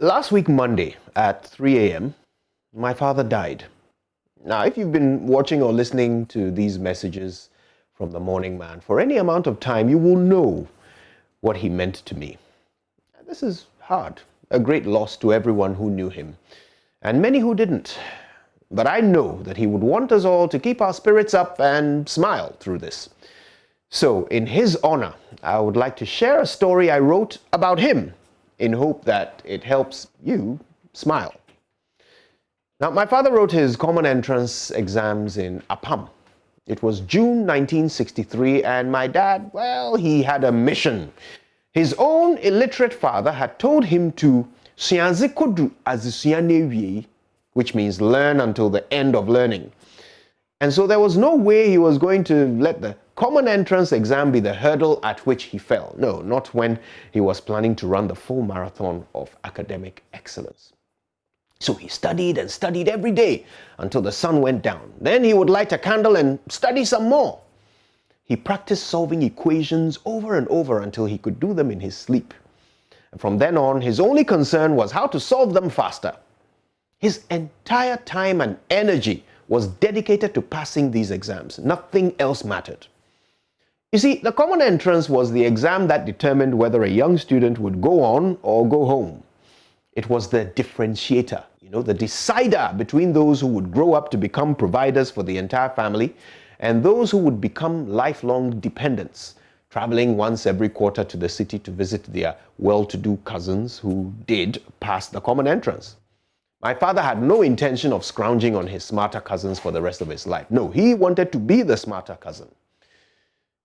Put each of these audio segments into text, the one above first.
Last week, Monday, at 3 a.m., my father died. Now, if you've been watching or listening to these messages from the Morning Man for any amount of time, you will know what he meant to me. This is hard, a great loss to everyone who knew him, and many who didn't. But I know that he would want us all to keep our spirits up and smile through this. So, in his honor, I would like to share a story I wrote about him in hope that it helps you smile. Now, my father wrote his common entrance exams in Apam. It was June 1963, and my dad, well, he had a mission. His own illiterate father had told him to "Sianze kodu azisuanewie," which means learn until the end of learning. And so there was no way he was going to let the common entrance exam be the hurdle at which he fell. No, not when he was planning to run the full marathon of academic excellence. So he studied and studied every day until the sun went down. Then he would light a candle and study some more. He practiced solving equations over and over until he could do them in his sleep. And from then on, his only concern was how to solve them faster. His entire time and energy was dedicated to passing these exams. Nothing else mattered. You see, the common entrance was the exam that determined whether a young student would go on or go home. It was the differentiator, the decider between those who would grow up to become providers for the entire family and those who would become lifelong dependents, traveling once every quarter to the city to visit their well-to-do cousins who did pass the common entrance. My father had no intention of scrounging on his smarter cousins for the rest of his life. No, he wanted to be the smarter cousin.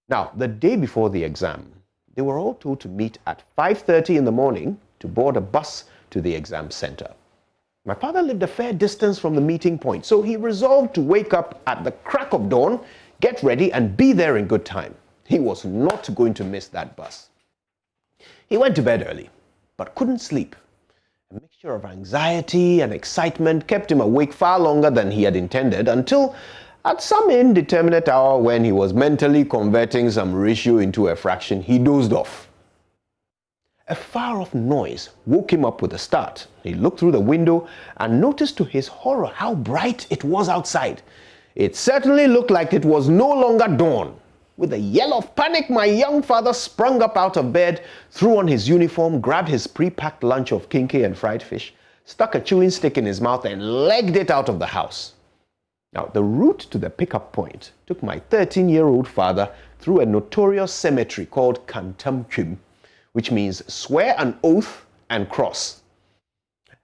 Now, the day before the exam, they were all told to meet at 5:30 in the morning to board a bus to the exam center. My father lived a fair distance from the meeting point, so he resolved to wake up at the crack of dawn, get ready, and be there in good time. He was not going to miss that bus. He went to bed early, but couldn't sleep. A mixture of anxiety and excitement kept him awake far longer than he had intended until at some indeterminate hour when he was mentally converting some ratio into a fraction, he dozed off. A far-off noise woke him up with a start. He looked through the window and noticed to his horror how bright it was outside. It certainly looked like it was no longer dawn. With a yell of panic, my young father sprung up out of bed, threw on his uniform, grabbed his pre-packed lunch of kinky and fried fish, stuck a chewing stick in his mouth, and legged it out of the house. Now, the route to the pickup point took my 13-year-old father through a notorious cemetery called Kantamkwim, which means swear an oath and cross.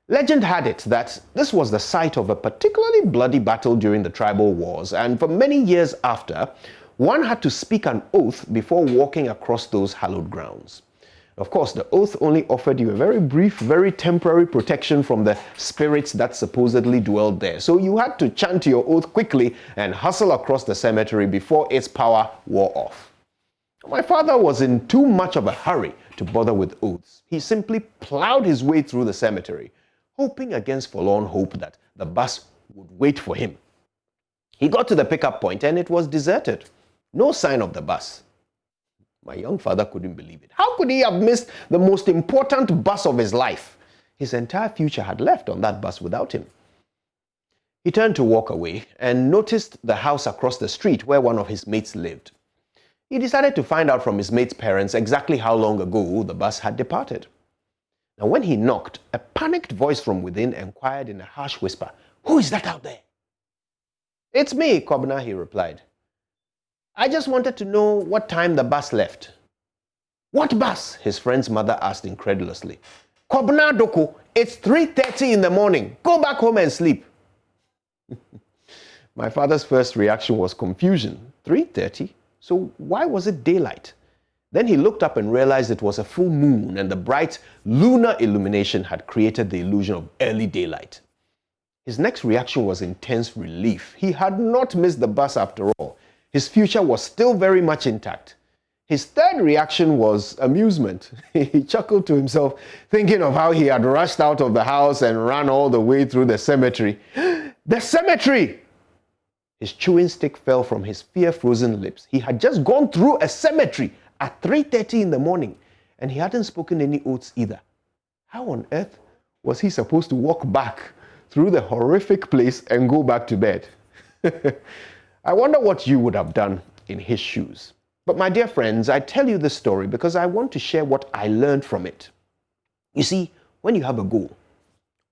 Legend had it that this was the site of a particularly bloody battle during the tribal wars, and for many years after, one had to speak an oath before walking across those hallowed grounds. Of course, the oath only offered you a very brief, very temporary protection from the spirits that supposedly dwelled there. So you had to chant your oath quickly and hustle across the cemetery before its power wore off. My father was in too much of a hurry to bother with oaths. He simply plowed his way through the cemetery, hoping against forlorn hope that the bus would wait for him. He got to the pickup point and it was deserted. No sign of the bus. My young father couldn't believe it. How could he have missed the most important bus of his life? His entire future had left on that bus without him. He turned to walk away and noticed the house across the street where one of his mates lived. He decided to find out from his mate's parents exactly how long ago the bus had departed. Now, when he knocked, a panicked voice from within inquired in a harsh whisper, "Who is that out there?" "It's me, Kobna," he replied. "I just wanted to know what time the bus left." "What bus?" his friend's mother asked incredulously. "Kobna Doko, it's 3:30 in the morning. Go back home and sleep." My father's first reaction was confusion. 3:30? So why was it daylight? Then he looked up and realized it was a full moon and the bright lunar illumination had created the illusion of early daylight. His next reaction was intense relief. He had not missed the bus after all. His future was still very much intact. His third reaction was amusement. He chuckled to himself, thinking of how he had rushed out of the house and ran all the way through the cemetery. The cemetery! His chewing stick fell from his fear-frozen lips. He had just gone through a cemetery at 3:30 in the morning, and he hadn't spoken any oaths either. How on earth was he supposed to walk back through the horrific place and go back to bed? I wonder what you would have done in his shoes. But my dear friends, I tell you this story because I want to share what I learned from it. You see, when you have a goal,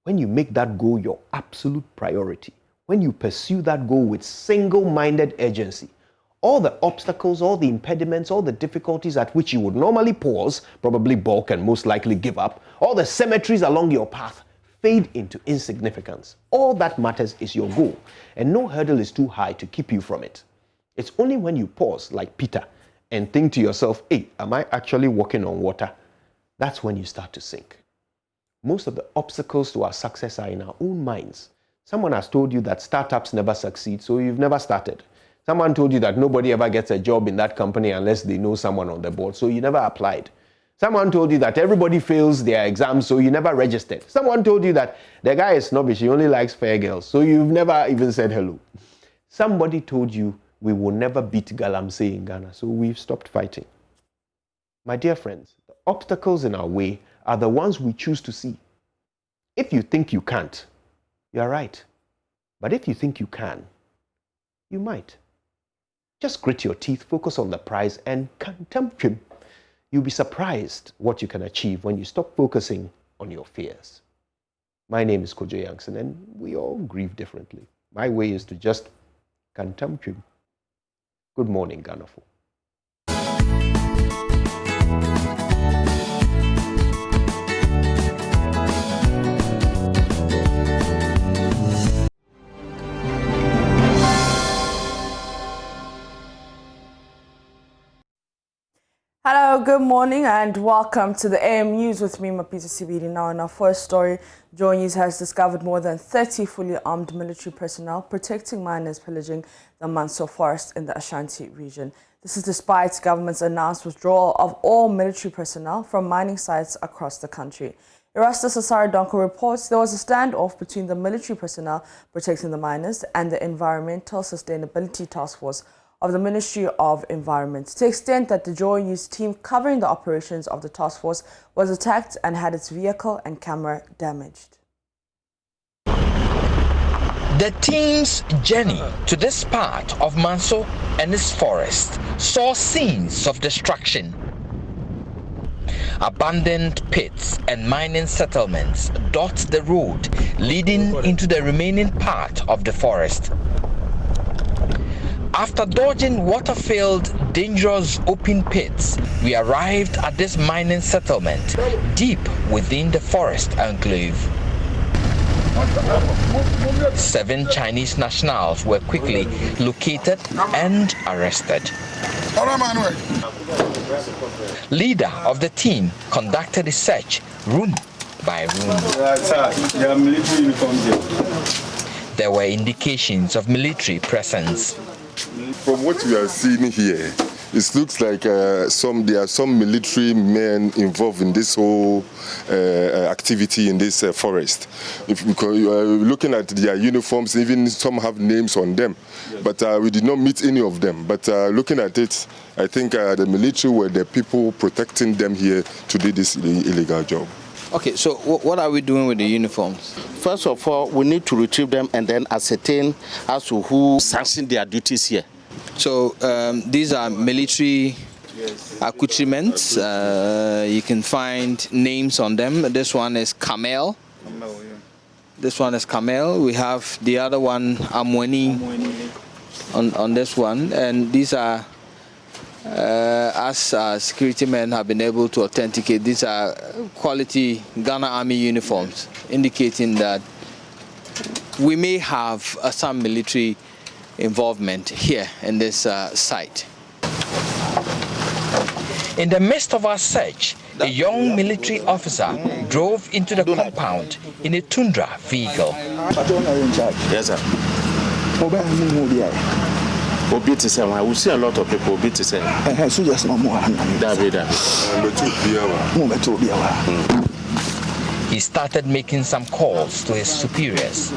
when you make that goal your absolute priority, when you pursue that goal with single-minded urgency, all the obstacles, all the impediments, all the difficulties at which you would normally pause, probably balk and most likely give up, all the cemeteries along your path fade into insignificance. All that matters is your goal, and no hurdle is too high to keep you from it. It's only when you pause, like Peter, and think to yourself, hey, am I actually walking on water? That's when you start to sink. Most of the obstacles to our success are in our own minds. Someone has told you that startups never succeed, so you've never started. Someone told you that nobody ever gets a job in that company unless they know someone on the board, so you never applied. Someone told you that everybody fails their exams, so you never registered. Someone told you that the guy is snobbish, he only likes fair girls, so you've never even said hello. Somebody told you we will never beat Galamsey in Ghana, so we've stopped fighting. My dear friends, the obstacles in our way are the ones we choose to see. If you think you can't, you're right. But if you think you can, you might. Just grit your teeth, focus on the prize, and contempt him. You'll be surprised what you can achieve when you stop focusing on your fears. My name is Kojo Yankson, and we all grieve differently. My way is to just contempt him. Good morning, Ghanafo. Hello, good morning and welcome to the AM News with me, Mapisa Sibidi. Now in our first story, Joy News has discovered more than 30 fully armed military personnel protecting miners pillaging the Manso forest in the Ashanti region. This is despite government's announced withdrawal of all military personnel from mining sites across the country. Erastus Asari Donko reports there was a standoff between the military personnel protecting the miners and the Environmental Sustainability Task Force of the Ministry of Environment, to the extent that the Joy News team covering the operations of the task force was attacked and had its vehicle and camera damaged. The team's journey to this part of Manso and its forest saw scenes of destruction. Abandoned pits and mining settlements dot the road leading into the remaining part of the forest. After dodging water-filled, dangerous open pits, we arrived at this mining settlement deep within the forest enclave. 7 Chinese nationals were quickly located and arrested. Leader of the team conducted a search room by room. There were indications of military presence. From what we are seeing here, it looks like there are some military men involved in this whole activity in this forest. Because looking at their uniforms, even some have names on them, but we did not meet any of them. But looking at it, I think the military were the people protecting them here to do this illegal job. Okay, so what are we doing with the uniforms? First of all, we need to retrieve them and then ascertain as to who sanctioned their duties here. So these are military accoutrements. You can find names on them. This one is Camel. This one is Camel. We have the other one, Amweni, on this one. And these are, as security men have been able to authenticate, these are quality Ghana Army uniforms, indicating that we may have some military involvement here in this site. In the midst of our search, a young military officer drove into the compound in a Tundra vehicle. Yes, sir. Obi to say, we see a lot of people. Obi to say, so just no more. He started making some calls to his superiors.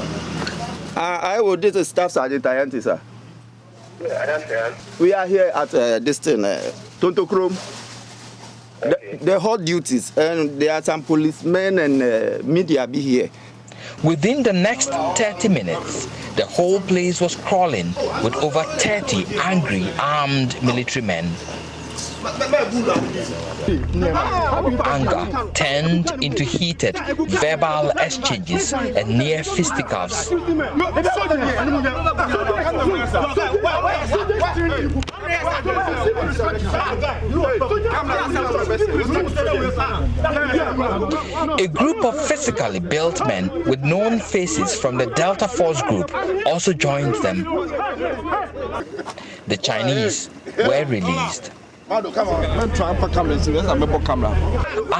I will do the staff sergeant, sir. We are here at this thing, Tonto Chrome. The hot duties, and there are some policemen and media be here. Within the next 30 minutes, the whole place was crawling with over 30 angry, armed military men. Anger turned into heated verbal exchanges and near fisticuffs. A group of physically built men with known faces from the Delta Force group also joined them. The Chinese were released. Our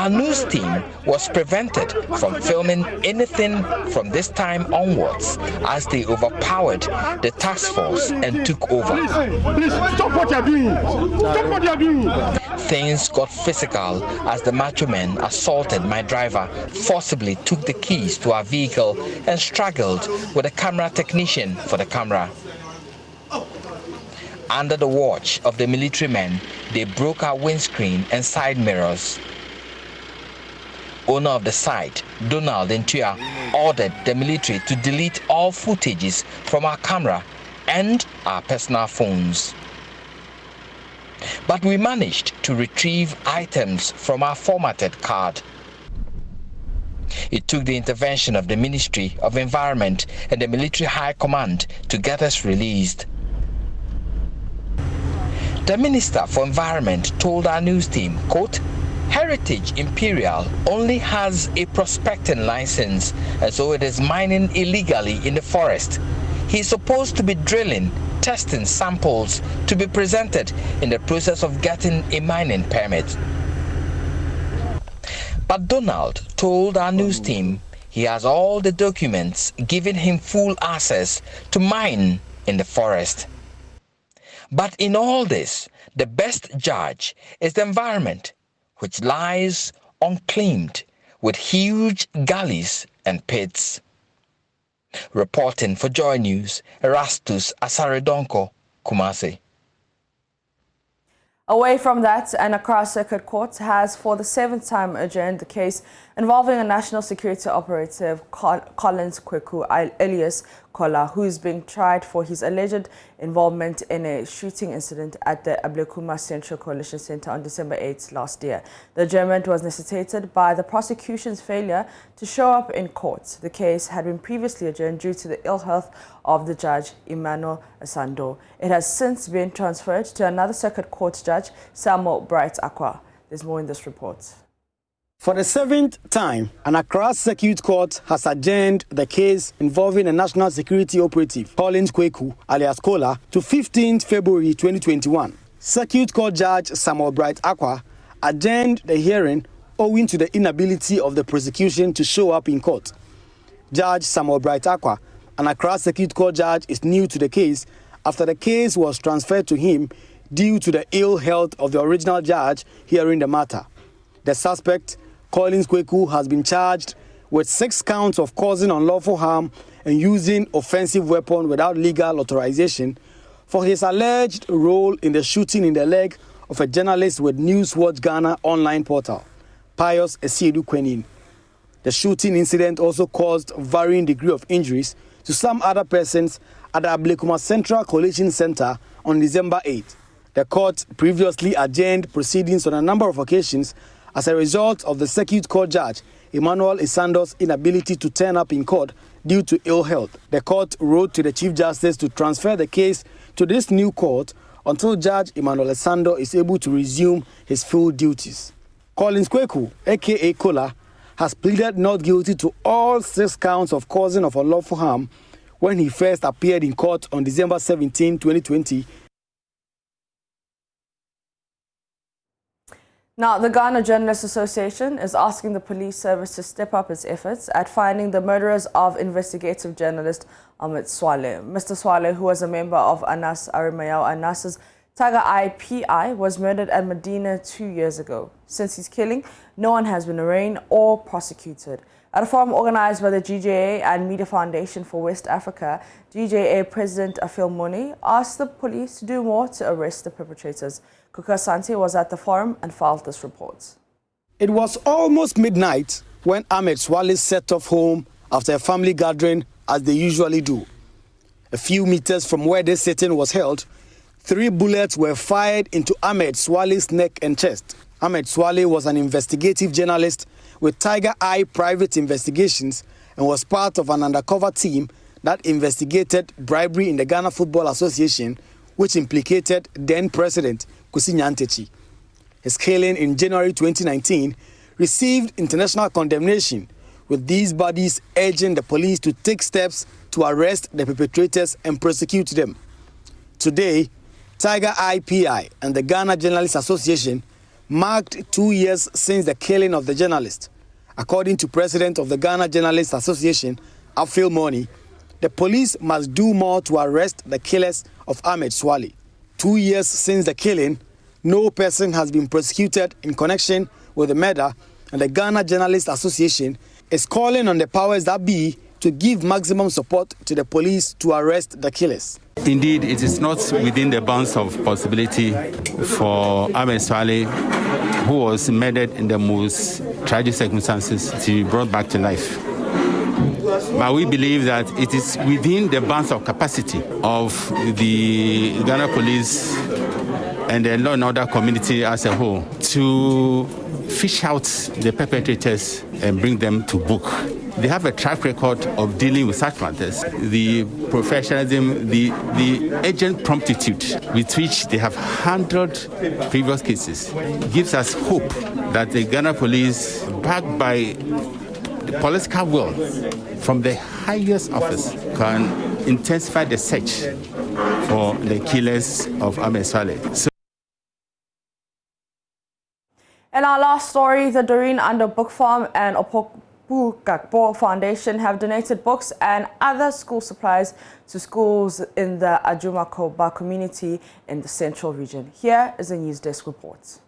news team was prevented from filming anything from this time onwards as they overpowered the task force and took over. Please stop what you're doing. Stop what you're doing. Things got physical as the macho men assaulted my driver, forcibly took the keys to our vehicle and struggled with a camera technician for the camera. Under the watch of the military men, they broke our windscreen and side mirrors. Owner of the site, Donald Ntua, ordered the military to delete all footages from our camera and our personal phones. But we managed to retrieve items from our formatted card. It took the intervention of the Ministry of Environment and the Military High Command to get us released. The Minister for Environment told our news team, quote, Heritage Imperial only has a prospecting license, and so it is mining illegally in the forest. He is supposed to be drilling, testing samples to be presented in the process of getting a mining permit. But Donald told our news team he has all the documents giving him full access to mine in the forest. But in all this, the best judge is the environment, which lies unclaimed with huge gullies and pits. Reporting for Joy News, Erastus Asaredonko, Kumasi. Away from that, an Accra Circuit Court has for the 7th time adjourned the case involving a national security operative, Collins Kweku, alias Kola, who is being tried for his alleged involvement in a shooting incident at the Ablekuma Central Coalition Center on December 8 last year. The adjournment was necessitated by the prosecution's failure to show up in court. The case had been previously adjourned due to the ill health of the judge, Emmanuel Asando. It has since been transferred to another circuit court judge, Samuel Bright Aqua. There's more in this report. For the 7th time, an Accra Circuit Court has adjourned the case involving a national security operative, Collins Kweku, alias Kola, to 15th February 2021. Circuit Court Judge Samuel Bright Aqua adjourned the hearing owing to the inability of the prosecution to show up in court. Judge Samuel Bright Aqua, an Accra Circuit Court judge, is new to the case after the case was transferred to him due to the ill health of the original judge hearing the matter. The suspect, Collins Kweku, has been charged with 6 counts of causing unlawful harm and using offensive weapon without legal authorization for his alleged role in the shooting in the leg of a journalist with Newswatch Ghana online portal, Pius Esiedu Kwenin. The shooting incident also caused varying degree of injuries to some other persons at the Ablekuma Central Coalition Center on December 8. The court previously adjourned proceedings on a number of occasions as a result of the Circuit Court Judge Emmanuel Isando's inability to turn up in court due to ill health. The court wrote to the Chief Justice to transfer the case to this new court until Judge Emmanuel Isando is able to resume his full duties. Collins Kweku, aka Kola, has pleaded not guilty to all 6 counts of causing of unlawful harm when he first appeared in court on December 17, 2020. Now, the Ghana Journalists Association is asking the police service to step up its efforts at finding the murderers of investigative journalist Ahmed Swaleh. Mr. Swaleh, who was a member of Anas Arimayao Anas's Tiger Eye PI, was murdered at Medina 2 years ago. Since his killing, no one has been arraigned or prosecuted. At a forum organized by the GJA and Media Foundation for West Africa, GJA President Afil Moni asked the police to do more to arrest the perpetrators. Kuka Asante was at the forum and filed this report. It was almost midnight when Ahmed Swale set off home after a family gathering, as they usually do. A few meters from where this sitting was held, 3 bullets were fired into Ahmed Swale's neck and chest. Ahmed Swale was an investigative journalist with Tiger Eye Private Investigations and was part of an undercover team that investigated bribery in the Ghana Football Association, which implicated then-President Kwesi Nyantakyi. His killing in January 2019 received international condemnation, with these bodies urging the police to take steps to arrest the perpetrators and prosecute them. Today, Tiger Eye PI and the Ghana Journalists Association marked 2 years since the killing of the journalist. According to President of the Ghana Journalists Association, Afil Moni, the police must do more to arrest the killers of Ahmed Swale. 2 years since the killing, no person has been prosecuted in connection with the murder, and the Ghana Journalists Association is calling on the powers that be to give maximum support to the police to arrest the killers. Indeed, it is not within the bounds of possibility for Ahmed Swale, who was murdered in the most tragic circumstances, to be brought back to life. But we believe that it is within the bounds of capacity of the Ghana police and the law and order community as a whole to fish out the perpetrators and bring them to book. They have a track record of dealing with such matters. The professionalism, the urgent promptitude with which they have handled previous cases gives us hope that the Ghana police, backed by the political will from the highest office, can intensify the search for the killers of Ahmed Swale. In our last story, the Doreen Under Book Farm and Opoku Gakpo Foundation have donated books and other school supplies to schools in the Ajumakoba community in the Central Region. Here is a News Desk report.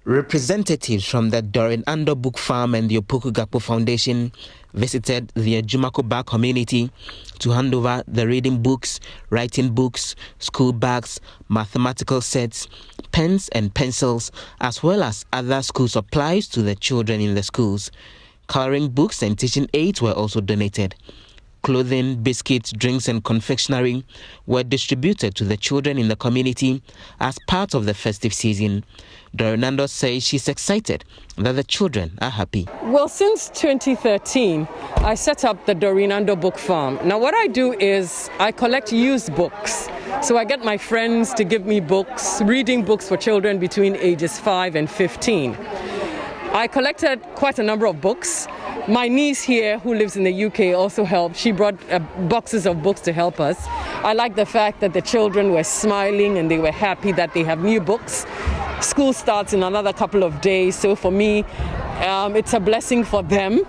Representatives from the Doreen Under Book Farm and the Opoku Gakpo Foundation visited the Ajumakoba community to hand over the reading books, writing books, school bags, mathematical sets, pens and pencils, as well as other school supplies to the children in the schools. Coloring books and teaching aids were also donated. Clothing, biscuits, drinks and confectionery were distributed to the children in the community as part of the festive season. Dorinando says she's excited that the children are happy. Well, since 2013, I set up the Dorinando Book Farm. Now, what I do is I collect used books. So I get my friends to give me books, reading books for children between ages 5 and 15. I collected quite a number of books. My niece here, who lives in the UK, also helped. She brought boxes of books to help us. I like the fact that the children were smiling and they were happy that they have new books. School starts in another couple of days, so for me, it's a blessing for them.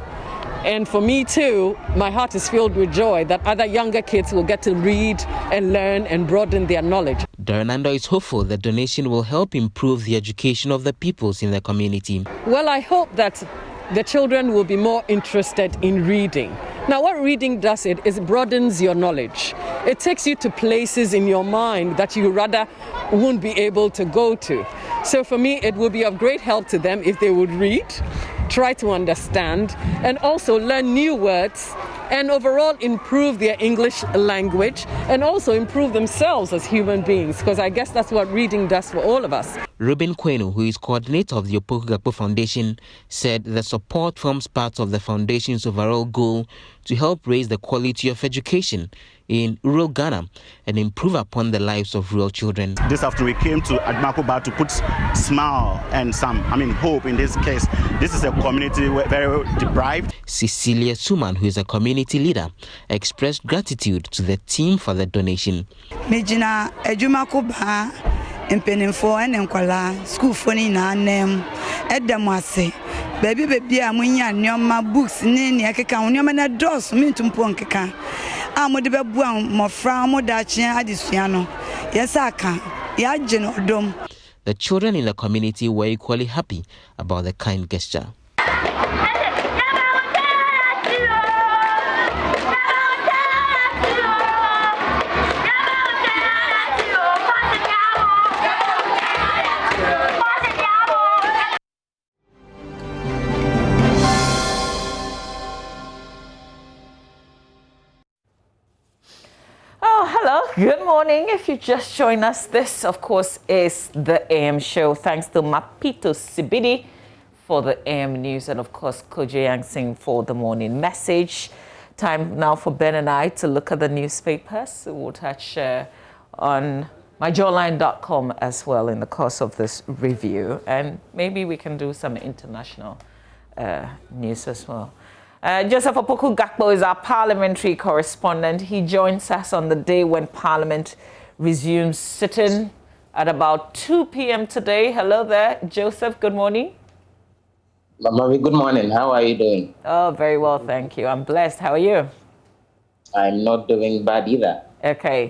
And for me too, my heart is filled with joy that other younger kids will get to read and learn and broaden their knowledge. Dorinando is hopeful the donation will help improve the education of the pupils in the community. Well, I hope that the children will be more interested in reading. Now, what reading does is it broadens your knowledge. It takes you to places in your mind that you rather won't be able to go to. So for me, it will be of great help to them if they would read, try to understand, and also learn new words, and overall improve their English language, and also improve themselves as human beings, because I guess that's what reading does for all of us. Ruben Kwenu, who is coordinator of the Opoku Gakpo Foundation, said the support forms part of the foundation's overall goal to help raise the quality of education in rural Ghana and improve upon the lives of rural children. This afternoon we came to Ajumakoba to put smile and hope in this case. This is a community very deprived. Cecilia Suman, who is a community leader, expressed gratitude to the team for the donation. Mejina Ajumakoba mpenimfo ene nkwala school phone na anem edamase baby amunya nyoma books ni akeka nyoma na dos mintumpo nkeka amode bebu mofra amodachi adisua no yesaka ya genodom. The children in the community were equally happy about the kind gesture. Good morning. If you just joined us, this, of course, is the AM show. Thanks to Mapito Sibidi for the AM news and, of course, Kojo Yang Singh for the morning message. Time now for Ben and I to look at the newspapers. We'll touch on myjawline.com as well in the course of this review. And maybe we can do some international news as well. Joseph Opoku Gakpo is our parliamentary correspondent. He joins us on the day when Parliament resumes sitting at about 2 p.m. today. Hello there, Joseph. Good morning. Mami, good morning. How are you doing? Oh, very well, thank you. I'm blessed. How are you? I'm not doing bad either. Okay.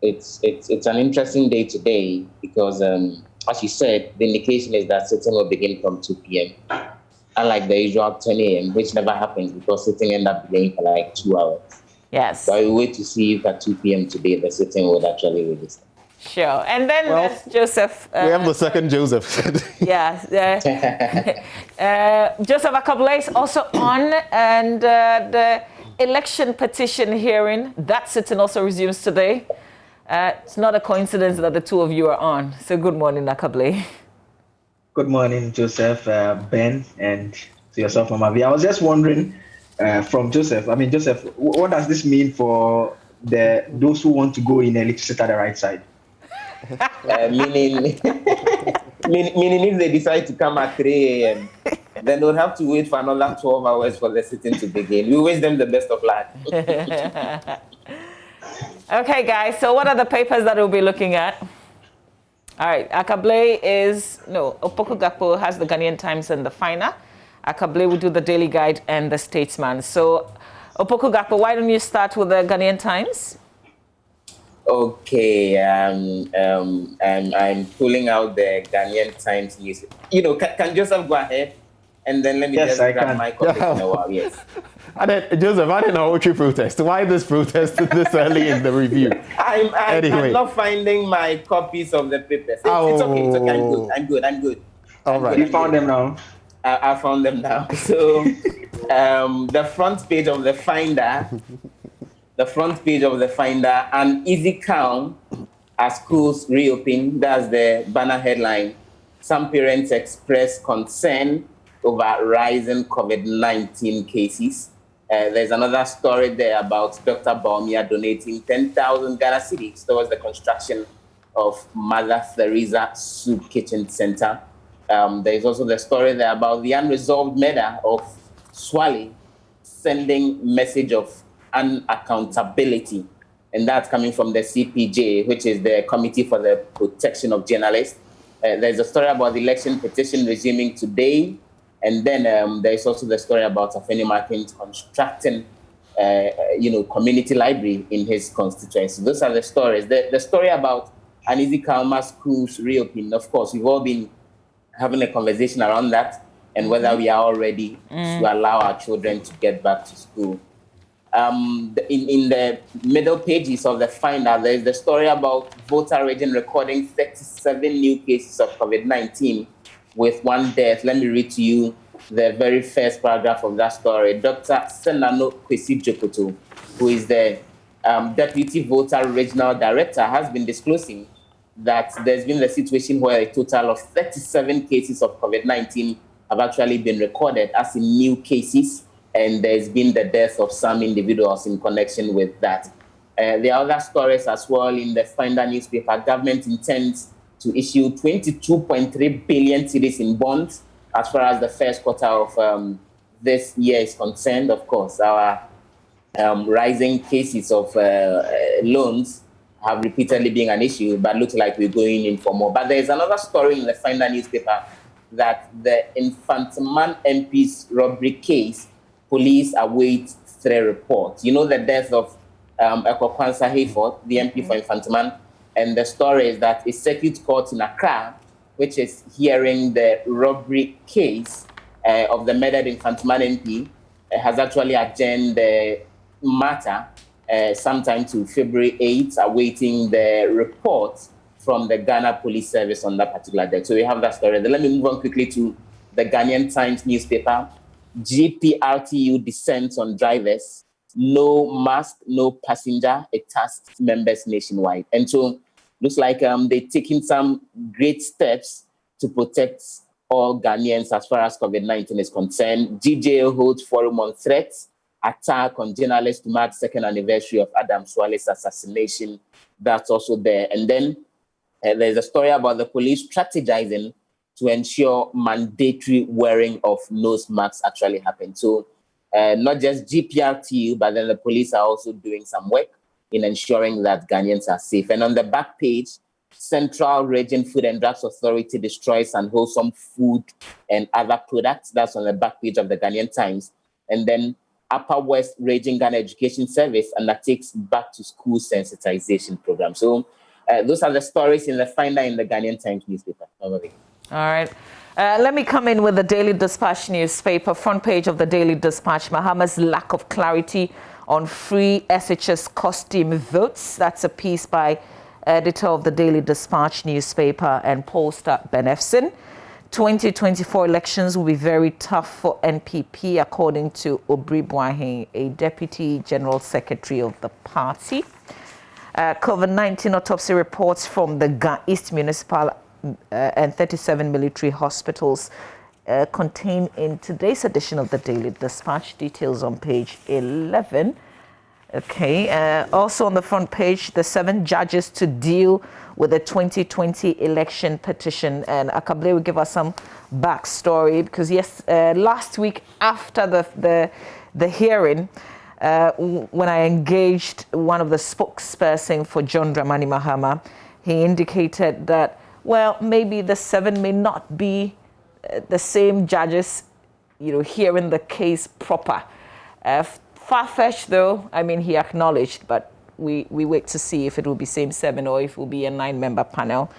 It's an interesting day today because, as you said, the indication is that sitting will begin from 2 p.m. Unlike the usual 10 a.m., which never happens because sitting ends up being for like 2 hours. Yes. So I will wait to see if at 2 p.m. today the sitting would actually release. Sure. And then there's Joseph. We have the second Joseph. Joseph Akabule is also on, and the election petition hearing, that sitting also resumes today. It's not a coincidence that the two of you are on. So good morning, Akabule. Good morning, Joseph, Ben, and to yourself, Mama V. I was just wondering from Joseph, Joseph, what does this mean for those who want to go in early to sit at the right side? Meaning if they decide to come at 3 a.m., then they'll have to wait for another 12 hours for the sitting to begin. We wish them the best of luck. Okay, guys, so what are the papers that we'll be looking at? All right, Opoku Gakpo has the Ghanaian Times and the Finder. Akabule will do the Daily Guide and the Statesman. So, Opoku Gakpo, why don't you start with the Ghanaian Times? Okay, I'm pulling out the Ghanaian Times news. Can Joseph go ahead? And then let me just grab my copy in a while, yes. Joseph, I didn't know what you protest. Why this protest this early in the review? I'm not finding my copies of the papers. It's okay. I'm good. All right. You found them now? I found them now. So, the front page of the Finder, an easy calm as schools reopen. That's the banner headline. Some parents express concern over rising COVID-19 cases. There's another story there about Dr. Baumia donating 10,000 Ghana cedis towards the construction of Mother Teresa Soup Kitchen Center. There's also the story there about the unresolved murder of Swally, sending message of unaccountability. And that's coming from the CPJ, which is the Committee for the Protection of Journalists. There's a story about the election petition resuming today. And then there's also the story about Afeni Martins constructing, community library in his constituency. Those are the stories. The story about Uneasy Kalma schools reopening, of course, we've all been having a conversation around that and whether we are all ready to allow our children to get back to school. In the middle pages of the Finder, there's the story about Volta region recording 37 new cases of COVID-19 with one death. Let me read to you the very first paragraph of that story. Dr. Senano Kwesi Jokoto, who is the Deputy Volta Regional Director, has been disclosing that there's been the situation where a total of 37 cases of COVID-19 have actually been recorded as in new cases, and there's been the death of some individuals in connection with that. There are other stories as well in the Finder newspaper. Government intends to issue 22.3 billion cedis in bonds as far as the first quarter of this year is concerned. Of course, our rising cases of loans have repeatedly been an issue, but looks like we're going in for more. But there's another story in the Finder newspaper that the Infantiman MP's robbery case, police await 3 reports. You know the death of Ekokwansa Hayford, the MP for Infantiman, and the story is that a circuit court in Accra, which is hearing the robbery case of the murdered Infantiman MP, has actually adjourned the matter sometime to February 8th, awaiting the report from the Ghana Police Service on that particular day. So we have that story. Then let me move on quickly to the Ghanaian Times newspaper. GPRTU descends on drivers, no mask, no passenger. It tasked members nationwide. And so looks like they're taking some great steps to protect all Ghanaians as far as COVID-19 is concerned. GJA holds forum on threats, attack on journalists to mark second anniversary of Adam Swale's assassination. That's also there. And then there's a story about the police strategizing to ensure mandatory wearing of nose masks actually happen. So not just GPRTU, but then the police are also doing some work in ensuring that Ghanaians are safe. And on the back page, Central Region Food and Drugs Authority destroys unwholesome food and other products. That's on the back page of the Ghanaian Times. And then Upper West Region Ghana Education Service undertakes back to school sensitization program. So those are the stories in the finder in the Ghanaian Times newspaper. All right. Let me come in with the Daily Dispatch newspaper. Front page of the Daily Dispatch, Mahama's lack of clarity on free SHS costume votes. That's a piece by editor of the Daily Dispatch newspaper and pollster Ben Efson. 2024 elections will be very tough for NPP, according to Obri Boahen, a deputy general secretary of the party. COVID-19 autopsy reports from the Ga East Municipal and 37 military hospitals contained in today's edition of the Daily Dispatch. Details on page 11. Okay. Also on the front page, the 7 judges to deal with the 2020 election petition. And Akable will give us some backstory because last week after the hearing, when I engaged one of the spokesperson for John Dramani Mahama, he indicated that, well, maybe the 7 may not be the same judges, hearing the case proper. Far-fetched, though, I mean, he acknowledged, but we wait to see if it will be same 7 or if it will be a 9-member panel.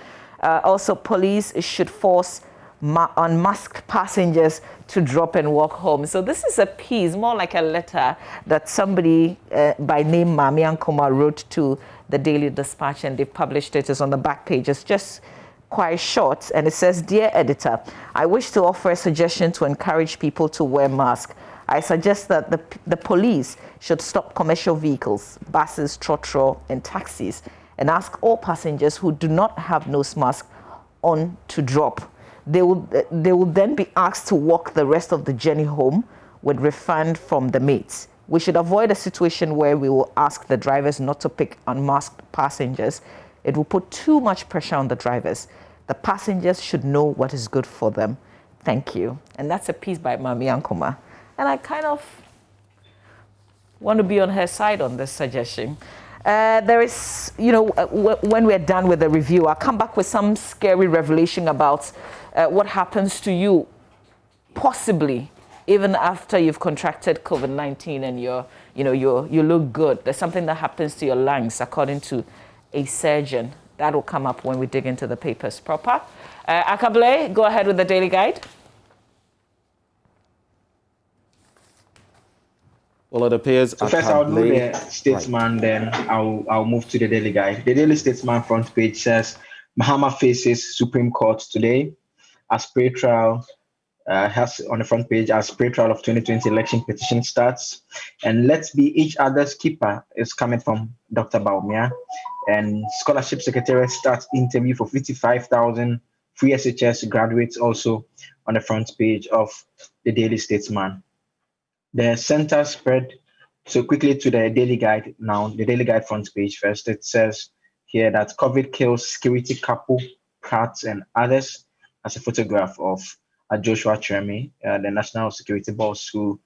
Also, police should force unmasked passengers to drop and walk home. So this is a piece, more like a letter that somebody by name Mami Ankoma wrote to the Daily Dispatch, and they published it. It's on the back page. It's just quite short, and it says, "Dear editor, I wish to offer a suggestion to encourage people to wear masks. I suggest that the police should stop commercial vehicles, buses, trotro, and taxis, and ask all passengers who do not have nose mask on to drop. They will then be asked to walk the rest of the journey home with refund from the mates. We should avoid a situation where we will ask the drivers not to pick unmasked passengers. It will put too much pressure on the drivers. The passengers should know what is good for them. Thank you." And that's a piece by Mami Ankoma. And I kind of want to be on her side on this suggestion. There is, when we're done with the review, I'll come back with some scary revelation about what happens to you, possibly, even after you've contracted COVID-19 and you look good. There's something that happens to your lungs, according to a surgeon. That will come up when we dig into the papers proper. Akable, go ahead with the Daily Guide. Well, it appears. So first, I'll do the Statesman, then I'll move to the Daily Guide. The Daily Statesman front page says Mahama faces Supreme Court today. As pre-trial has on the front page, as pre-trial of 2020 election petition starts, and "Let's be each other's keeper" is coming from Dr. Baumia, and Scholarship Secretariat starts interview for 55,000 free SHS graduates, also on the front page of the Daily Statesman. The center spread so quickly to the Daily Guide now. The Daily Guide front page first. It says here that COVID kills security couple, Pratt and others. As a photograph of Joshua Tremi, the national security boss who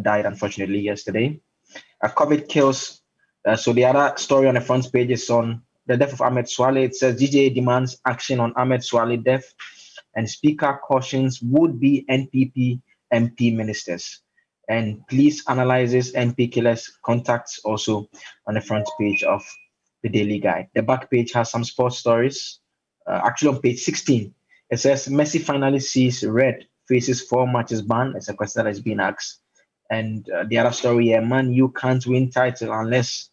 died unfortunately yesterday. COVID kills. So the other story on the front page is on the death of Ahmed Swale. It says GJA demands action on Ahmed Swale death, and Speaker cautions would-be NPP MP ministers. And police analyzes NP killers contacts, also on the front page of the Daily Guide. The back page has some sports stories. Actually on page 16, it says Messi finally sees red, faces 4 matches ban. It's a question that is being asked. And the other story here, Man U can't win title unless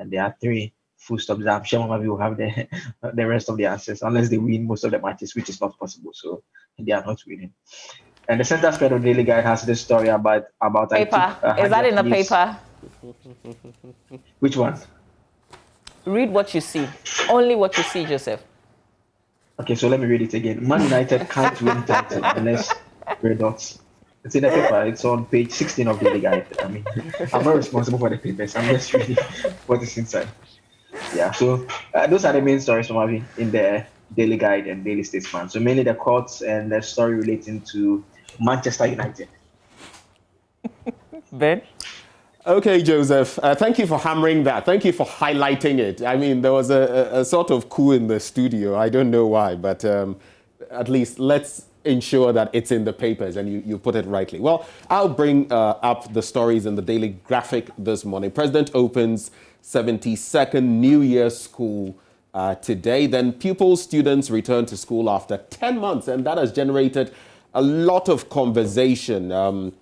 there are 3 full stops. I'm sure Mama will have the rest of the answers unless they win most of the matches, which is not possible. So they are not winning. And the center spread of Daily Guide has this story about paper. Is that in the paper? Which one? Read what you see. Only what you see, Joseph. Okay, so let me read it again. Man United can't win title unless red dots. It's in the paper. It's on page 16 of the Daily Guide. I mean, I'm not responsible for the papers. I'm just reading what is inside. Yeah, so those are the main stories from Avi in the Daily Guide and Daily Statesman. So mainly the courts and the story relating to Manchester United. Ben? Okay, Joseph, thank you for hammering that. Thank you for highlighting it. I mean, there was a sort of coup in the studio. I don't know why, but at least let's ensure that it's in the papers and you put it rightly. Well, I'll bring up the stories in the Daily Graphic this morning. President opens 72nd New Year school today. Then pupils, students return to school after 10 months, and that has generated a lot of conversation,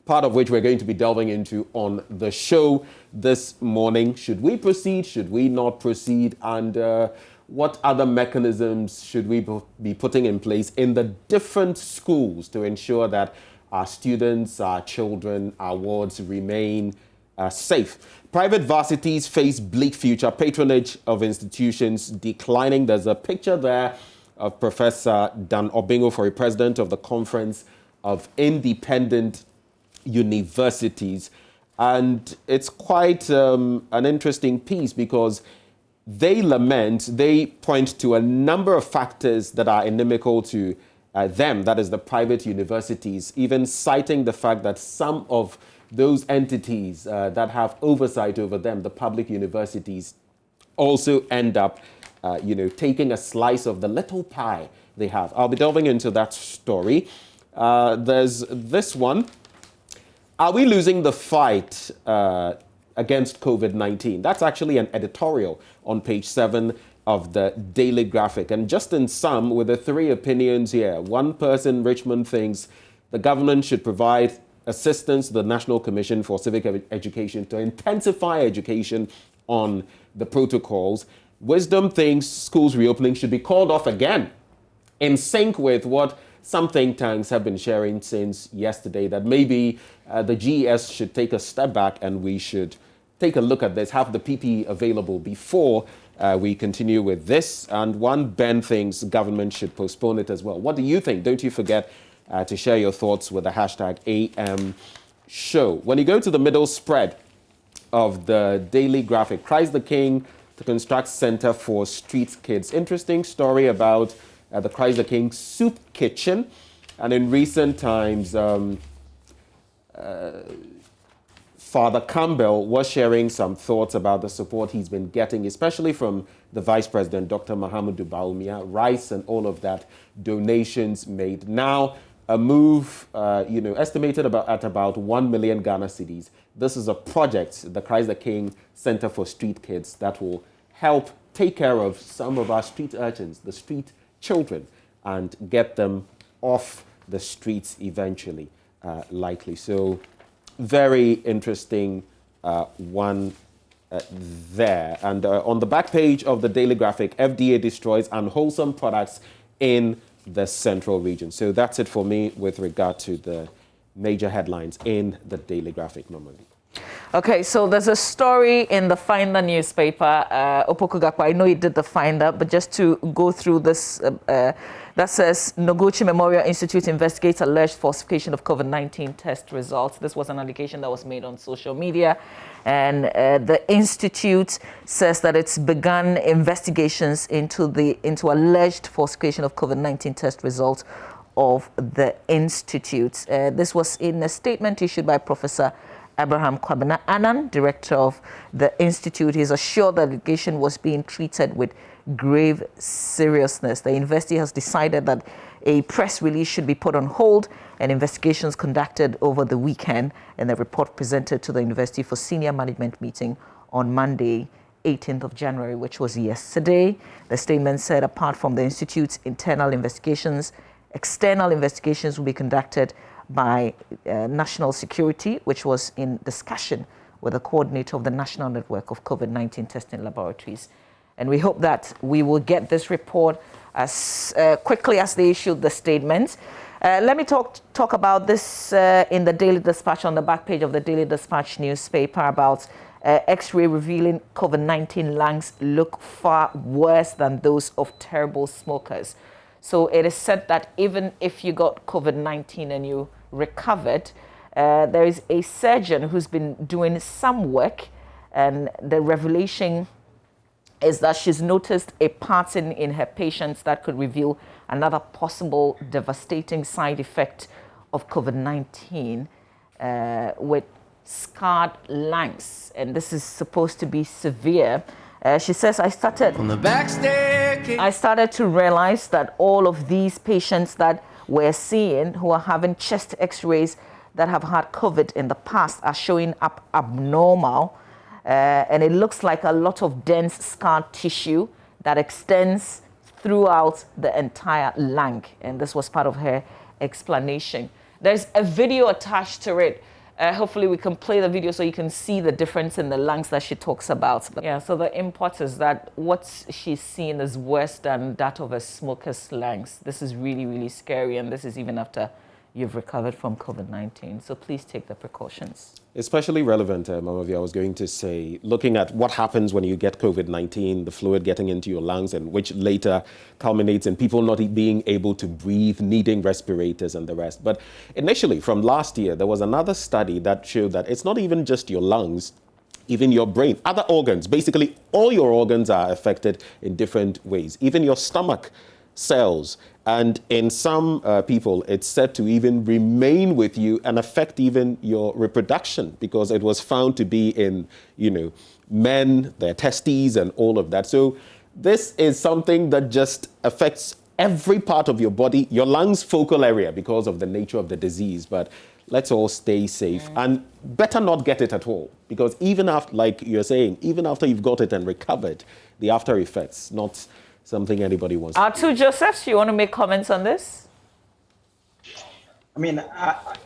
part of which we're going to be delving into on the show this morning. Should we proceed? Should we not proceed? And what other mechanisms should we be putting in place in the different schools to ensure that our students, our children, our wards remain safe? Private varsities face bleak future. Patronage of institutions declining. There's a picture there of Professor Dan Obingo for a president of the Conference of Independent Universities. And it's quite an interesting piece because they point to a number of factors that are inimical to them, that is the private universities, even citing the fact that some of those entities that have oversight over them, the public universities, also end up taking a slice of the little pie they have. I'll be delving into that story. There's this one. Are we losing the fight against COVID-19? That's actually an editorial on page 7 of the Daily Graphic. And just in sum, with the three opinions here, one person, Richmond, thinks the government should provide assistance to the National Commission for Civic Education to intensify education on the protocols. Wisdom thinks schools reopening should be called off again, in sync with what some think tanks have been sharing since yesterday, that maybe the GES should take a step back and we should take a look at this, have the PPE available before we continue with this. And one Ben thinks government should postpone it as well. What do you think? Don't you forget to share your thoughts with the hashtag AM Show. When you go to the middle spread of the Daily Graphic, Christ the King to construct Center for Street Kids. Interesting story about the Christ the King Soup Kitchen. And in recent times, Father Campbell was sharing some thoughts about the support he's been getting, especially from the Vice President, Dr. Mahamudu Bawumia, rice and all of that, donations made. Now, a move, estimated at about 1 million Ghana cedis. This is a project, the Christ the King Center for Street Kids, that will help take care of some of our street urchins, the street children, and get them off the streets eventually, likely. So, very interesting one there. And on the back page of the Daily Graphic, FDA destroys unwholesome products in the central region. So that's it for me with regard to the major headlines in the Daily Graphic normally. Okay, so there's a story in the Finder newspaper. Opoku Gakpo, I know you did the Finder, but just to go through this, that says Noguchi Memorial Institute investigates alleged falsification of COVID-19 test results. This was an allegation that was made on social media. And the institute says that it's begun investigations into alleged falsification of COVID-19 test results of the institute. This was in a statement issued by Professor Abraham Kwabena Annan, director of the institute. He's assured that the allegation was being treated with grave seriousness. The university has decided that a press release should be put on hold and investigations conducted over the weekend, and the report presented to the university for senior management meeting on Monday, 18th of January, which was yesterday. The statement said apart from the institute's internal investigations, external investigations will be conducted by national security, which was in discussion with the coordinator of the national network of COVID-19 testing laboratories. And we hope that we will get this report as quickly as they issued the statement. Let me talk about this in the Daily Dispatch, on the back page of the Daily Dispatch newspaper, about X-ray revealing COVID-19 lungs look far worse than those of terrible smokers. So it is said that even if you got COVID-19 and you recovered, there is a surgeon who's been doing some work, and the revelation is that she's noticed a pattern in her patients that could reveal another possible devastating side effect of COVID-19 with scarred lungs. And this is supposed to be severe. She says, I started to realize that all of these patients that we're seeing who are having chest x-rays that have had COVID in the past are showing up abnormal. And it looks like a lot of dense scar tissue that extends throughout the entire lung. And this was part of her explanation. There's a video attached to it. Hopefully we can play the video so you can see the difference in the lungs that she talks about. Yeah, so the import is that what she's seeing is worse than that of a smoker's lungs. This is really, really scary, and this is even after you've recovered from COVID-19. So please take the precautions. Especially relevant, Mama V, I was going to say, looking at what happens when you get COVID-19, the fluid getting into your lungs, and which later culminates in people not being able to breathe, needing respirators and the rest. But initially, from last year, there was another study that showed that it's not even just your lungs, even your brain, other organs. Basically, all your organs are affected in different ways, even your stomach cells. And in some people, it's said to even remain with you and affect even your reproduction, because it was found to be in, men, their testes and all of that. So this is something that just affects every part of your body, your lungs' focal area, because of the nature of the disease. But let's all stay safe and better not get it at all, because even after, like you're saying, even after you've got it and recovered, the after effects, not something anybody wants. Two Josephs, you want to make comments on this? I mean,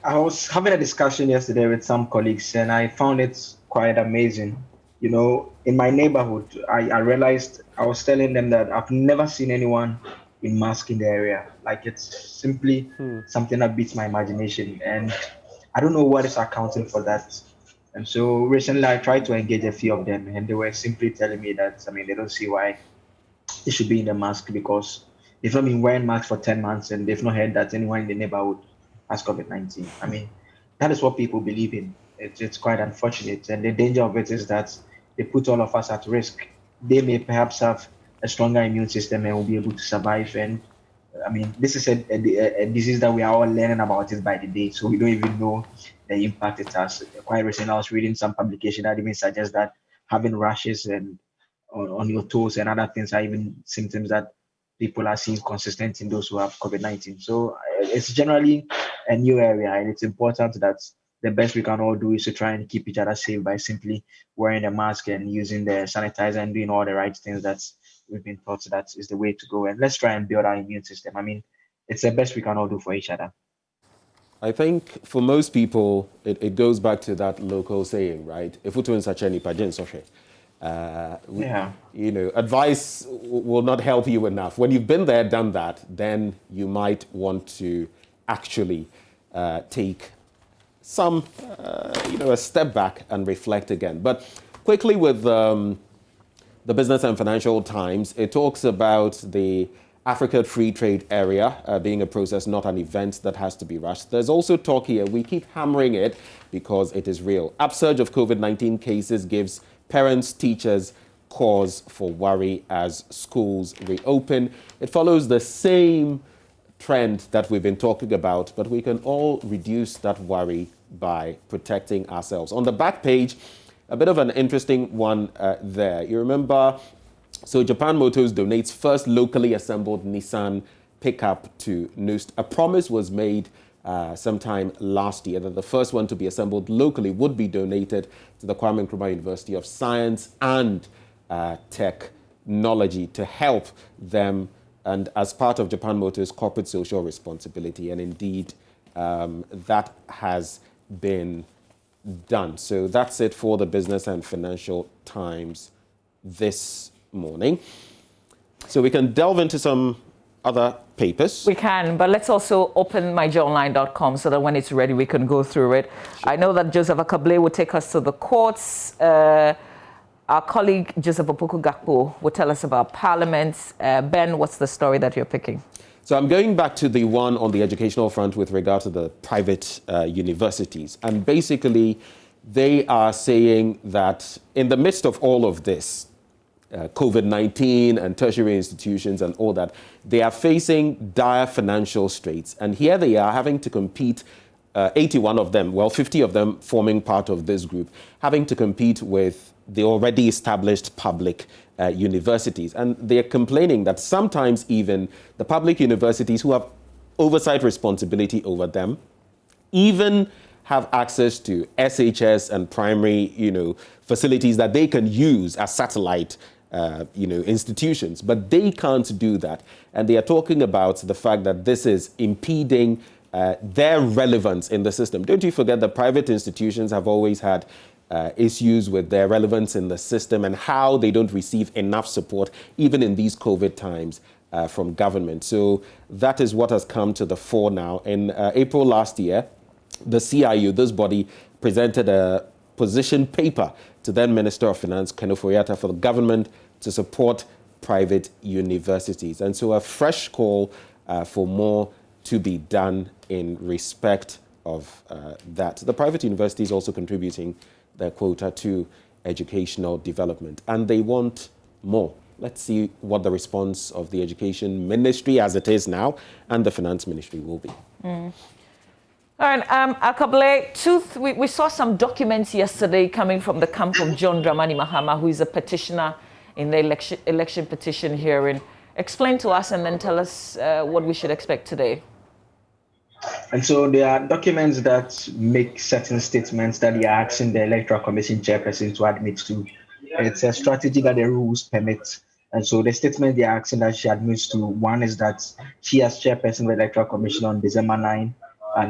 I was having a discussion yesterday with some colleagues, and I found it quite amazing. In my neighborhood, I realized, I was telling them that I've never seen anyone in mask in the area. Like, it's simply something that beats my imagination, and I don't know what is accounting for that. And so recently I tried to engage a few of them, and they were simply telling me that, they don't see why they should be in the mask, because they've not been wearing masks for 10 months and they've not heard that anyone in the neighborhood has COVID-19. That is what people believe in. It's quite unfortunate. And the danger of it is that they put all of us at risk. They may perhaps have a stronger immune system and will be able to survive. And this is a disease that we are all learning about it by the day. So we don't even know the impact it has. Quite recently, I was reading some publication that even suggests that having rashes and on your toes and other things are even symptoms that people are seeing consistent in those who have COVID-19. So it's generally a new area, and it's important that the best we can all do is to try and keep each other safe by simply wearing a mask and using the sanitizer and doing all the right things that we've been taught that is the way to go. And let's try and build our immune system. It's the best we can all do for each other. I think for most people, it goes back to that local saying, right? Advice will not help you enough. When you've been there, done that, then you might want to actually take some, a step back and reflect again. But quickly with the Business and Financial Times, it talks about the Africa Free Trade Area being a process, not an event that has to be rushed. There's also talk here, we keep hammering it because it is real. Upsurge of COVID-19 cases gives parents, teachers cause for worry as schools reopen. It follows the same trend that we've been talking about, but we can all reduce that worry by protecting ourselves. On the back page, a bit of an interesting one there. You remember, so Japan Motors donates first locally assembled Nissan pickup to Noost. A promise was made sometime last year that the first one to be assembled locally would be donated to the Kwame Nkrumah University of Science and Technology to help them, and as part of Japan Motors' corporate social responsibility. And indeed, that has been done. So that's it for the Business and Financial Times this morning. So we can delve into some other papers. We can, but let's also open myjoyonline.com so that when it's ready, we can go through it. Sure. I know that Joseph Akable will take us to the courts. Our colleague, Joseph Opoku-Gakpo, will tell us about Parliament. Ben, what's the story that you're picking? So I'm going back to the one on the educational front with regard to the private universities. And basically, they are saying that in the midst of all of this, COVID-19 and tertiary institutions and all that, they are facing dire financial straits. And here they are having to compete, 81 of them, well, 50 of them forming part of this group, having to compete with the already established public universities. And they're complaining that sometimes even the public universities who have oversight responsibility over them even have access to SHS and primary, facilities that they can use as satellite institutions, but they can't do that. And they are talking about the fact that this is impeding their relevance in the system. Don't you forget that private institutions have always had issues with their relevance in the system and how they don't receive enough support, even in these COVID times, from government. So that is what has come to the fore now. In April last year, the CIU, this body, presented a position paper to then Minister of Finance, Ken Ofori-Atta, for the government to support private universities. And so a fresh call for more to be done in respect of that. The private universities also contributing their quota to educational development, and they want more. Let's see what the response of the Education Ministry, as it is now, and the Finance Ministry will be. All right, Akable, we saw some documents yesterday coming from the camp of John Dramani Mahama, who is a petitioner in the election petition hearing. Explain to us and then tell us what we should expect today. And so there are documents that make certain statements that they are asking the Electoral Commission chairperson to admit to. It's a strategy that the rules permit. And so the statement they are asking that she admits to, one is that she, as chairperson of the Electoral Commission on December 9,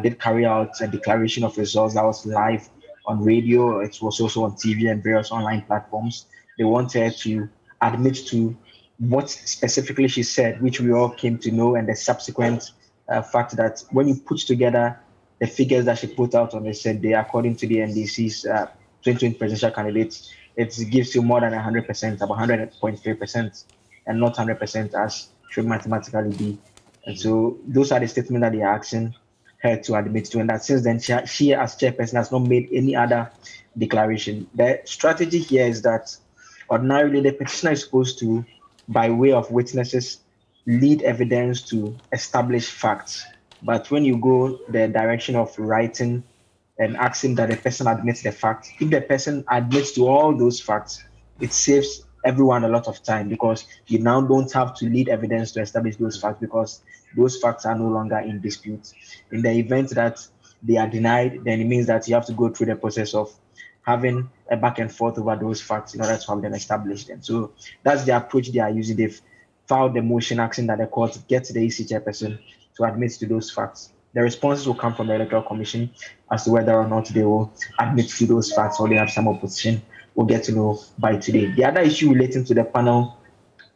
did carry out a declaration of results that was live on radio. It was also on TV and various online platforms. They want her to admit to what specifically she said, which we all came to know, and the subsequent fact that when you put together the figures that she put out on the said day, according to the NDC's 2020 presidential candidates, it gives you more than 100%, about 100.3%, and not 100% as should mathematically be. And so those are the statements that they are asking her to admit to, and that since then she as chairperson has not made any other declaration. The strategy here is that ordinarily the petitioner is supposed to, by way of witnesses, lead evidence to establish facts. But when you go the direction of writing and asking that the person admits the fact, if the person admits to all those facts, it saves everyone a lot of time, because you now don't have to lead evidence to establish those facts, because those facts are no longer in dispute. In the event that they are denied, then it means that you have to go through the process of having a back and forth over those facts in order to have them established. And so that's the approach they are using. They've filed the motion asking that the court get the EC chairperson to admit to those facts. The responses will come from the Electoral Commission as to whether or not they will admit to those facts or they have some opposition. We'll get to know by today. The other issue relating to the panel,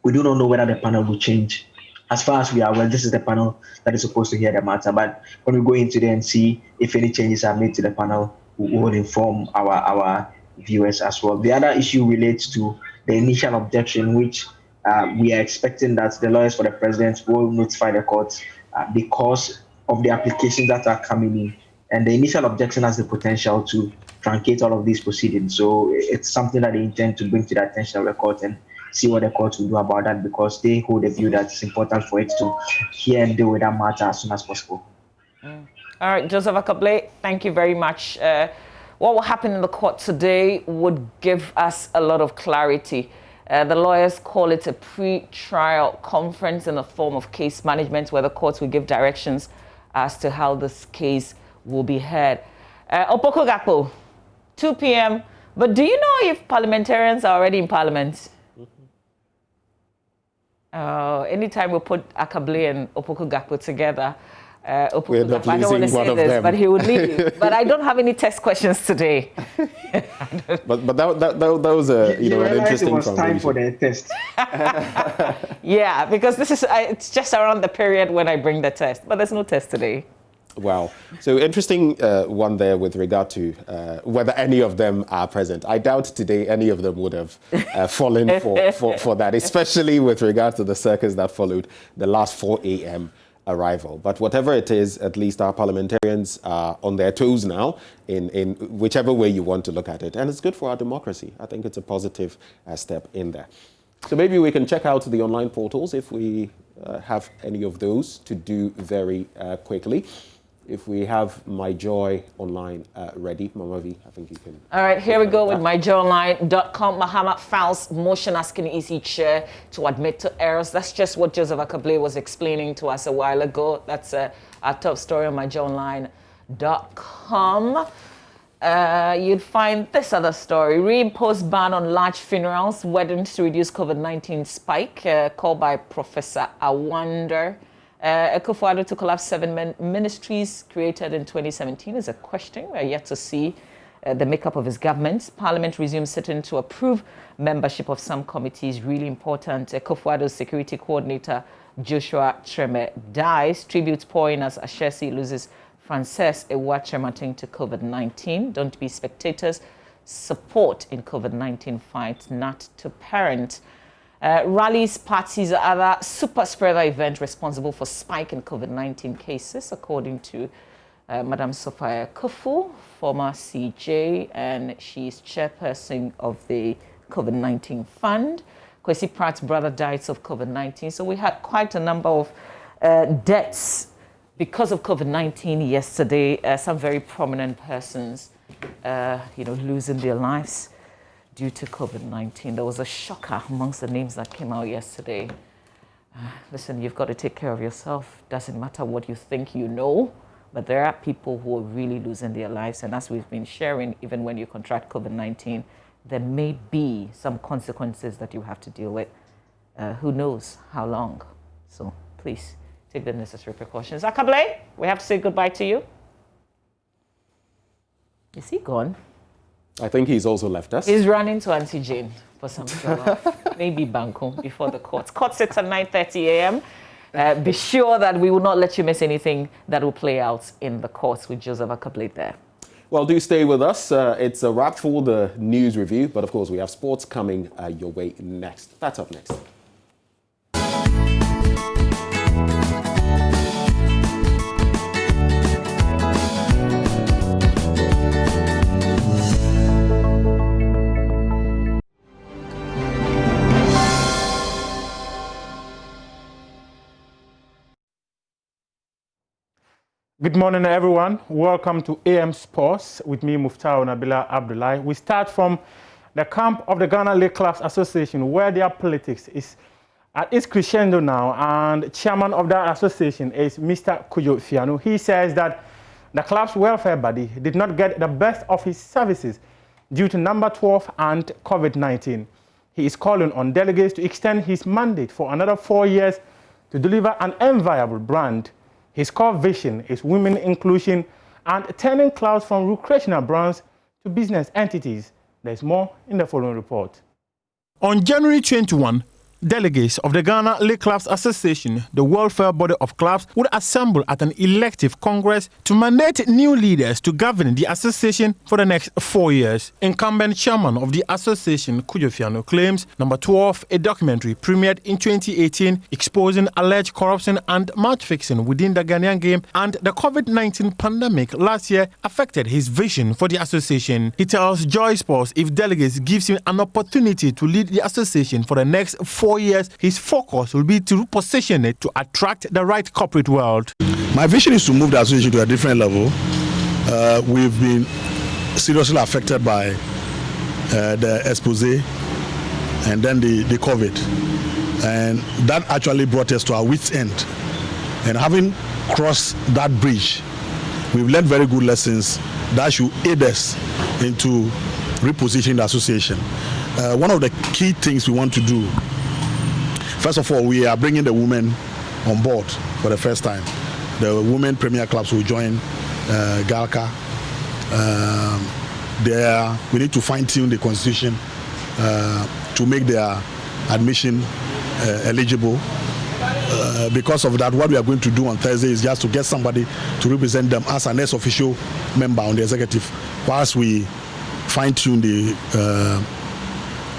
we do not know whether the panel will change. As far as we are aware, this is the panel that is supposed to hear the matter. But when we go into there and see if any changes are made to the panel, we will inform our viewers as well. The other issue relates to the initial objection, which we are expecting that the lawyers for the president will notify the court because of the applications that are coming in. And the initial objection has the potential to truncate all of these proceedings. So it's something that they intend to bring to the attention of the court and see what the court will do about that, because they hold a view that it's important for it to hear and deal with that matter as soon as possible. All right, Joseph Akable, thank you very much. What will happen in the court today would give us a lot of clarity. The lawyers call it a pre-trial conference in the form of case management, where the courts will give directions as to how this case will be heard. Opoku-Gakpo, 2 p.m. But do you know if parliamentarians are already in parliament? Anytime we put Akable and Opoku-Gakpo together, I don't want to say this, but he would leave. But I don't have any test questions today. but that was a an interesting. It was time for the test. Yeah, because this is it's just around the period when I bring the test, but there's no test today. Wow. So interesting one there with regard to whether any of them are present. I doubt today any of them would have fallen for that, especially with regard to the circus that followed the last 4 a.m. arrival. But whatever it is, at least our parliamentarians are on their toes now in whichever way you want to look at it. And it's good for our democracy. I think it's a positive step in there. So maybe we can check out the online portals if we have any of those to do very quickly. If we have My Joy online ready, Mama V, I think you can. All right, here we go with myjoyonline.com. Muhammad files motion asking EC Chair to admit to errors. That's just what Joseph Akable was explaining to us a while ago. That's our top story on myjoyonline.com. You'd find this other story. Reimposed ban on large funerals, weddings to reduce COVID-19 spike, called by Professor Awanda. Akufo-Addo to collapse 7 ministries created in 2017 is a question. We're yet to see the makeup of his government. Parliament resumes sitting to approve membership of some committees. Really important. Akufo-Addo's security coordinator, Joshua Treme, dies. Tributes pouring as Ashesi loses Frances Ewa-Tremating to COVID-19. Don't be spectators. Support in COVID-19 fight, not to parent. Rallies, parties, or other super spreader event responsible for spike in COVID-19 cases, according to Madam Sophia Kofu, former CJ, and she's chairperson of the COVID-19 Fund. Kwesi Pratt's brother died of COVID-19, so we had quite a number of deaths because of COVID-19 yesterday. Some very prominent persons, losing their lives due to COVID-19. There was a shocker amongst the names that came out yesterday. Listen, you've got to take care of yourself. Doesn't matter what you think you know, but there are people who are really losing their lives. And as we've been sharing, even when you contract COVID-19, there may be some consequences that you have to deal with. Who knows how long? So please take the necessary precautions. Akable, we have to say goodbye to you. Is he gone? I think he's also left us. He's running to Auntie Jane for some maybe Banco before the courts. Court sits at 9:30 a.m. Be sure that we will not let you miss anything that will play out in the courts with Joseph Akable there. Well, do stay with us. It's a wrap for the news review, but of course we have sports coming your way next. That's up next. Good morning, everyone. Welcome to AM Sports with me, Muftau Nabila Abdullahi. We start from the camp of the Ghana League Clubs Association, where their politics is at its crescendo now, and chairman of that association is Mr. Kujo Fianu. He says that the club's welfare body did not get the best of his services due to number 12 and COVID-19. He is calling on delegates to extend his mandate for another 4 years to deliver an enviable brand. His core vision is women inclusion and turning clubs from recreational brands to business entities. There's more in the following report. On January 21, delegates of the Ghana League Clubs Association, the welfare body of clubs, would assemble at an elective congress to mandate new leaders to govern the association for the next 4 years. Incumbent chairman of the association, Kujo Fianu, claims number 12, a documentary premiered in 2018 exposing alleged corruption and match fixing within the Ghanaian game and the COVID-19 pandemic last year affected his vision for the association. He tells Joy Sports if delegates gives him an opportunity to lead the association for the next 4 years, his focus will be to reposition it to attract the right corporate world. My vision is to move the association to a different level. We've been seriously affected by the expose and then the COVID. And that actually brought us to our wit's end. And having crossed that bridge, we've learned very good lessons that should aid us into repositioning the association. One of the key things we want to do, first of all, we are bringing the women on board for the first time. The women premier clubs will join GALCA. We need to fine-tune the constitution to make their admission eligible. Because of that, what we are going to do on Thursday is just to get somebody to represent them as an ex-official member on the executive, whilst we fine-tune the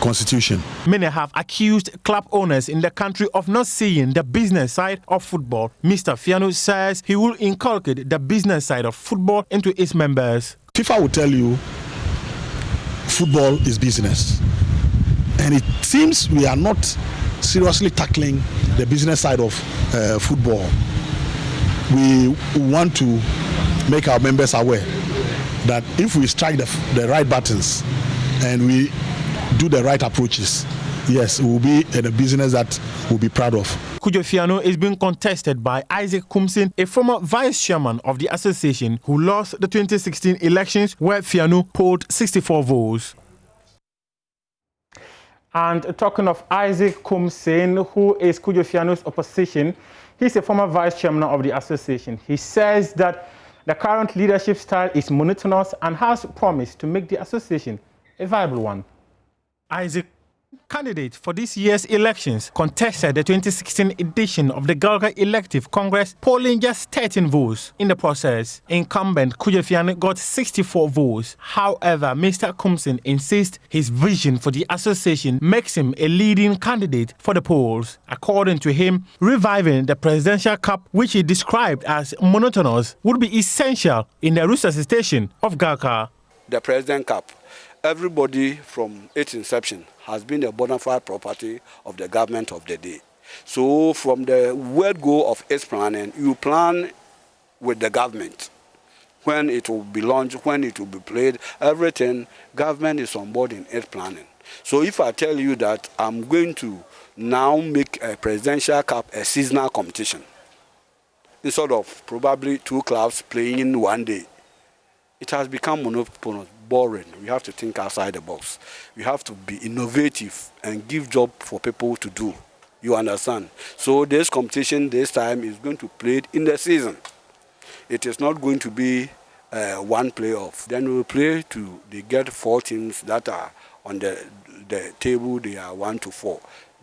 constitution. Many have accused club owners in the country of not seeing the business side of football. Mr. Fiano says he will inculcate the business side of football into its members. FIFA will tell you football is business. And it seems we are not seriously tackling the business side of football. We want to make our members aware that if we strike the right buttons and we do the right approaches, yes, we will be in a business that we'll be proud of. Kojo Fiano is being contested by Isaac Kumsin, a former vice chairman of the association who lost the 2016 elections where Fiano polled 64 votes. And talking of Isaac Kumsin, who is Kojo Fiano's opposition, he's a former vice chairman of the association. He says that the current leadership style is monotonous and has promised to make the association a viable one. Isaac, candidate for this year's elections, contested the 2016 edition of the GALCA Elective Congress, polling just 13 votes. In the process, incumbent Kojo Fiano got 64 votes. However, Mr. Kumsin insists his vision for the association makes him a leading candidate for the polls. According to him, reviving the Presidential Cup, which he described as monotonous, would be essential in the resuscitation of GALCA. The President Cup, everybody from its inception has been a bona fide property of the government of the day. So from the word go of its planning, you plan with the government. When it will be launched, when it will be played, everything, government is on board in its planning. So if I tell you that I'm going to now make a Presidential Cup a seasonal competition, instead of probably two clubs playing in one day, it has become monotonous, boring. We have to think outside the box. We have to be innovative and give job for people to do. You understand? So this competition this time is going to play it in the season. It is not going to be one playoff. Then we will play to they get 4 teams that are on the table. They are 1 to 4.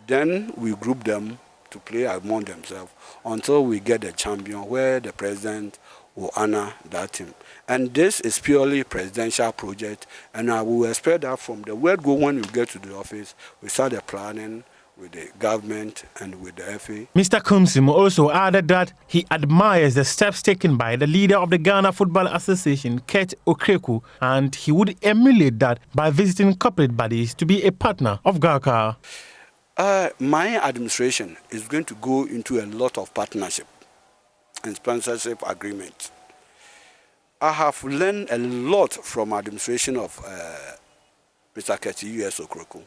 Then we group them to play among themselves until we get the champion, where the president will honor that team. And this is purely presidential project, and I will expect that from the word go when you get to the office, we start the planning with the government and with the FA. Mr. Kumsim also added that he admires the steps taken by the leader of the Ghana Football Association, Kurt Okreku, and he would emulate that by visiting corporate bodies to be a partner of GALCA. My administration is going to go into a lot of partnership and sponsorship agreements. I have learned a lot from administration of Mr. Kurt U.S. Okreku.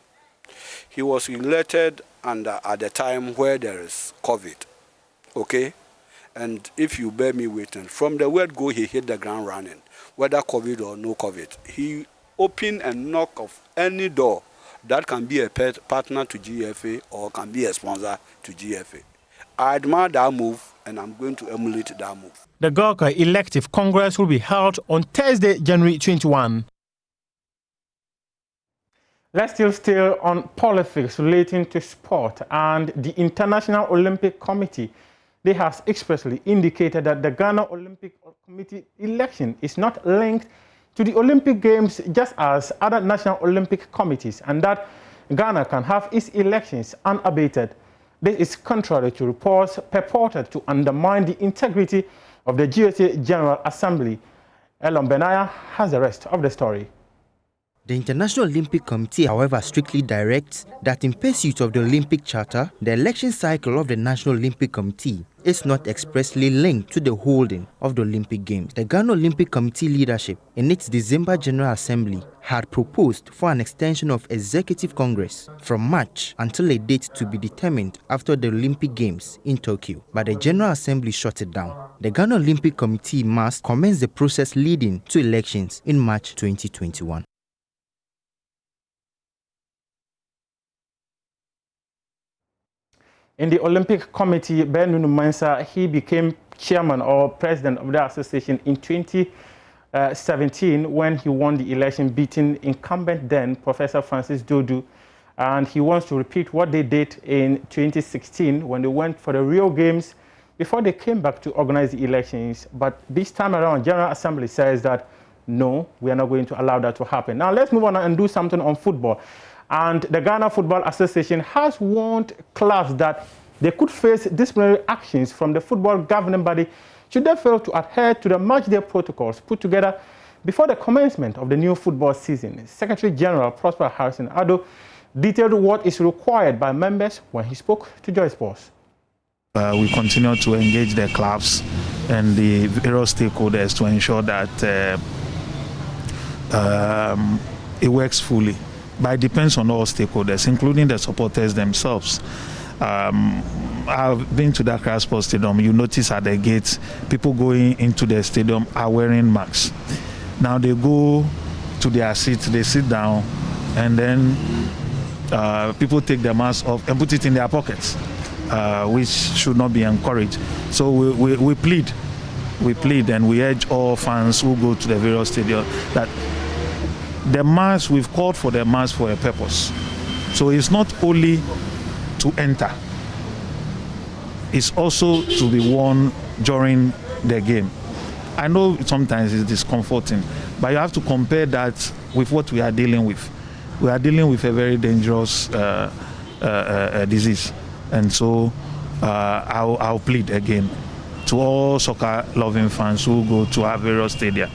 He was elected at the time where there is COVID, okay? And if you bear me witness, from the word go, he hit the ground running, whether COVID or no COVID. He opened and knocked off any door that can be a partner to GFA or can be a sponsor to GFA. I admire that move, and I'm going to emulate that move. The GALCA Elective Congress will be held on Thursday, January 21. Let's still stay on politics relating to sport, and the International Olympic Committee, they have expressly indicated that the Ghana Olympic Committee election is not linked to the Olympic Games just as other national Olympic committees, and that Ghana can have its elections unabated. This is contrary to reports purported to undermine the integrity of the GSA General Assembly. Elon Benaya has the rest of the story. The International Olympic Committee, however, strictly directs that in pursuit of the Olympic Charter, the election cycle of the National Olympic Committee is not expressly linked to the holding of the Olympic Games. The Ghana Olympic Committee leadership, in its December General Assembly, had proposed for an extension of Executive Congress from March until a date to be determined after the Olympic Games in Tokyo, but the General Assembly shut it down. The Ghana Olympic Committee must commence the process leading to elections in March 2021. In the Olympic Committee, Ben Numansa, he became chairman or president of the association in 2017 when he won the election, beating incumbent then Professor Francis Dodu. And he wants to repeat what they did in 2016 when they went for the real games before they came back to organize the elections. But this time around, General Assembly says that, no, we are not going to allow that to happen. Now, let's move on and do something on football. And the Ghana Football Association has warned clubs that they could face disciplinary actions from the football governing body should they fail to adhere to the match-day protocols put together before the commencement of the new football season. Secretary General Prosper Harrison Addo detailed what is required by members when he spoke to Joy Sports. We continue to engage the clubs and the various stakeholders to ensure that it works fully. But it depends on all stakeholders, including the supporters themselves. I've been to the Accra Sports Stadium. You notice at the gates, people going into the stadium are wearing masks. Now they go to their seats, they sit down, and then people take their masks off and put it in their pockets, which should not be encouraged. So we plead and we urge all fans who go to the various stadiums that the mask, we've called for the mask for a purpose. So it's not only to enter, it's also to be worn during the game. I know sometimes it's discomforting, but you have to compare that with what we are dealing with. We are dealing with a very dangerous disease. And so I'll plead again to all soccer-loving fans who go to our various stadia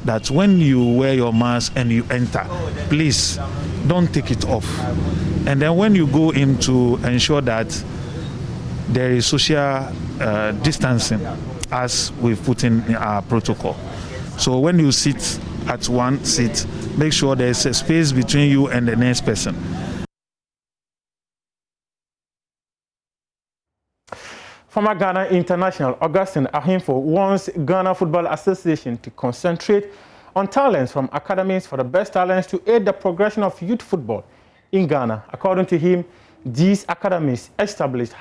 that when you wear your mask and you enter, please don't take it off. And then when you go in, to ensure that there is social distancing as we've put in our protocol. So when you sit at one seat, make sure there's a space between you and the next person. Former Ghana international Augustine Ahimfo wants Ghana Football Association to concentrate on talents from academies for the best talents to aid the progression of youth football in Ghana. According to him, these academies are established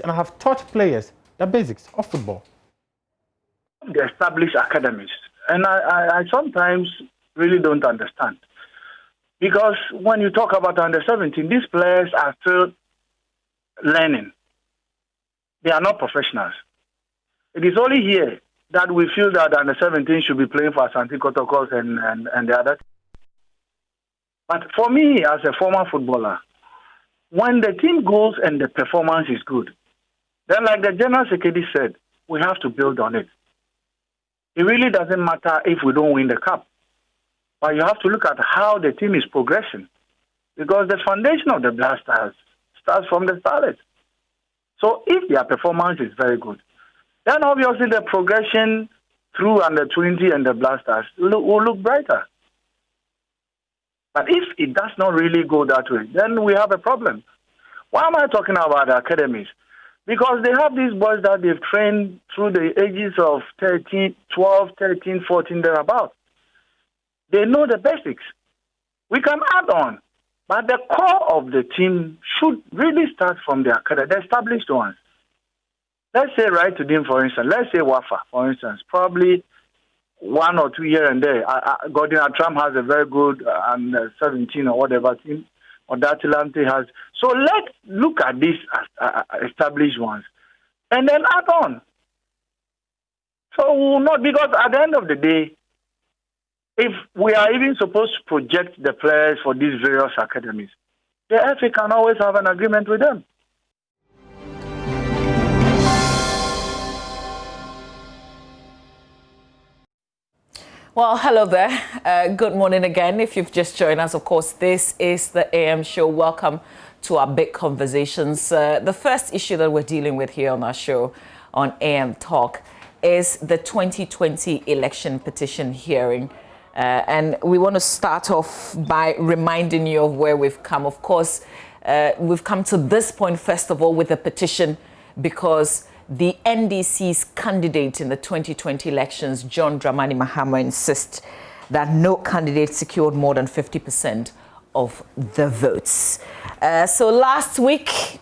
and have taught players the basics of football. The established academies, and I sometimes really don't understand, because when you talk about under 17, these players are still learning. They are not professionals. It is only here that we feel that under 17 should be playing for Asante Kotokos and the others. But for me, as a former footballer, when the team goes and the performance is good, then like the General Secretary said, we have to build on it. It really doesn't matter if we don't win the cup, but you have to look at how the team is progressing, because the foundation of the Blasters starts from the starters. So if their performance is very good, then obviously the progression through under 20 and the Blasters will look brighter. But if it does not really go that way, then we have a problem. Why am I talking about the academies? Because they have these boys that they've trained through the ages of 12, 13, 14, thereabouts. They know the basics. We can add on. But the core of the team should really start from the academy, the established ones. Let's say Right to Dim, for instance. Let's say Wafa, for instance. Probably 1 or 2 here and there. Gordon Trump has a very good 17 or whatever team, or Datilante has. So let's look at these established ones and then add on. So we'll not, because at the end of the day, if we are even supposed to project the players for these various academies, the FA can always have an agreement with them. Well, hello there. Good morning again. If you've just joined us, of course, this is the AM show. Welcome to our big conversations. The first issue that we're dealing with here on our show on AM Talk is the 2020 election petition hearing. And we want to start off by reminding you of where we've come. Of course, we've come to this point, first of all, with the petition because the NDC's candidate in the 2020 elections, John Dramani Mahama, insists that no candidate secured more than 50% of the votes. So last week,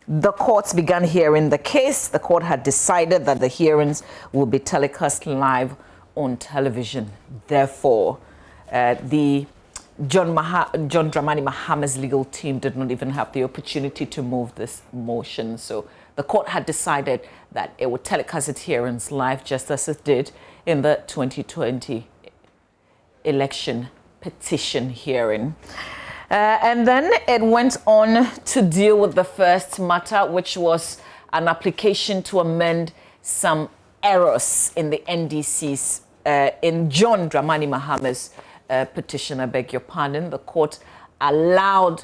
the courts began hearing the case. The court had decided that the hearings will be telecast live on television. Therefore, the John Dramani Mahama's legal team did not even have the opportunity to move this motion. So the court had decided that it would telecast its hearings live, just as it did in the 2020 election petition hearing. And then it went on to deal with the first matter, which was an application to amend some errors in the NDC's, in John Dramani Mahama's petition. I beg your pardon. The court allowed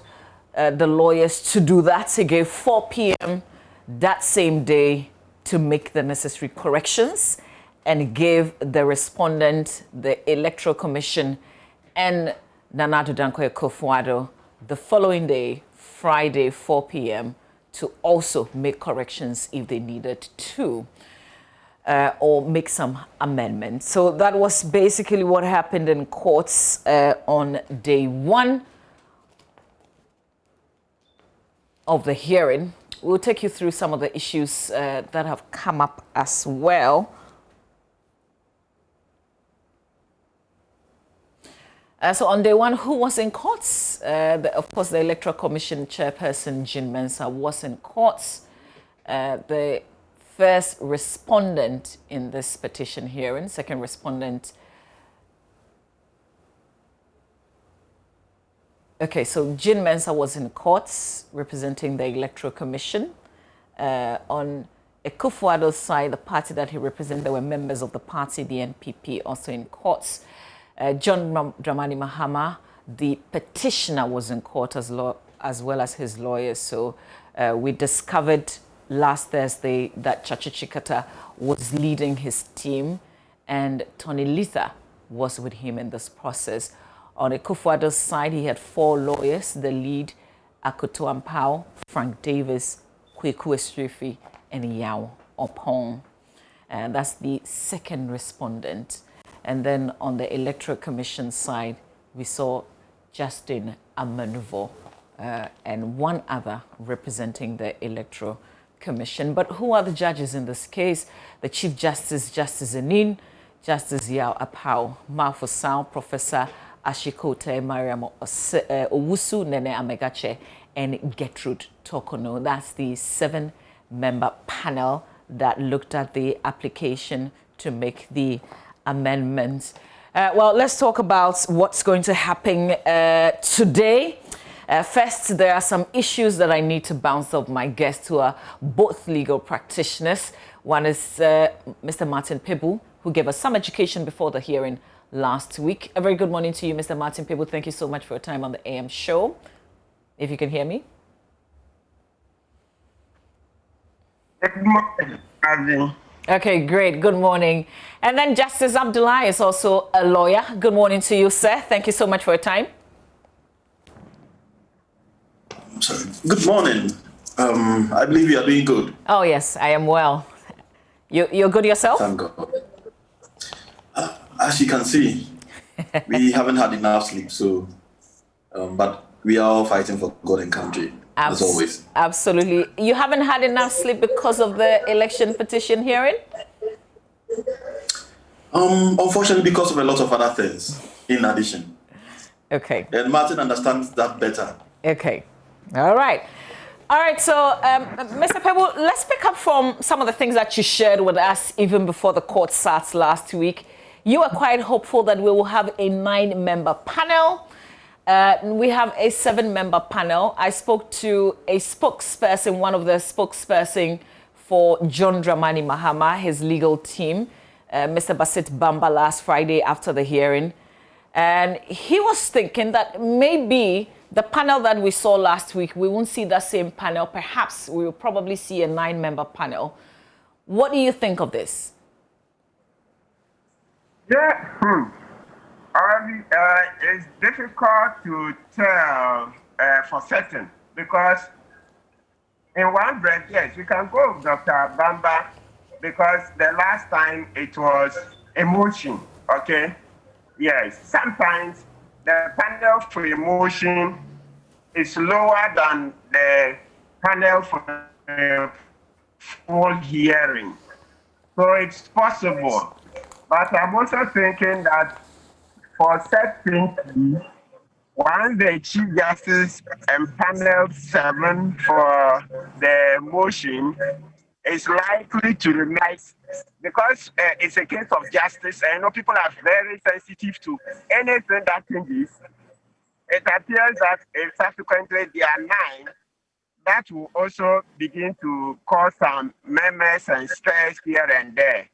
the lawyers to do that. They gave 4 p.m. that same day to make the necessary corrections, and gave the respondent, the Electoral Commission, and Nana Addo Dankwa Akufo-Addo the following day, Friday, 4 p.m., to also make corrections if they needed to, or make some amendments. So that was basically what happened in courts on day 1 of the hearing. We'll take you through some of the issues that have come up as well. So on day 1, who was in courts? Of course, the Electoral Commission chairperson, Jean Mensah, was in courts. The first respondent in this petition hearing, second respondent. Okay, so Jean Mensah was in courts representing the Electoral Commission. On Akufo-Addo's side, the party that he represented, there were members of the party, the NPP, also in courts. John Dramani Mahama, the petitioner, was in court as well as his lawyers. So we discovered last Thursday that Chacha Chikata was leading his team, and Tony Litha was with him in this process. On Akufo-Addo's side, he had 4 lawyers: the lead, Akoto Ampao, Frank Davis, Kweku Estrifi, and Yao Opong. And that's the second respondent. And then on the Electoral Commission side, we saw Justin Amanuvo and one other representing the Electoral Commission. But who are the judges in this case? The Chief Justice, Justice Anin, Justice Yao Apao, Mafusao, Professor Ashikote, Mariam Owusu, Nene Amegache, and Gertrude Tokono. That's the 7-member panel that looked at the application to make the amendments. Well, let's talk about what's going to happen today. First, there are some issues that I need to bounce off my guests, who are both legal practitioners. One is Mr. Martin Pebu, who gave us some education before the hearing last week. A very good morning to you, Mr. Martin Pebu. Thank you so much for your time on the AM show. If you can hear me. Good morning, Azin. Okay, great. Good morning. And then Justice Abdullah is also a lawyer. Good morning to you, sir. Thank you so much for your time. Sorry. Good morning. I believe you are doing good. Oh, yes, I am well. You're good yourself? Thank God. As you can see, we haven't had enough sleep, so, but we are all fighting for God and country. As always. Absolutely. You haven't had enough sleep because of the election petition hearing? Unfortunately, because of a lot of other things in addition. Okay. And Martin understands that better. Okay. All right. All right. So, Mr. Pebu, let's pick up from some of the things that you shared with us even before the court starts last week. You were quite hopeful that we will have a 9-member panel. We have a 7-member panel. I spoke to a spokesperson, one of the spokesperson for John Dramani Mahama, his legal team, Mr. Basit Bamba, last Friday after the hearing. And he was thinking that maybe the panel that we saw last week, we won't see that same panel. Perhaps we will probably see a 9-member panel. What do you think of this? Yeah. It's difficult to tell for certain, because in one breath, yes, you can go with Dr. Bamba, because the last time it was emotion, okay? Yes, sometimes the panel for emotion is lower than the panel for a full hearing. So it's possible. But I'm also thinking that for certain, once the Chief Justice empaneled 7 for the motion, it's likely to remain, because it's a case of justice, and people are very sensitive to anything that changes. It appears that subsequently there are 9 that will also begin to cause some murmurs and stress here and there.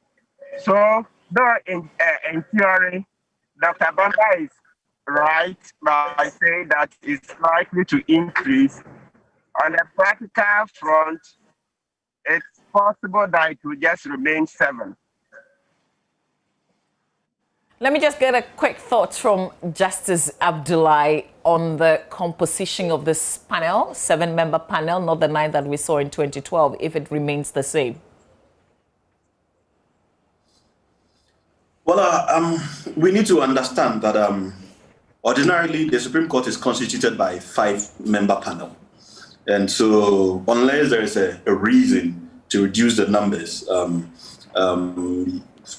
So, though in theory, Dr. Bamba is right by saying that it's likely to increase, on the practical front, it's possible that it will just remain 7. Let me just get a quick thought from Justice Abdullahi on the composition of this panel, 7-member panel, not the 9 that we saw in 2012, if it remains the same. Well, we need to understand that ordinarily the Supreme Court is constituted by 5-member panel. And so unless there is a reason to reduce the numbers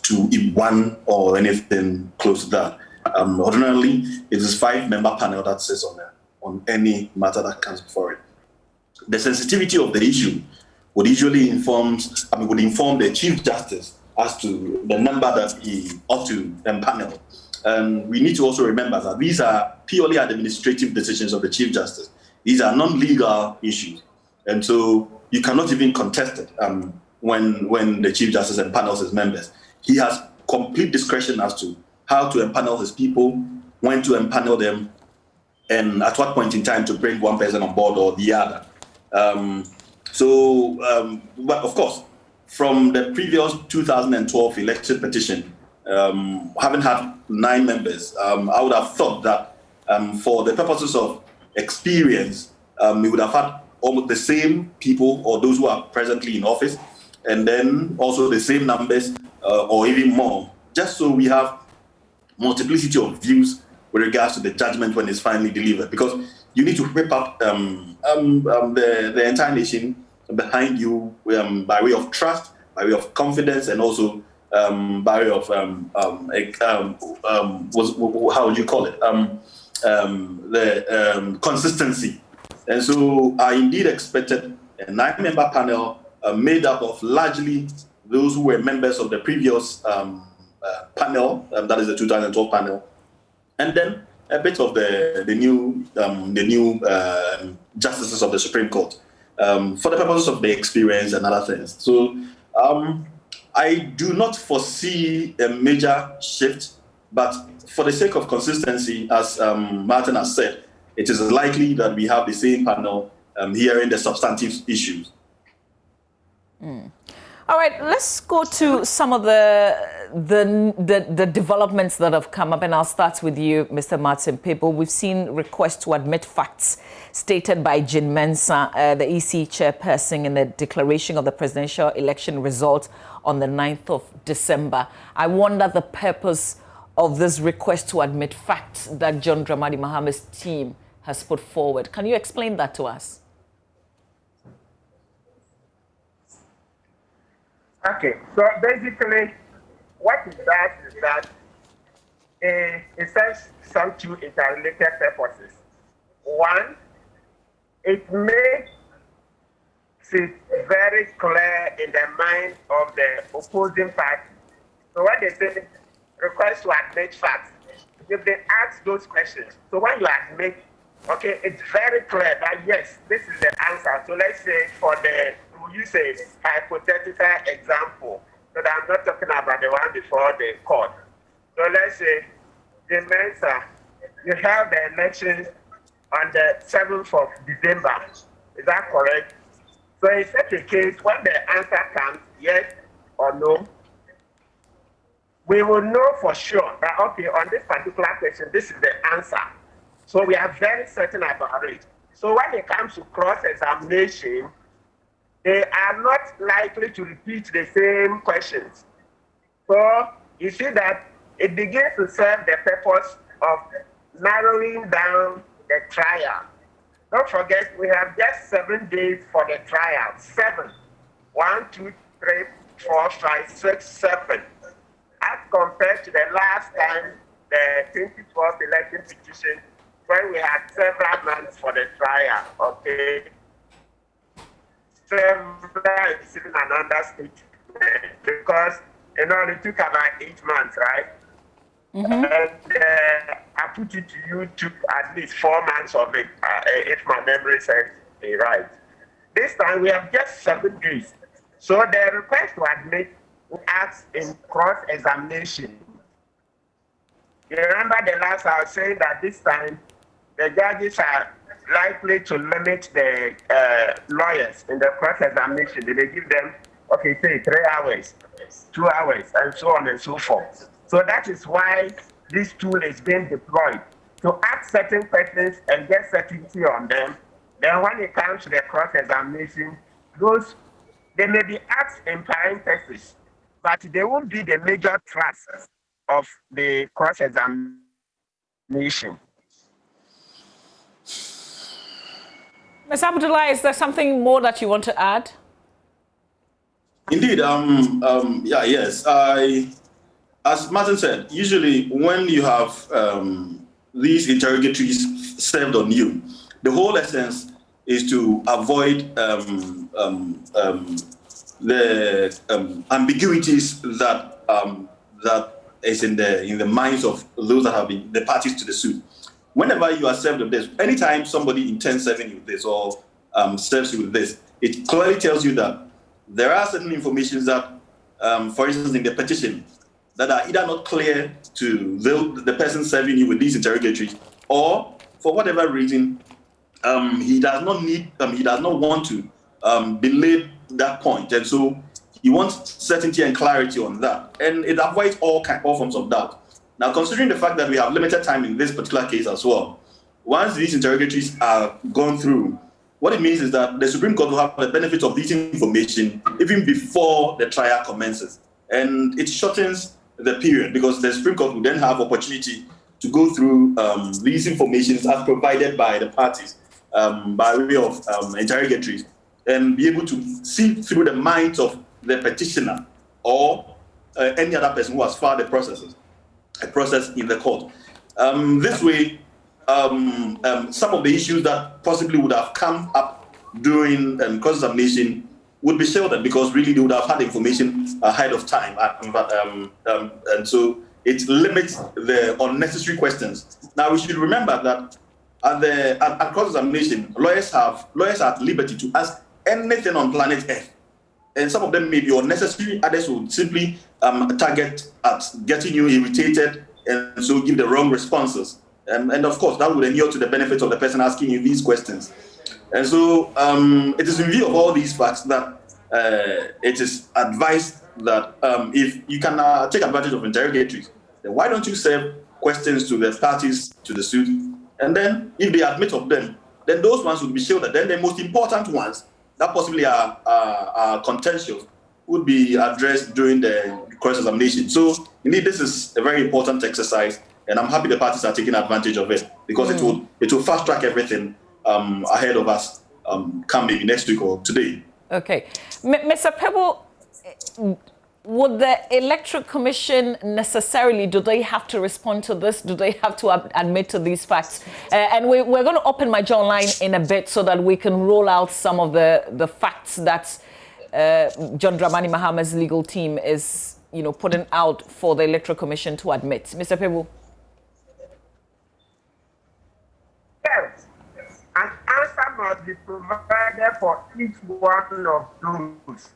to 1 or anything close to that, ordinarily it is 5-member panel that sits on any matter that comes before it. The sensitivity of the issue would usually inform the Chief Justice as to the number that he ought to empanel. And we need to also remember that these are purely administrative decisions of the Chief Justice. These are non-legal issues. And so you cannot even contest it when the Chief Justice empanels his members. He has complete discretion as to how to empanel his people, when to empanel them, and at what point in time to bring one person on board or the other. But of course, from the previous 2012 election petition, having had 9 members, I would have thought that for the purposes of experience, we would have had almost the same people or those who are presently in office, and then also the same numbers or even more, just so we have multiplicity of views with regards to the judgment when it's finally delivered. Because you need to whip up the entire nation behind you by way of trust, by way of confidence, and also by way of how would you call it? The consistency. And so I indeed expected a 9-member panel made up of largely those who were members of the previous panel, that is the 2012 panel, and then a bit of the new justices of the Supreme Court for the purposes of the experience and other things. So I do not foresee a major shift, but for the sake of consistency, as Martin has said, it is likely that we have the same panel hearing the substantive issues. All right, let's go to some of the developments that have come up, and I'll start with you, Mr. Martin People. We've seen requests to admit facts stated by Jean Mensah, the EC chairperson, in the declaration of the presidential election result on the 9th of December. I wonder the purpose of this request to admit facts that John Dramani Mahame's team has put forward. Can you explain that to us? Okay, so basically, what it does is that it serves some 2 interrelated purposes. One, it makes it very clear in the mind of the opposing party. So when they say request to admit facts, if they ask those questions, so when you admit, okay, it's very clear that yes, this is the answer. So let's say for the, you say hypothetical example, so that I'm not talking about the one before the court. So let's say the Mensa, you have the elections on the 7th of December. Is that correct? So in such a case, when the answer comes, yes or no, we will know for sure that, okay, on this particular question, this is the answer. So we are very certain about it. So when it comes to cross-examination, they are not likely to repeat the same questions. So you see that it begins to serve the purpose of narrowing down the trial. don't forget, we have just 7 days for the trial. 7. 1, 2, 3, 4, 5, 6, 7. As compared to the last time, the 2012 election petition, when we had several months for the trial, okay? Several is even an understatement because, you know, it took about 8 months, right? And I put it to you, took at least 4 months of it, if my memory serves me right. This time we have just 7 days. So the request to admit acts in cross-examination. You remember the last I was saying that this time the judges are likely to limit the lawyers in the cross-examination. They give them, okay, say 3 hours, 2 hours, and so on and so forth. So that is why this tool is being deployed to ask certain questions and get certainty on them. Then when it comes to the cross-examination, those, they may be asked in parentheses, but they won't be the major thrust of the cross-examination. Ms. Abdullah, is there something more that you want to add? Indeed, yes. As Martin said, usually when you have these interrogatories served on you, the whole essence is to avoid the ambiguities that is in the minds of those that have been the parties to the suit. Whenever you are served with this, anytime somebody intends serving you with this or serves you with this, it clearly tells you that there are certain information that, for instance, in the petition, that are either not clear to the person serving you with these interrogatories, or for whatever reason, he does not want to belay that point, and so he wants certainty and clarity on that, and it avoids all forms of doubt. Now, considering the fact that we have limited time in this particular case as well, once these interrogatories are gone through, what it means is that the Supreme Court will have the benefit of this information even before the trial commences, and it shortens the period because the Supreme Court will then have opportunity to go through these informations as provided by the parties by way of interrogatories and be able to see through the minds of the petitioner or any other person who has filed a process in the court. This way, some of the issues that possibly would have come up during cross-examination would be shielded because really they would have had information ahead of time. And so it limits the unnecessary questions. Now, we should remember that at cross-examination, lawyers are at liberty to ask anything on planet Earth. And some of them may be unnecessary, others will simply target at getting you irritated and so give the wrong responses. And of course, that would inure to the benefit of the person asking you these questions. And so it is in view of all these facts that it is advised that if you can take advantage of interrogatories, then why don't you serve questions to the parties to the suit? And then if they admit of them, then those ones would be shielded. Then the most important ones that possibly are contentious would be addressed during the cross-examination. So indeed, this is a very important exercise, and I'm happy the parties are taking advantage of it because it will fast-track everything ahead of us come maybe next week or today. Okay. Mr. Pebble, would the Electoral Commission necessarily, do they have to respond to this? Do they have to admit to these facts? And we're going to open my John line in a bit so that we can roll out some of the facts that John Dramani Mahama's legal team is, putting out for the Electoral Commission to admit. Mr. Pebble. Yes. An answer must be provided for each one of those.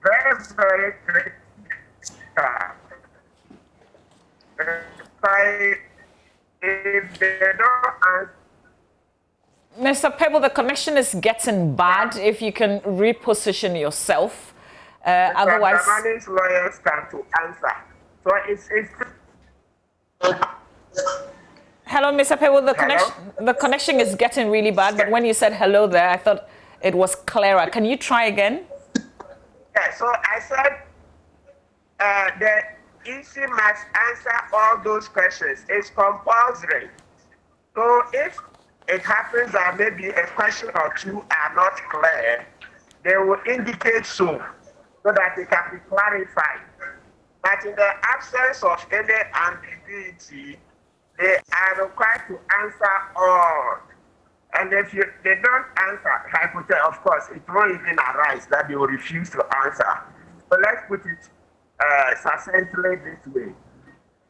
Very, very critical. If they don't answer. Mr. Pebble, the connection is getting bad. If you can reposition yourself. Otherwise. Dramani's lawyers come to answer. So it's Hello, Mr. Pebble. The connection is getting really bad, but when you said hello there, I thought it was clearer. Can you try again? Yeah, so I said the EC must answer all those questions. It's compulsory. So if it happens that maybe a question or two are not clear, they will indicate so that it can be clarified. But in the absence of any ambiguity, they are required to answer all. And if they don't answer, hypothetically, of course, it won't even arise that they will refuse to answer. So let's put it succinctly this way.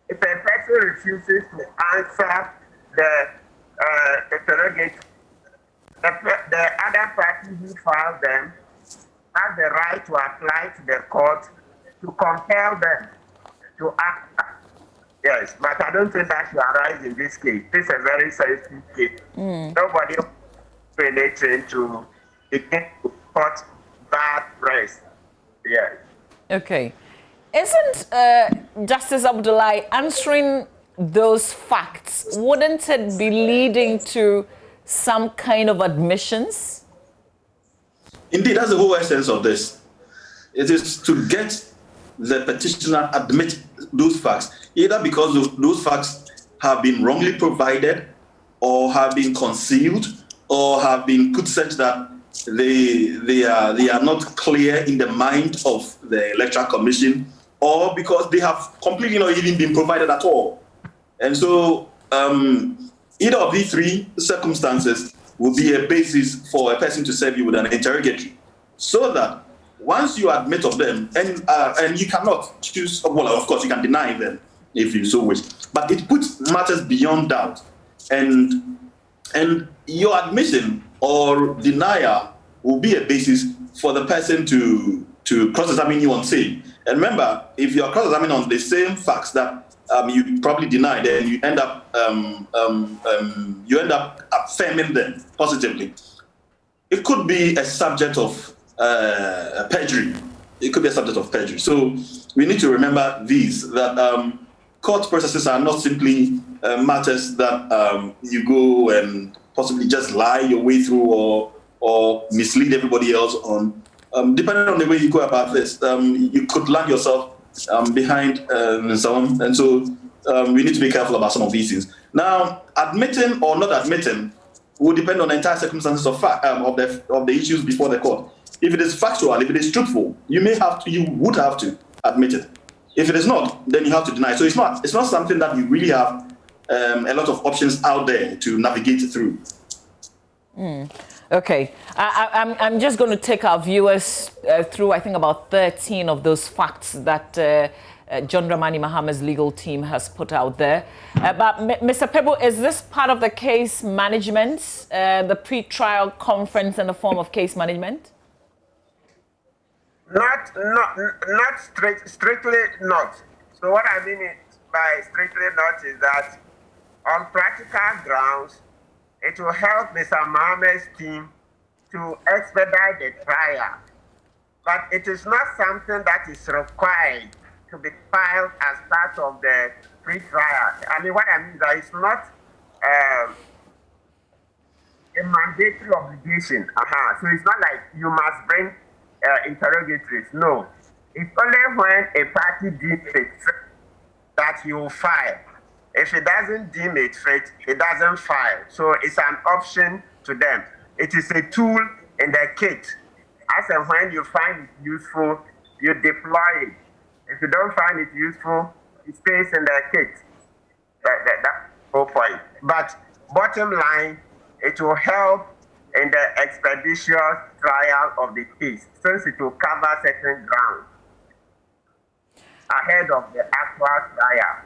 If a person refuses to answer the interrogatory, the other party who filed them has the right to apply to the court to compel them to answer. Yes, but I don't think that should arise in this case. This is a very sensitive case. Nobody will anything to begin to put bad press. Yes. Okay. Isn't Justice Abdullahi answering those facts, wouldn't it be leading to some kind of admissions? Indeed, that's the whole essence of this. It is to get the petitioner admit those facts, either because those facts have been wrongly provided or have been concealed or have been put such that they are not clear in the mind of the Electoral Commission, or because they have completely not even been provided at all. And so either of these three circumstances will be a basis for a person to serve you with an interrogatory, so that once you admit of them, and you cannot choose, well, of course, you can deny them if you so wish, but it puts matters beyond doubt. And your admission or denial will be a basis for the person to cross-examine you on same. And remember, if you're cross-examining on the same facts that you probably deny, then you end up affirming them positively. It could be a subject of perjury. It could be a subject of perjury. So we need to remember these, that court processes are not simply matters that you go and possibly just lie your way through or mislead everybody else on. Depending on the way you go about this, you could land yourself behind and so on. And so we need to be careful about some of these things. Now, admitting or not admitting will depend on the entire circumstances of the issues before the court. If it is factual, if it is truthful, you would have to admit it. If it is not, then you have to deny. So it's not something that you really have a lot of options out there to navigate through. Okay, I'm just going to take our viewers through, I think, about 13 of those facts that John Dramani Mahama's legal team has put out there. But Mr. Pebo, is this part of the case management, the pre-trial conference in the form of case management? Not strictly not. So what I mean by strictly not is that on practical grounds, it will help Mr. Mohammed's team to expedite the trial. But it is not something that is required to be filed as part of the pre-trial. I mean, what I mean is that it's not a mandatory obligation. So it's not like you must bring interrogatories. No. It's only when a party deems it that you will file. If it doesn't deem it fit, it doesn't file. So it's an option to them. It is a tool in the kit. As and when you find it useful, you deploy it. If you don't find it useful, it stays in the kit. That's the whole point. But bottom line, it will help in the expeditious trial of the case, since it will cover certain grounds ahead of the actual trial.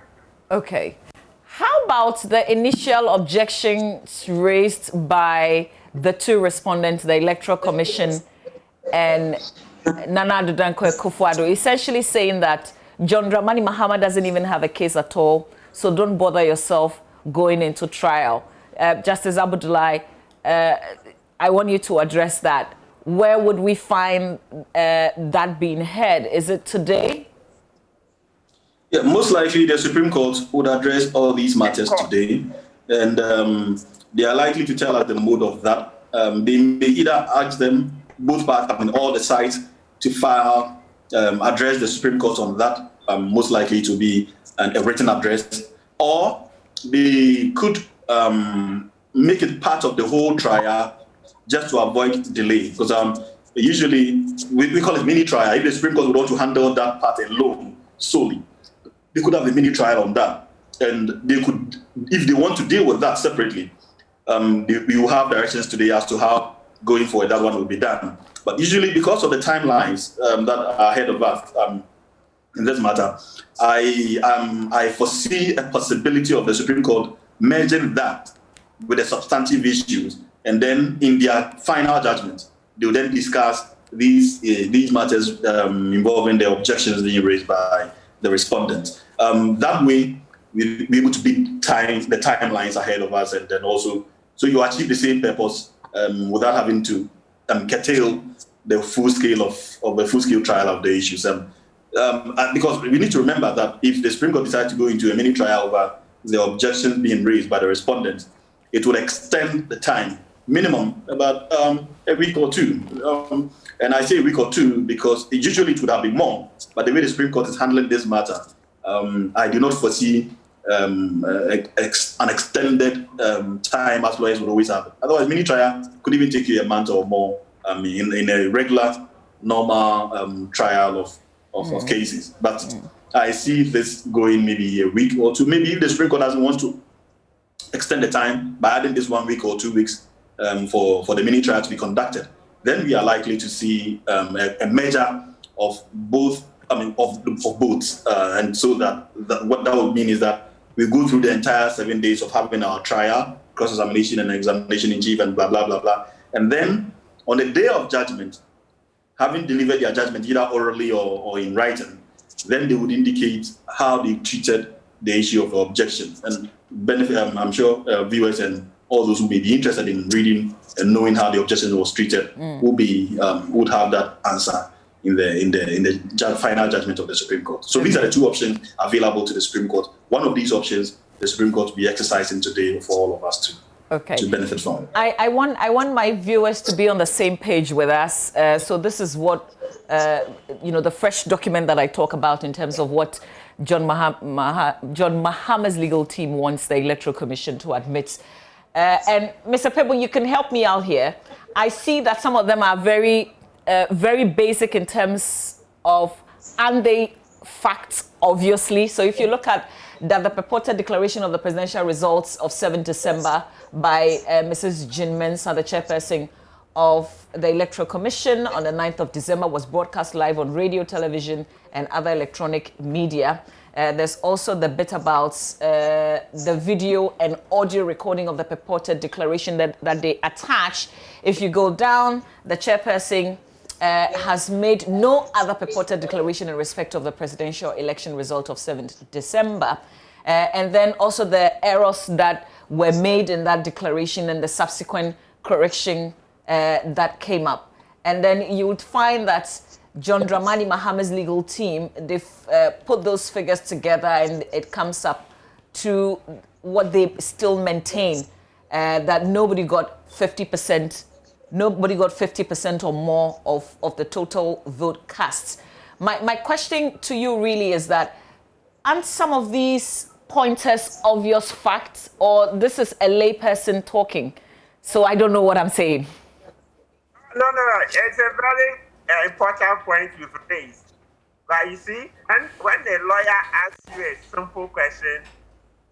Okay. How about the initial objections raised by the two respondents, the Electoral Commission and Nana Addo Dankwa Akufo-Addo, essentially saying that John Dramani Mahama doesn't even have a case at all, so don't bother yourself going into trial. Justice Abdullahi, I want you to address that. Where would we find that being heard? Is it today? Yeah, most likely the Supreme Court would address all these matters today, and they are likely to tell us the mode of that. They may either ask them, both parties, I mean, all the sides, to file, address the Supreme Court on that, most likely to be a written address, or they could make it part of the whole trial just to avoid delay. Because usually we call it mini trial. If the Supreme Court would want to handle that part alone solely, they could have a mini trial on that. And they could, if they want to deal with that separately, we will have directions today as to how going forward that one will be done. But usually, because of the timelines that are ahead of us in this matter, I foresee a possibility of the Supreme Court merging that with the substantive issues, and then in their final judgment, they will then discuss these matters involving the objections being raised by the respondents. That way, we'll be able to beat the timelines ahead of us, and then also, so you achieve the same purpose without having to curtail the full scale of the full scale trial of the issues. Because we need to remember that if the Supreme Court decides to go into a mini trial over the objections being raised by the respondents, it will extend the time, minimum about a week or two. And I say a week or two because usually it would have been more. But the way the Supreme Court is handling this matter, I do not foresee an extended time as lawyers would always have. Otherwise, mini trial could even take you a month or more in a regular, normal trial of cases. But I see this going maybe a week or two. Maybe if the Supreme Court doesn't want to extend the time by adding this 1 week or 2 weeks for the mini trial to be conducted, then we are likely to see a measure of both. Of both, and so that what that would mean is that we go through the entire 7 days of having our trial, cross-examination and examination in chief, and blah blah blah blah, and then on the day of judgment, having delivered their judgment either orally or in writing, then they would indicate how they treated the issue of objection. And benefit, I'm sure viewers and all those who may be interested in reading and knowing how the objection was treated would have that answer in the final judgment of the Supreme Court. So these are the two options available to the Supreme Court. One of these options, the Supreme Court will be exercising today for all of us to benefit from. I want my viewers to be on the same page with us. So this is what, the fresh document that I talk about in terms of what John Mahama's legal team wants the Electoral Commission to admit. And Mr. Pebble, you can help me out here. I see that some of them are very basic in terms of, and they facts, obviously. So if you look at that, the purported declaration of the presidential results of 7 December by Mrs. Jean Mensah, the chairperson of the Electoral Commission on the 9th of December, was broadcast live on radio, television, and other electronic media. There's also the bit about the video and audio recording of the purported declaration that they attach. If you go down, the chairperson has made no other purported declaration in respect of the presidential election result of 7th December. And then also the errors that were made in that declaration and the subsequent correction that came up. And then you would find that John Dramani Mahama's legal team, they've put those figures together and it comes up to what they still maintain, that nobody got 50%. Nobody got 50% or more of the total vote cast. My question to you really is that, aren't some of these pointers obvious facts, or this is a layperson talking? So I don't know what I'm saying. No. It's a very important point you've raised. But you see, when the lawyer asks you a simple question,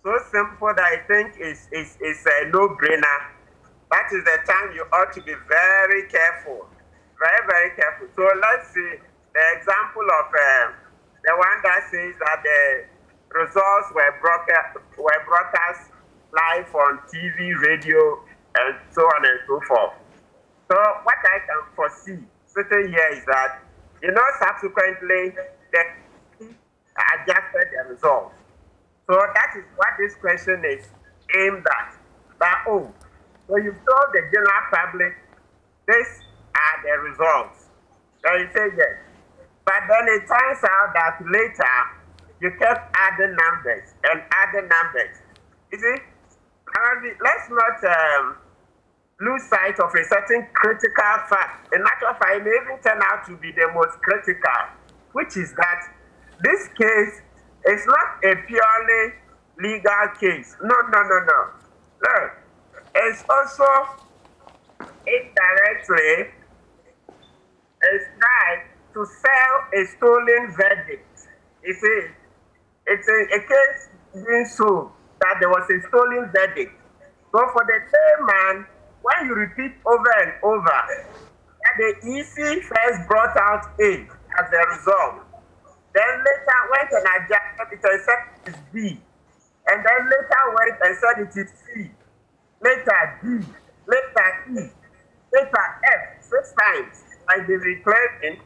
so simple that I think is a no-brainer, that is the time you ought to be very careful. Very, very careful. So let's see the example of the one that says that the results were broadcast live on TV, radio, and so on and so forth. So what I can foresee sitting here is that, subsequently, they adjusted the results. So that is what this question is aimed at. That, so you told the general public, these are the results. Then you say yes. But then it turns out that later, you kept adding numbers and adding numbers. You see, let's not lose sight of a certain critical fact. In actual fact, it may even turn out to be the most critical, which is that this case is not a purely legal case. No. Look, is also indirectly tried to sell a stolen verdict. You see, it's a case being sold that there was a stolen verdict. So for the layman, when you repeat over and over, that the EC first brought out A as a result. Then later went and adjusted it and said it is B. And then later went and said it is C. Later D. Later E. Later F. 6 times. Like the reclaiming.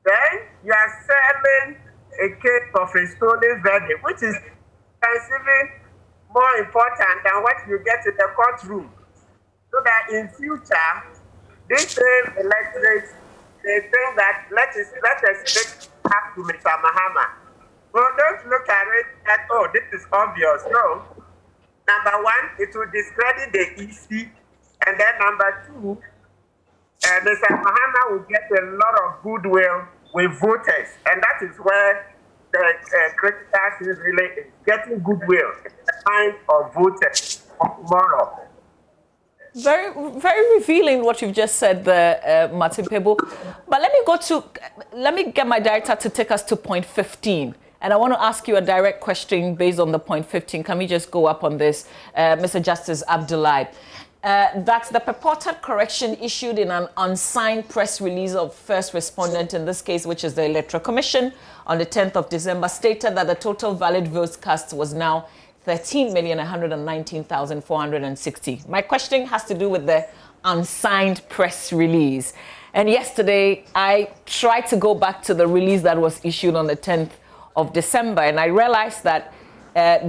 Then you are selling a case of a stolen verdict, which is even more important than what you get in the courtroom. So that in future, this same electorate, they think that let us take up to Mr. Mahama. Well, don't look at it that, oh, this is obvious. No. Number one, it will discredit the EC. And then number two, Mr. Mahama will get a lot of goodwill with voters. And that is where the critical is really getting goodwill in the mind of voters tomorrow. Very, very revealing what you've just said there, Martin Pebo. But let me get my director to take us to point 15. And I want to ask you a direct question based on the point 15. Can we just go up on this, Mr. Justice Abdullahi? That's the purported correction issued in an unsigned press release of first respondent in this case, which is the Electoral Commission, on the 10th of December, stated that the total valid votes cast was now 13,119,460. My question has to do with the unsigned press release. And yesterday, I tried to go back to the release that was issued on the 10th of December, and I realized that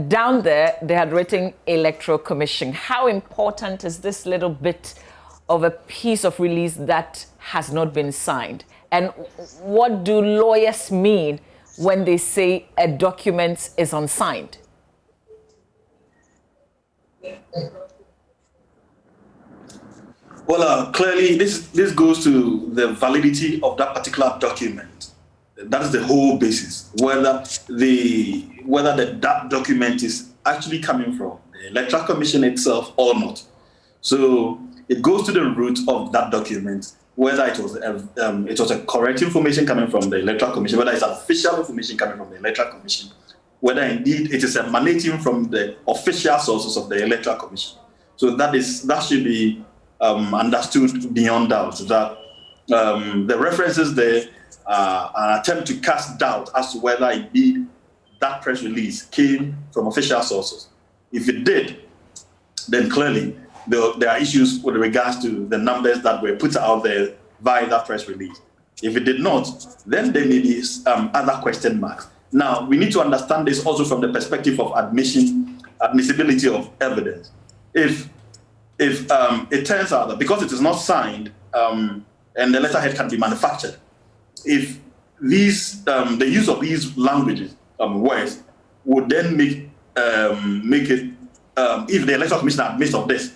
down there, they had written Electoral Commission. How important is this little bit of a piece of release that has not been signed? And what do lawyers mean when they say a document is unsigned? Well, clearly, this goes to the validity of that particular document. That is the whole basis, whether that document is actually coming from the Electoral Commission itself or not. So it goes to the root of that document, whether it was a correct information coming from the Electoral Commission, whether it's official information coming from the Electoral Commission, whether indeed it is emanating from the official sources of the Electoral Commission. So that should be understood beyond doubt, that the references there are an attempt to cast doubt as to whether indeed that press release came from official sources. If it did, then clearly there are issues with regards to the numbers that were put out there via that press release. If it did not, then there may be other question marks. Now, we need to understand this also from the perspective of admissibility of evidence. If it turns out that because it is not signed and the letterhead can be manufactured, if the use of these languages, words, would then make it, if the Electoral Commission admits of this,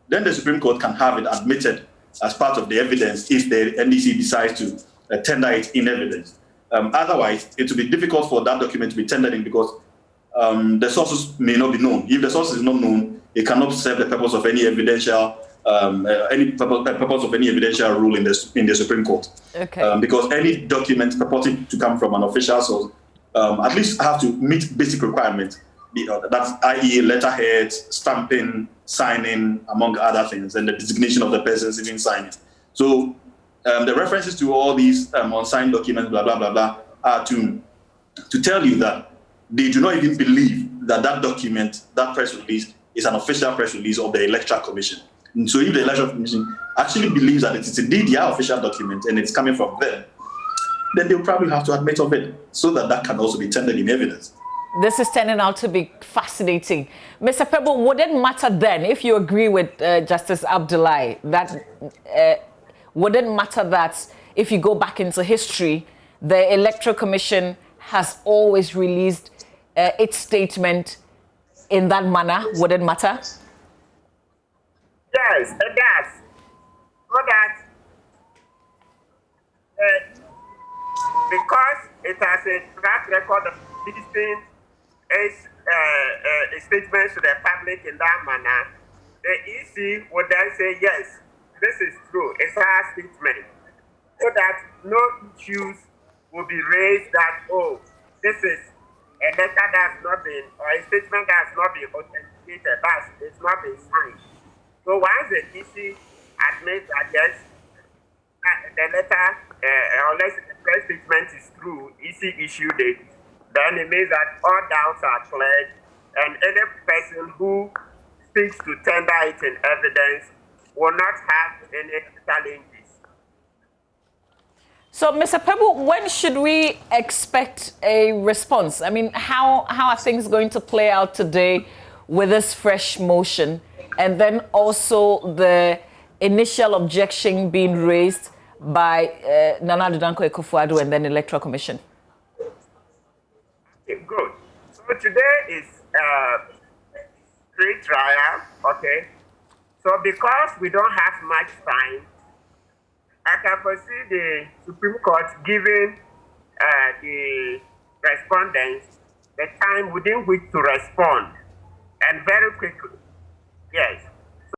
then the Supreme Court can have it admitted as part of the evidence if the NDC decides to tender it in evidence. Otherwise, it will be difficult for that document to be tendered in because the sources may not be known. If the source is not known, it cannot serve the purpose of any evidential rule in the Supreme Court. Okay. Because any document purporting to come from an official source at least have to meet basic requirements. That's i.e. letterheads, stamping, signing, among other things, and the designation of the persons even signing. So the references to all these unsigned documents, blah, blah, blah, blah, are to tell you that they do not even believe that that document, that press release, is an official press release of the Electoral Commission. And so if the Electoral Commission actually believes that it is indeed their official document and it's coming from them, then they'll probably have to admit of it so that that can also be tendered in evidence. This is turning out to be fascinating. Mr. Pebble, would it matter then, if you agree with Justice Abdullahi, that would it matter that if you go back into history, the Electoral Commission has always released its statement in that manner? Would it matter? Yes, it does. So that because it has a track record of releasing its statements to the public in that manner, the EC would then say, yes, this is true, it's our statement, so that no issues will be raised that, oh, this is a letter that has not been, or a statement that has not been authenticated, it's not been signed. So once the EC admits that, yes, the letter, unless the press statement is true, EC issued it, then it means that all doubts are cleared, and any person who seeks to tender it in evidence will not have any challenges. So, Mr. Pebu, when should we expect a response? I mean, how are things going to play out today with this fresh motion, and then also the initial objection being raised by Nana Addo Dankwa Akufo-Addo and then Electoral Commission? Okay, good. So today is pre-trial, okay? So because we don't have much time, I can foresee the Supreme Court giving the respondents the time within which to respond, and very quickly, yes,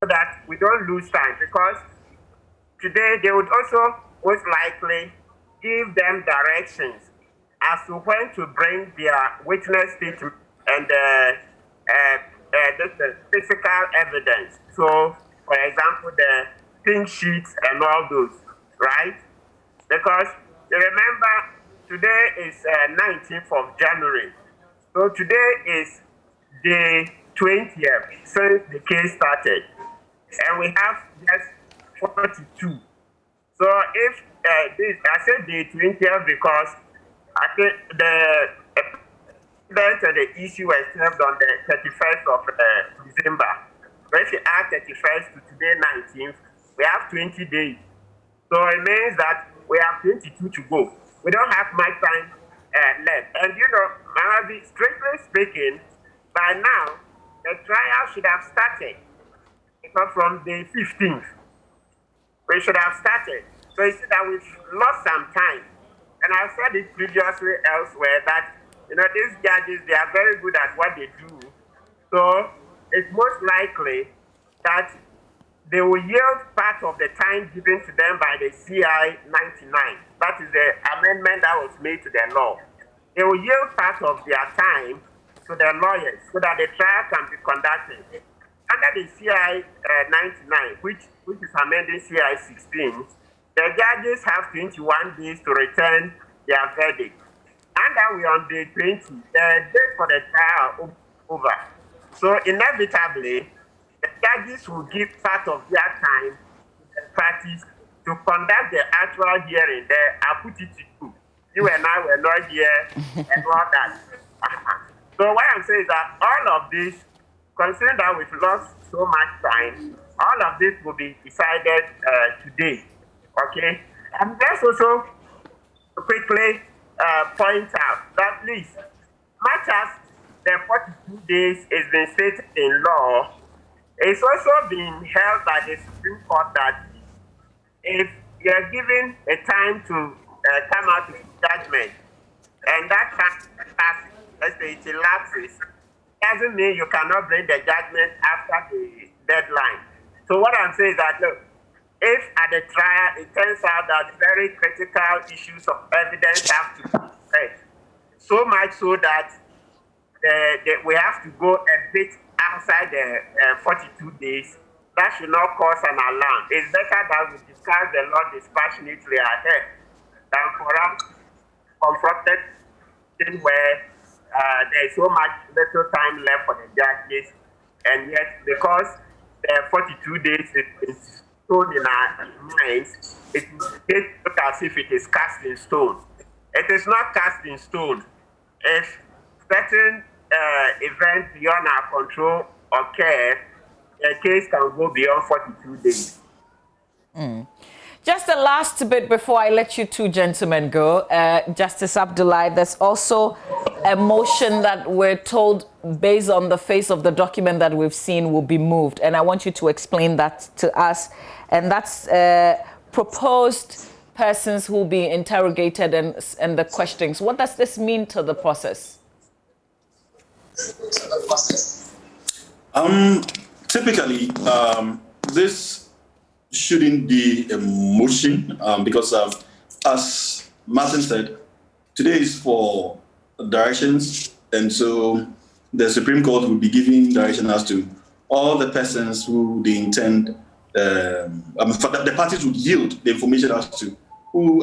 so that we don't lose time, because today they would also most likely give them directions as to when to bring their witness statement and the physical evidence. So, for example, the pink sheets and all those, right? Because remember, today is 19th of January. So today is the 20th since the case started. And we have just 42. So if I said the 20th because I think the issue was served on the 31st of December. So if you add 31st to today 19th, we have 20 days. So it means that we have 22 to go. We don't have much time left. And you know, strictly speaking, by now, the trial should have started. Because from the 15th, we should have started. So you see that we've lost some time. And I've said it previously elsewhere that, you know, these judges, they are very good at what they do. So it's most likely that they will yield part of the time given to them by the CI 99. That is the amendment that was made to the law. They will yield part of their time to the lawyers so that the trial can be conducted. Under the CI 99, which is amending CI 16, the judges have 21 days to return their verdict. And then we're on day 20, the date for the trial over. So inevitably, the judges will give part of their time to the parties to conduct the actual hearing. I'll put it to you. You and I were not here and all that. So what I'm saying is that all of this, considering that we've lost so much time, all of this will be decided today. Okay? And let's also quickly point out that, please, much as the 42 days is being stated in law, it's also been held by the Supreme Court that if you're given a time to come out with judgment, and that time passes, let's say it elapses, doesn't mean you cannot bring the judgment after the deadline. So what I'm saying is that, look, if at the trial it turns out that very critical issues of evidence have to be addressed, so much so that we have to go a bit outside the 42 days, that should not cause an alarm. It's better that we discuss the law dispassionately ahead than for us confronted where there is so much little time left for the judges, and yet because the 42 days is stone in our minds, it looks as if it is cast in stone. It is not cast in stone. If certain events beyond our control occur, the case can go beyond 42 days. Just the last bit before I let you two gentlemen go, Justice Abdullahi, there's also a motion that we're told, based on the face of the document that we've seen, will be moved. And I want you to explain that to us. And that's proposed persons who will be interrogated and the questions. What does this mean to the process? Typically, this shouldn't be a motion because, as Martin said, today is for directions, and so the Supreme Court will be giving direction as to all the persons who they intend, the parties would yield the information as to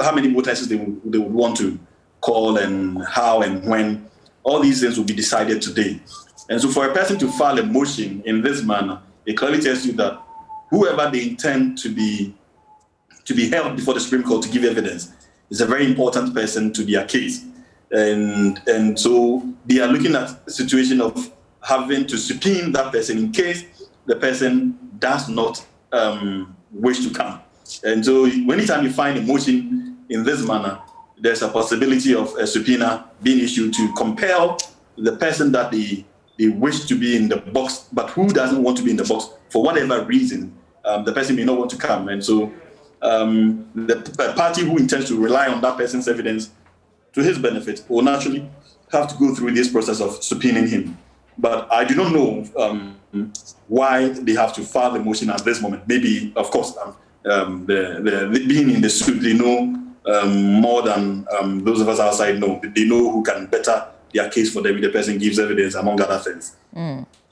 how many witnesses they would want to call and how and when. All these things will be decided today. And so for a person to file a motion in this manner, it clearly tells you that whoever they intend to be held before the Supreme Court to give evidence is a very important person to their case. And so they are looking at a situation of having to subpoena that person in case the person does not wish to come. And so anytime you find a motion in this manner, there's a possibility of a subpoena being issued to compel the person that they wish to be in the box, but who doesn't want to be in the box for whatever reason. The person may not want to come. And so the party who intends to rely on that person's evidence to his benefit will naturally have to go through this process of subpoenaing him. But I do not know why they have to file the motion at this moment. Maybe, of course, being in the suit, they know more than those of us outside know. They know who can better their case for them if the person gives evidence, among other things.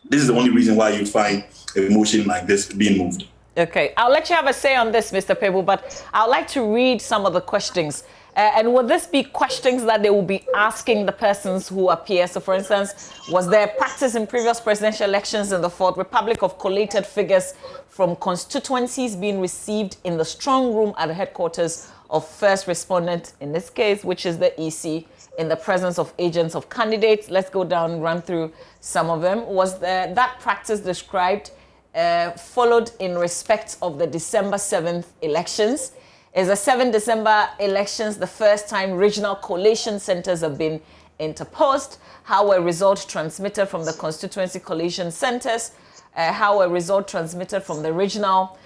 This is the only reason why you find a motion like this being moved. Okay, I'll let you have a say on this, Mr. Pebu, but I'd like to read some of the questions. And will this be questions that they will be asking the persons who appear? So, for instance, was there practice in previous presidential elections in the Fourth Republic of collated figures from constituencies being received in the strong room at the headquarters of first respondent, in this case, which is the EC, in the presence of agents of candidates? Let's go down and run through some of them. Was that practice described followed in respect of the December 7th elections? Is the 7 December elections the first time regional collation centers have been interposed? How were results transmitted from the constituency collation centers? How were results transmitted from the regional?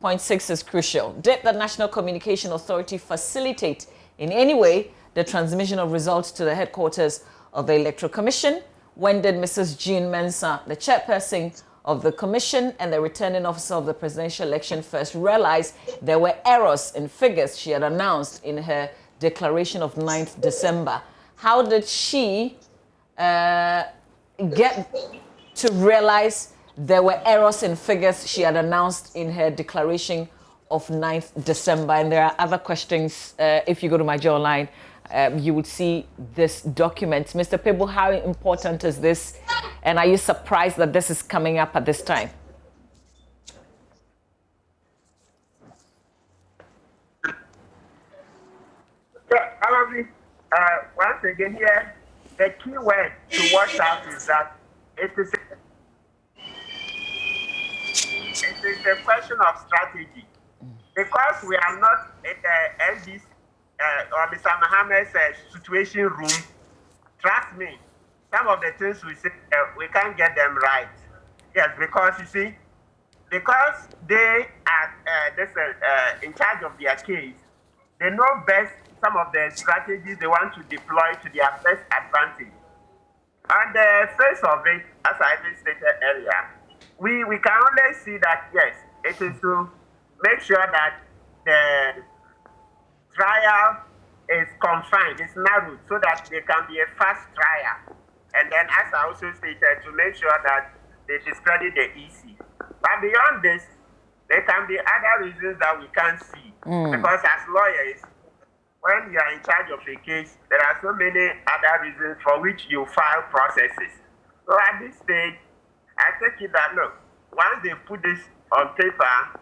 Point 6 is crucial. Did the National Communication Authority facilitate in any way the transmission of results to the headquarters of the Electoral Commission? When did Mrs. Jean Mensah, the chairperson of the commission and the returning officer of the presidential election, first realized there were errors in figures she had announced in her declaration of 9th December? How did she get to realize there were errors in figures she had announced in her declaration of 9th December? And there are other questions. If you go to my Joe line, you would see this document. Mr. Pebu, how important is this? And are you surprised that this is coming up at this time? Probably, once again here, the key word to watch out is that it is a question of strategy. Because we are not in the NDC or Mr. Mohammed's situation room, trust me, some of the things we say, we can't get them right. Yes, because you see, because they are in charge of their case, they know best some of the strategies they want to deploy to their best advantage. On the face of it, as I stated earlier, we can only see that, yes, it is to make sure that the trial is confined, it's narrowed, so that there can be a fast trial. And then, as I also stated, to make sure that they discredit the EC. But beyond this, there can be other reasons that we can't see. Because as lawyers, when you are in charge of a case, there are so many other reasons for which you file processes. So at this stage, I take it that, look, once they put this on paper,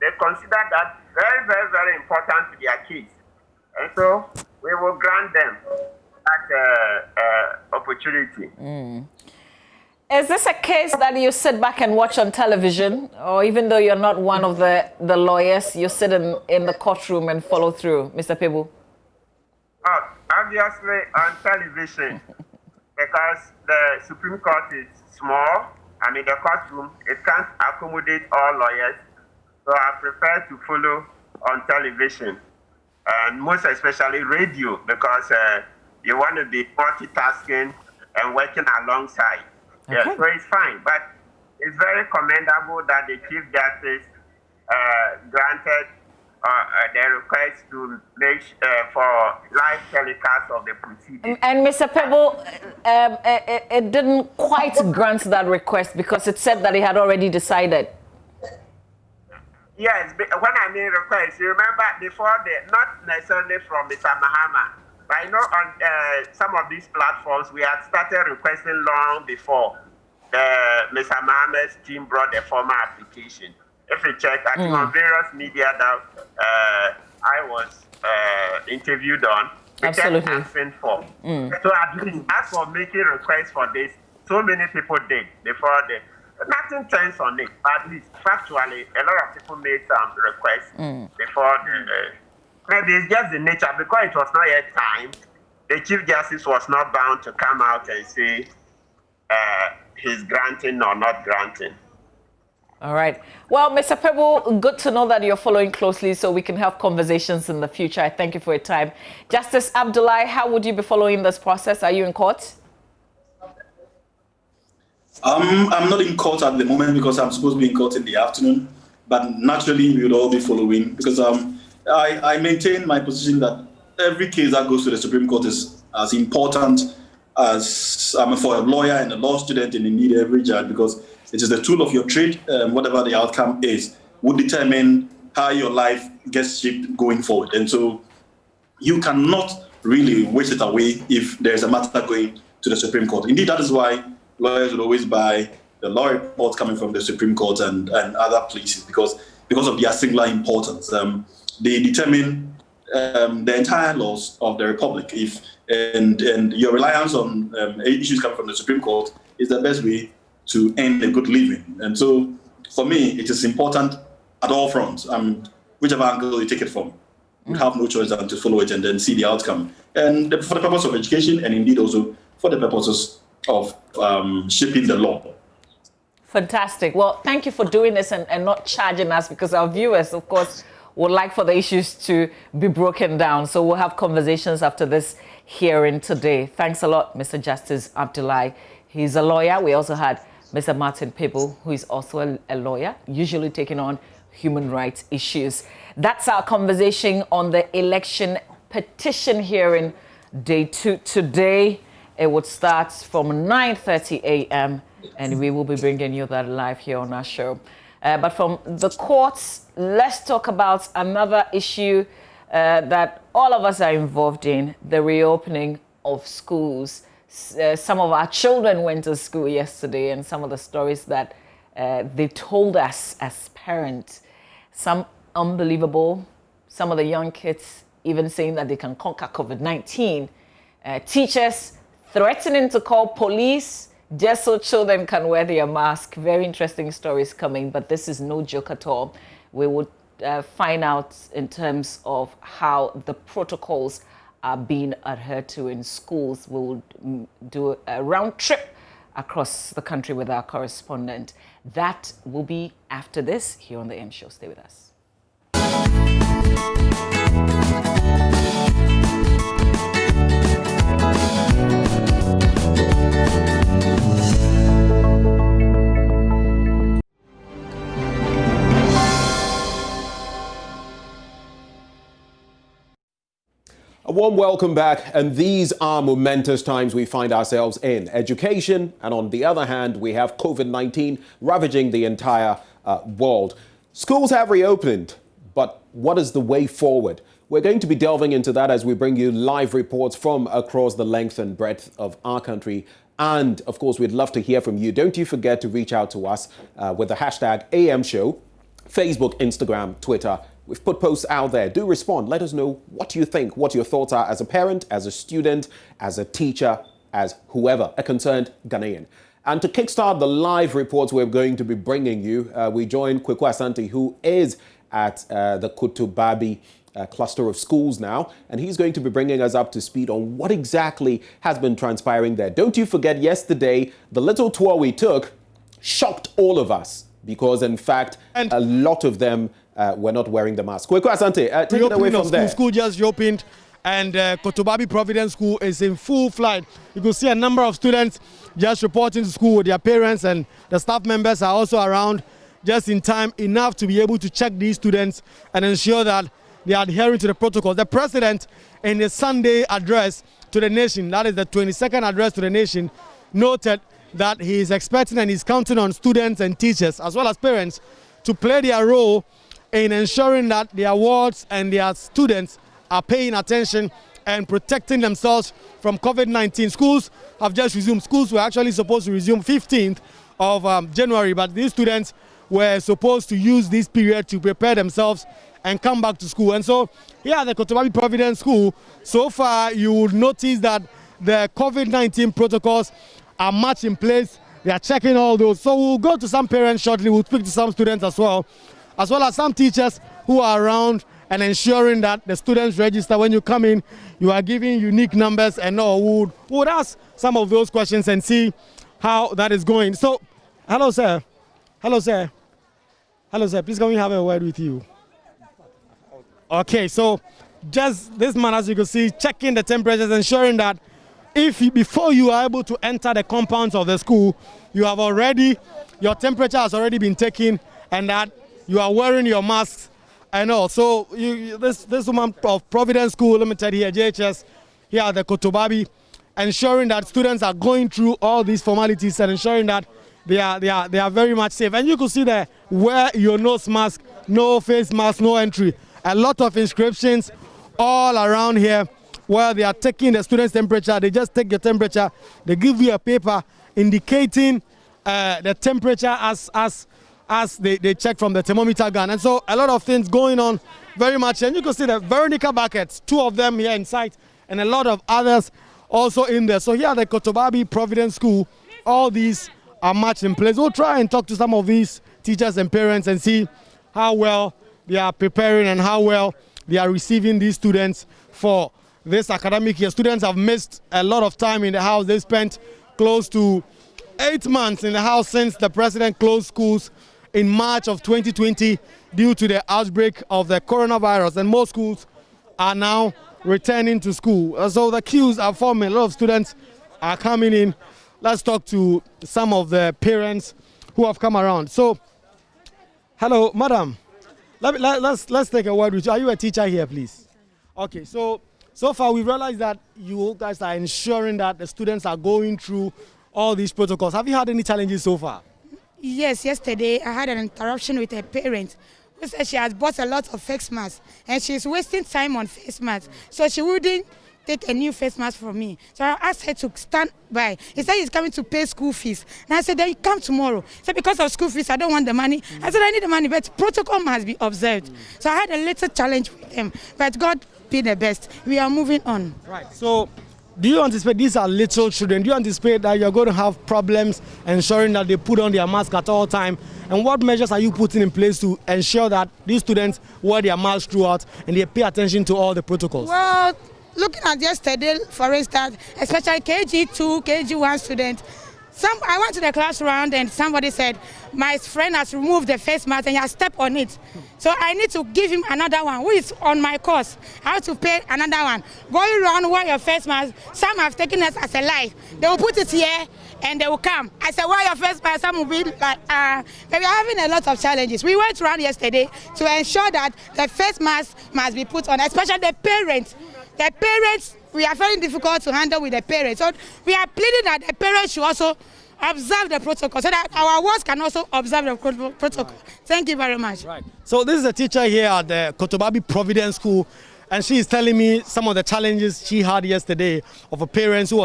they consider that very, very, very important to their case. And so we will grant them that opportunity. Is this a case that you sit back and watch on television, or even though you're not one of the lawyers, you sit in the courtroom and follow through, Mr. Pebu? Obviously on television, because the Supreme Court is small. I mean, the courtroom, it can't accommodate all lawyers. So I prefer to follow on television, and most especially radio, because you want to be multitasking and working alongside. Okay. Yeah, so it's fine. But it's very commendable that the Chief Justice granted the request to make for live telecast of the proceedings. And Mr. Pebble, it didn't quite grant that request because it said that it had already decided. Yes, when I mean request, you remember before not necessarily from Mr. Mahama, but I know on some of these platforms we had started requesting long before Mr. Mahama's team brought the formal application. If you check, I think on various media that I was interviewed on, we kept asking for. So at least, as for making requests for this, so many people did before nothing turns on it. At least factually, a lot of people made some requests before maybe it's just the nature, because it was not yet time. The Chief Justice was not bound to come out and say he's granting or not granting. All right. Well, Mr. Pebble, good to know that you're following closely so we can have conversations in the future. I thank you for your time. Justice Abdullahi, how would you be following this process? Are you in court? I'm not in court at the moment because I'm supposed to be in court in the afternoon. But naturally, we would all be following because I maintain my position that every case that goes to the Supreme Court is as important as for a lawyer and a law student, and indeed every judge, because it is the tool of your trade. Whatever the outcome is, would determine how your life gets shaped going forward. And so you cannot really waste it away if there's a matter going to the Supreme Court. Indeed, that is why lawyers would always buy the law reports coming from the Supreme Court and other places because of their singular importance. They determine the entire laws of the Republic. And your reliance on issues coming from the Supreme Court is the best way to earn a good living. And so, for me, it is important at all fronts. Whichever angle you take it from, you have no choice than to follow it and then see the outcome. And for the purpose of education, and indeed also for the purposes of shaping the law. Fantastic. Well, thank you for doing this and not charging us, because our viewers, of course, would like for the issues to be broken down. So we'll have conversations after this hearing today. Thanks a lot, Mr. Justice Abdullahi. He's a lawyer. We also had Mr. Martin Pebble, who is also a lawyer, usually taking on human rights issues. That's our conversation on the election petition hearing day 2 today. It would start from 9:30 a.m. and we will be bringing you that live here on our show. But from the courts, let's talk about another issue that all of us are involved in, the reopening of schools. Some of our children went to school yesterday, and some of the stories that they told us as parents, some unbelievable, some of the young kids even saying that they can conquer COVID-19. Teachers threatening to call police just so children can wear their mask. Very interesting stories coming, but this is no joke at all. We would find out in terms of how the protocols are being adhered to in schools. We will do a round trip across the country with our correspondent. That will be after this here on the M Show. Stay with us. A warm welcome back, and these are momentous times we find ourselves in. Education, and on the other hand, we have COVID-19 ravaging the entire world. Schools have reopened, but what is the way forward? We're going to be delving into that as we bring you live reports from across the length and breadth of our country. And, of course, we'd love to hear from you. Don't you forget to reach out to us with the hashtag AM Show, Facebook, Instagram, Twitter. We've put posts out there. Do respond. Let us know what you think, what your thoughts are as a parent, as a student, as a teacher, as whoever, a concerned Ghanaian. And to kickstart the live reports we're going to be bringing you, we join Kweku Asante, who is at the Kutubabi cluster of schools now, and he's going to be bringing us up to speed on what exactly has been transpiring there. Don't you forget, yesterday, the little tour we took shocked all of us because, in fact, a lot of them were not wearing the mask. Kweku Asante, take it away from there. School just reopened and Kotobabi Providence School is in full flight. You can see a number of students just reporting to school with their parents, and the staff members are also around just in time enough to be able to check these students and ensure that they are adhering to the protocol. The president, in his Sunday address to the nation, that is the 22nd address to the nation, noted that he is expecting and is counting on students and teachers as well as parents to play their role in ensuring that their wards and their students are paying attention and protecting themselves from COVID-19. Schools have just resumed. Schools were actually supposed to resume 15th of January, but these students were supposed to use this period to prepare themselves and come back to school. And so here at the Kotobabi Providence School, so far you will notice that the COVID-19 protocols are much in place. They are checking all those. So we'll go to some parents shortly. We'll speak to some students as well as some teachers who are around and ensuring that the students register. When you come in, you are giving unique numbers and all. We would ask some of those questions and see how that is going. So, hello, sir. Hello, sir. Hello, sir. Please, can we have a word with you? Okay, so just this man, as you can see, checking the temperatures, ensuring that before you are able to enter the compounds of the school, your temperature has already been taken, and that you are wearing your masks and all. So this woman of Providence School Limited here, JHS, here at the Kotobabi, ensuring that students are going through all these formalities and ensuring that they are very much safe. And you can see there, wear your nose mask, no face mask, no entry. A lot of inscriptions all around here where they are taking the students' temperature. They just take your temperature. They give you a paper indicating the temperature as they check from the thermometer gun. And so a lot of things going on very much. And you can see the Veronica buckets, 2 of them here in sight, and a lot of others also in there. So here at the Kotobabi Providence School, all these are much in place. We'll try and talk to some of these teachers and parents and see how well they are preparing and how well they are receiving these students for this academic year. Students have missed a lot of time in the house. They spent close to 8 months in the house since the president closed schools in March of 2020 due to the outbreak of the coronavirus, and most schools are now returning to school. So the queues are forming. A lot of students are coming in. Let's talk to some of the parents who have come around. So, hello, madam. Let's take a word with you. Are you a teacher here, please? Okay, so far we've realized that you guys are ensuring that the students are going through all these protocols. Have you had any challenges so far? Yes, yesterday I had an interruption with a parent who said she has bought a lot of face masks and she's wasting time on face masks. So she wouldn't take a new face mask from me. So I asked her to stand by. He said he's coming to pay school fees. And I said, then you come tomorrow. He said, because of school fees, I don't want the money. I said, I need the money, but protocol must be observed. So I had a little challenge with him, but God be the best. We are moving on. Right. So do you anticipate, these are little children, do you anticipate that you're going to have problems ensuring that they put on their mask at all time? And what measures are you putting in place to ensure that these students wear their masks throughout and they pay attention to all the protocols? Well, looking at yesterday, for instance, especially KG2, KG1 students, I went to the classroom and somebody said, my friend has removed the face mask and he has stepped on it. So I need to give him another one, who is on my course. I have to pay another one. Going around, wear your face mask. Some have taken us as a lie. They will put it here and they will come. I said, wear your face mask. Some will be like, but we are having a lot of challenges. We went around yesterday to ensure that the face mask must be put on, especially the parents. The parents, we are very difficult to handle with the parents. So we are pleading that the parents should also observe the protocol so that our wards can also observe the protocol. Right. Thank you very much. Right. So this is a teacher here at the Kotobabi Providence School, and she is telling me some of the challenges she had yesterday of a parent who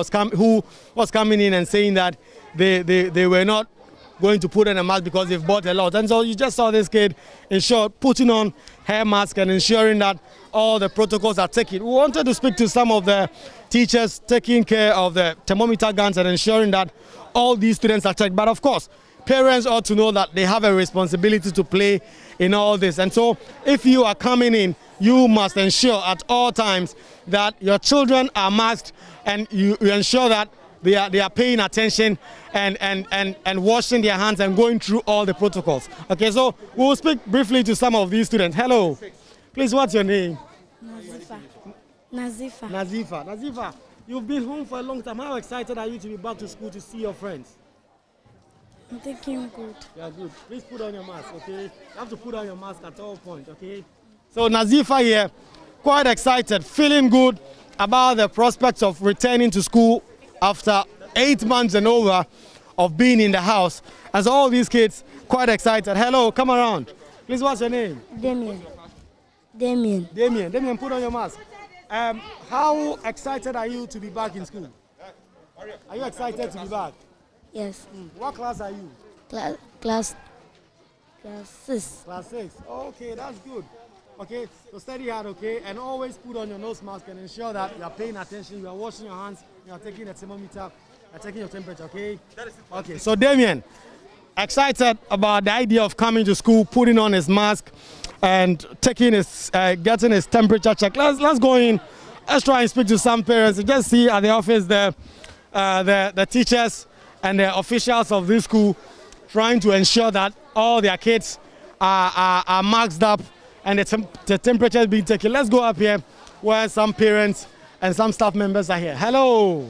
was coming in and saying that they were not going to put on a mask because they've bought a lot. And so you just saw this kid, in short, putting on her mask and ensuring that all the protocols are taken. We wanted to speak to some of the teachers taking care of the thermometer guns and ensuring that all these students are checked. But of course, parents ought to know that they have a responsibility to play in all this. And so if you are coming in, you must ensure at all times that your children are masked and you ensure that they are paying attention and washing their hands and going through all the protocols. Okay, so we will speak briefly to some of these students. Hello. Please, what's your name? Nazifa. Nazifa, you've been home for a long time. How excited are you to be back to school to see your friends? I'm thinking good. Yeah, good. Please put on your mask, okay? You have to put on your mask at all points, okay? So Nazifa here, quite excited, feeling good about the prospects of returning to school after 8 months and over of being in the house. As all these kids, quite excited. Hello, come around. Please, what's your name? Damien, put on your mask. How excited are you to be back in school? Are you excited to be back? Yes. What class are you? Class 6. Class 6. Okay, that's good. Okay, so steady hard, okay? And always put on your nose mask and ensure that you are paying attention, you are washing your hands, you are taking a thermometer, you are taking your temperature, okay? Okay, so Damien, excited about the idea of coming to school, putting on his mask, and taking his, getting his temperature check. Let's go in. Let's try and speak to some parents. You just see at the office the teachers and the officials of this school trying to ensure that all their kids are masked up and the temperature is being taken. Let's go up here where some parents and some staff members are here. Hello.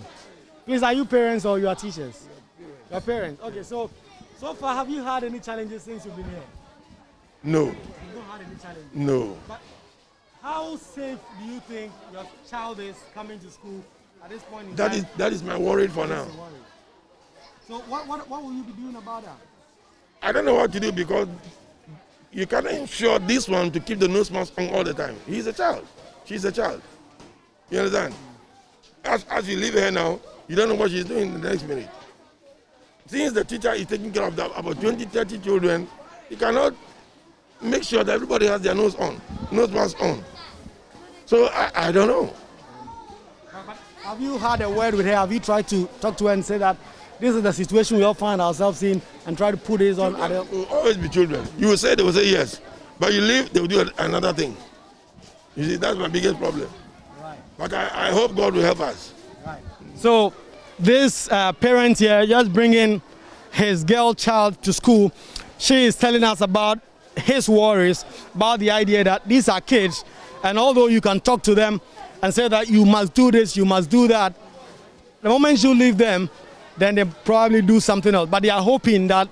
Please, are you parents or you are teachers? Your parents. Okay, so far, have you had any challenges since you've been here? No. You don't have any challenges? No. But how safe do you think your child is coming to school at this point in time? That is my worry for now. So what will you be doing about that? I don't know what to do because you can't ensure this one to keep the nose mask on all the time. He's a child. She's a child. You understand? As you leave her now, you don't know what she's doing in the next minute. Since the teacher is taking care of about 20, 30 children, you cannot make sure that everybody has their nose mask on. So I don't know. But have you had a word with her? Have you tried to talk to her and say that this is the situation we all find ourselves in and try to put this on? It will always be children. You will say, they will say yes. But you leave, they will do another thing. You see, that's my biggest problem. Right. But I hope God will help us. Right. So this parent here just bringing his girl child to school. She is telling us about his worries, about the idea that these are kids, and although you can talk to them and say that you must do this, you must do that, the moment you leave them, then they probably do something else. But they are hoping that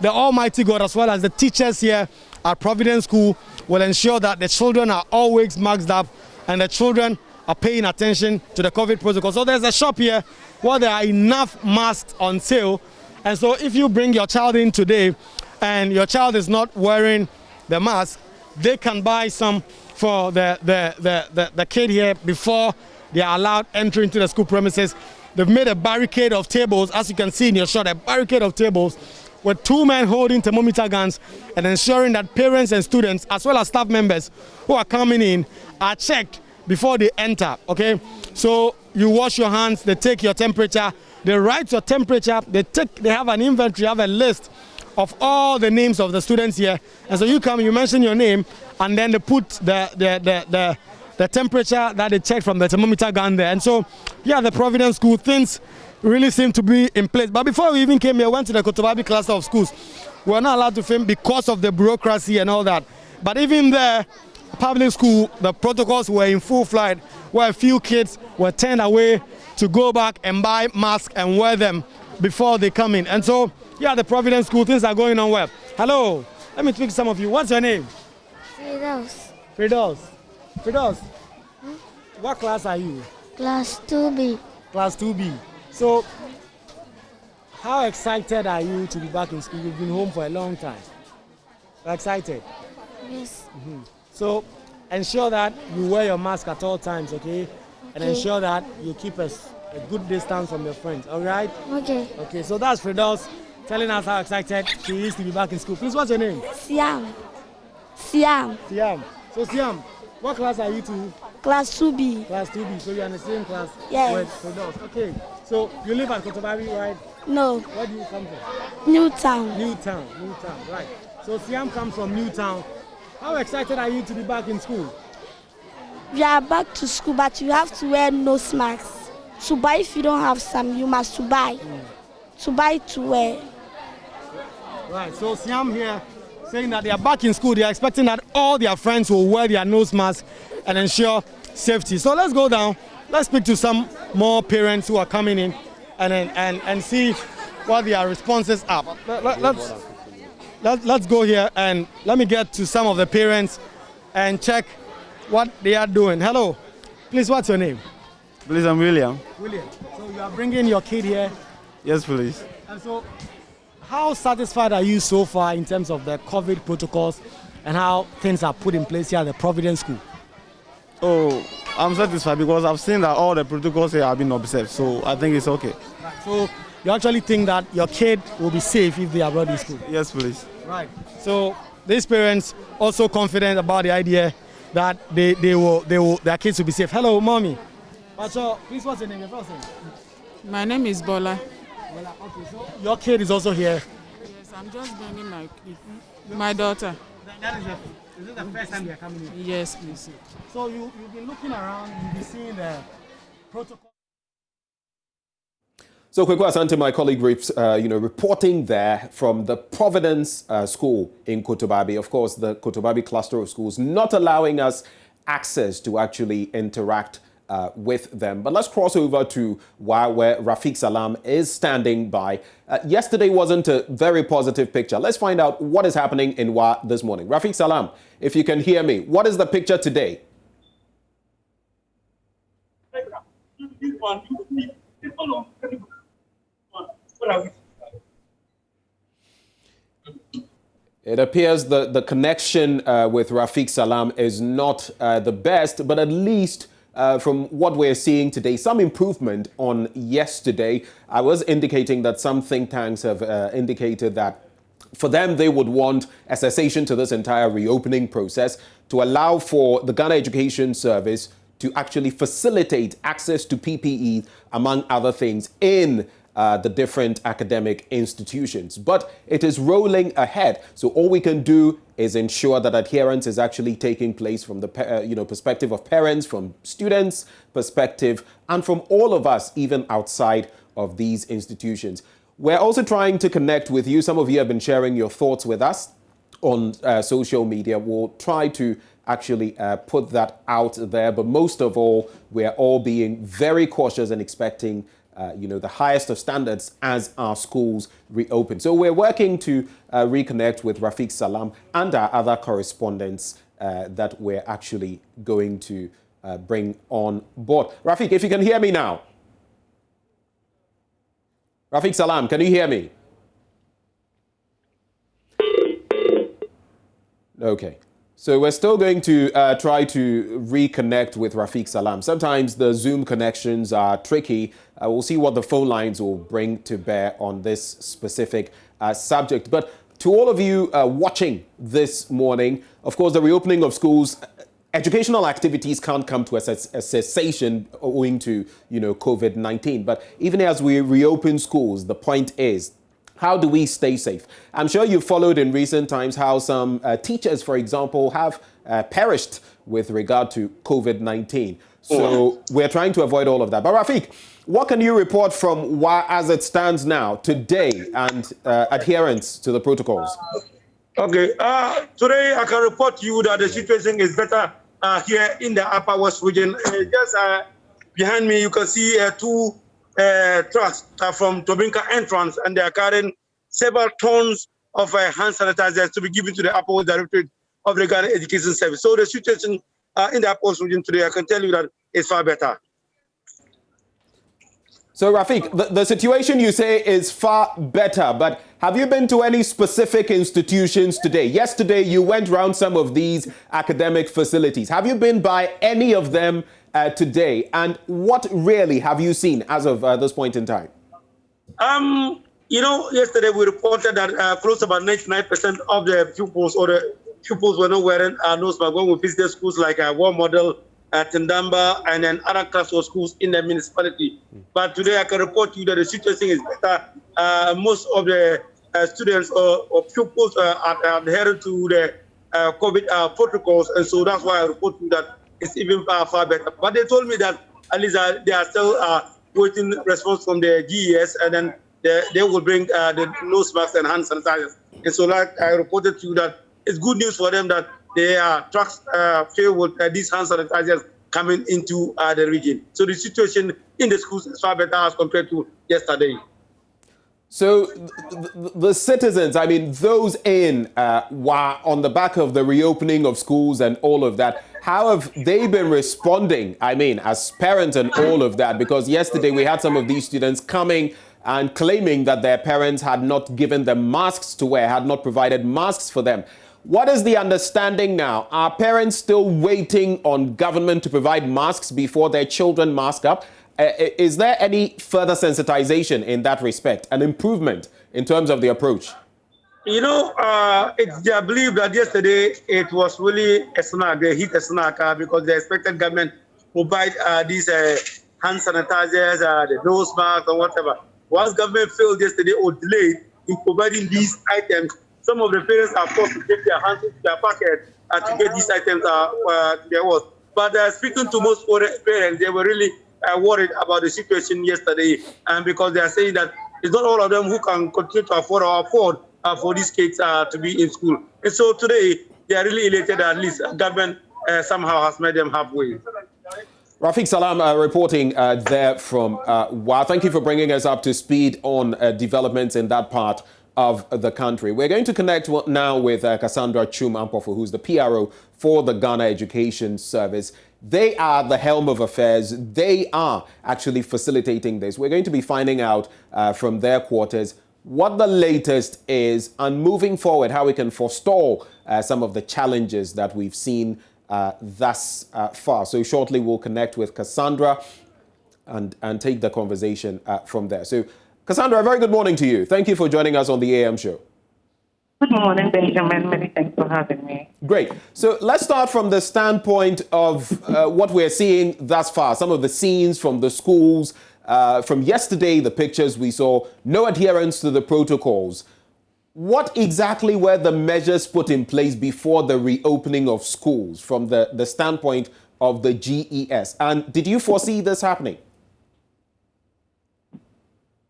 the Almighty God, as well as the teachers here at Providence School, will ensure that the children are always masked up and the children are paying attention to the COVID protocol. So there's a shop here where there are enough masks on sale. And so if you bring your child in today and your child is not wearing the mask, they can buy some for the kid here before they are allowed entry into the school premises. They've made a barricade of tables, as you can see in your shot, a barricade of tables with 2 men holding thermometer guns and ensuring that parents and students, as well as staff members who are coming in, are checked before they enter, okay? So you wash your hands, they take your temperature, they write your temperature, they have an inventory, have a list of all the names of the students here. And so you come, you mention your name, and then they put the temperature that they check from the thermometer gun there. And so, yeah, the Providence School, things really seem to be in place. But before we even came here, went to the Kotobabi cluster of schools. We were not allowed to film because of the bureaucracy and all that. But even there, public school, the protocols were in full flight, where a few kids were turned away to go back and buy masks and wear them before they come in. And so, yeah, the Providence School, things are going on well. Hello, let me speak to some of you. What's your name? Firdaus. What class are you? Class 2B. Class 2B. So, how excited are you to be back in school? You've been home for a long time. You're excited? Yes. Mm-hmm. So, ensure that you wear your mask at all times, okay? And ensure that you keep a good distance from your friends, all right? Okay. Okay, so that's Firdaus telling us how excited she is to be back in school. Please, what's your name? Siam. So, Siam, what class are you to? Class 2B. Class 2B, so you're in the same class with Firdaus. Okay, so you live at Kotobabi, right? No. Where do you come from? Newtown, right. So Siam comes from Newtown. How excited are you to be back in school? We are back to school, but you have to wear nose masks. To buy, if you don't have some, you must to buy. To buy to wear. Right, so Siam here saying that they are back in school. They are expecting that all their friends will wear their nose masks and ensure safety. So let's go down. Let's speak to some more parents who are coming in and see what their responses are. Let's go here and let me get to some of the parents and check what they are doing. Hello, please, what's your name? Please, I'm William. William. So you are bringing your kid here? Yes, please. And so, how satisfied are you so far in terms of the COVID protocols and how things are put in place here at the Providence School? Oh, I'm satisfied because I've seen that all the protocols here have been observed, so I think it's okay. So you actually think that your kid will be safe if they are brought to school? Yes, please. Right. So these parents also confident about the idea that their kids will be safe. Hello, mommy. So, please, what's your name? Your first name? My name is Bola. Bola. Okay, so your kid is also here. Yes, I'm just bringing my kid, my daughter. Is it the first time they are coming in? Yes, please. So you've been looking around, you've been seeing the protocol. So, Kweku Asante, my colleague, reporting there from the Providence School in Kotobabi. Of course, the Kotobabi cluster of schools not allowing us access to actually interact with them. But let's cross over to where Rafiq Salam is standing by. Yesterday wasn't a very positive picture. Let's find out what is happening in Wa this morning. Rafiq Salam, if you can hear me, what is the picture today? It appears the connection with Rafiq Salam is not the best, but at least from what we're seeing today, some improvement on yesterday. I was indicating that some think tanks have indicated that for them, they would want a cessation to this entire reopening process to allow for the Ghana Education Service to actually facilitate access to PPE, among other things, in the different academic institutions. But it is rolling ahead. So all we can do is ensure that adherence is actually taking place from the perspective of parents, from students' perspective, and from all of us, even outside of these institutions. We're also trying to connect with you. Some of you have been sharing your thoughts with us on social media. We'll try to actually put that out there. But most of all, we're all being very cautious and expecting the highest of standards as our schools reopen. So we're working to reconnect with Rafiq Salam and our other correspondents that we're actually going to bring on board. Rafiq, if you can hear me now. Rafiq Salam, can you hear me? Okay. So we're still going to try to reconnect with Rafiq Salam. Sometimes the Zoom connections are tricky. We'll see what the phone lines will bring to bear on this specific subject. But to all of you watching this morning, of course, the reopening of schools, educational activities can't come to a cessation owing to, COVID-19. But even as we reopen schools, the point is, how do we stay safe? I'm sure you've followed in recent times how some teachers, for example, have perished with regard to COVID-19. So we're trying to avoid all of that. But Rafiq, what can you report from WA as it stands now, today, and adherence to the protocols? Okay. Today, I can report to you that the situation is better here in the Upper West region. Just behind me, you can see two trucks from Tobinka entrance, and they are carrying several tons of hand sanitizers to be given to the Upper West Directorate of the Ghana Education Service. So the situation in the Upper West region today, I can tell you that it's far better. So Rafiq, the situation you say is far better, but have you been to any specific institutions today? Yesterday, you went around some of these academic facilities. Have you been by any of them today? And what really have you seen as of this point in time? Yesterday we reported that close to about 99% of the pupils were not wearing nose mask when we visited schools like War Model, Tindamba, and then other class of schools in the municipality. But today I can report to you that the situation is better. Most of the students or pupils are adhering to the COVID protocols, and so that's why I report to you that it's even far better. But they told me that at least they are still waiting response from the GES, and then they will bring the nose masks and hand sanitizers. And so like I reported to you that it's good news for them that their trucks filled with these hand sanitizers coming into the region. So the situation in the schools is far better as compared to yesterday. So the citizens, I mean, those in on the back of the reopening of schools and all of that, how have they been responding? I mean, as parents and all of that, because yesterday we had some of these students coming and claiming that their parents had not given them masks to wear, had not provided masks for them. What is the understanding now? Are parents still waiting on government to provide masks before their children mask up? Is there any further sensitization in that respect, an improvement in terms of the approach? You know, it's their belief that yesterday it was really a snack, they hit a snack because they expected government to provide these hand sanitizers, the nose masks and whatever. Once government failed yesterday or delayed in providing these items, some of the parents are forced to take their hands into their pocket to get these items to their house. But speaking to most parents, they were really worried about the situation yesterday, and because they are saying that it's not all of them who can continue to afford for these kids to be in school. And so today, they are really elated that at least government somehow has made them halfway. Rafiq Salam reporting there from Wa. Thank you for bringing us up to speed on developments in that part of the country. We're going to connect now with Cassandra Chum Ampofu, who's the PRO for the Ghana Education Service. They are the helm of affairs. They are actually facilitating this. We're going to be finding out from their quarters what the latest is and moving forward, how we can forestall some of the challenges that we've seen thus far. So shortly we'll connect with Cassandra and take the conversation from there. So Cassandra, a very good morning to you. Thank you for joining us on the AM show. Good morning, Benjamin. Many thanks for having me. Great. So let's start from the standpoint of what we're seeing thus far. Some of the scenes from the schools. From yesterday, the pictures we saw, no adherence to the protocols. What exactly were the measures put in place before the reopening of schools from the standpoint of the GES? And did you foresee this happening?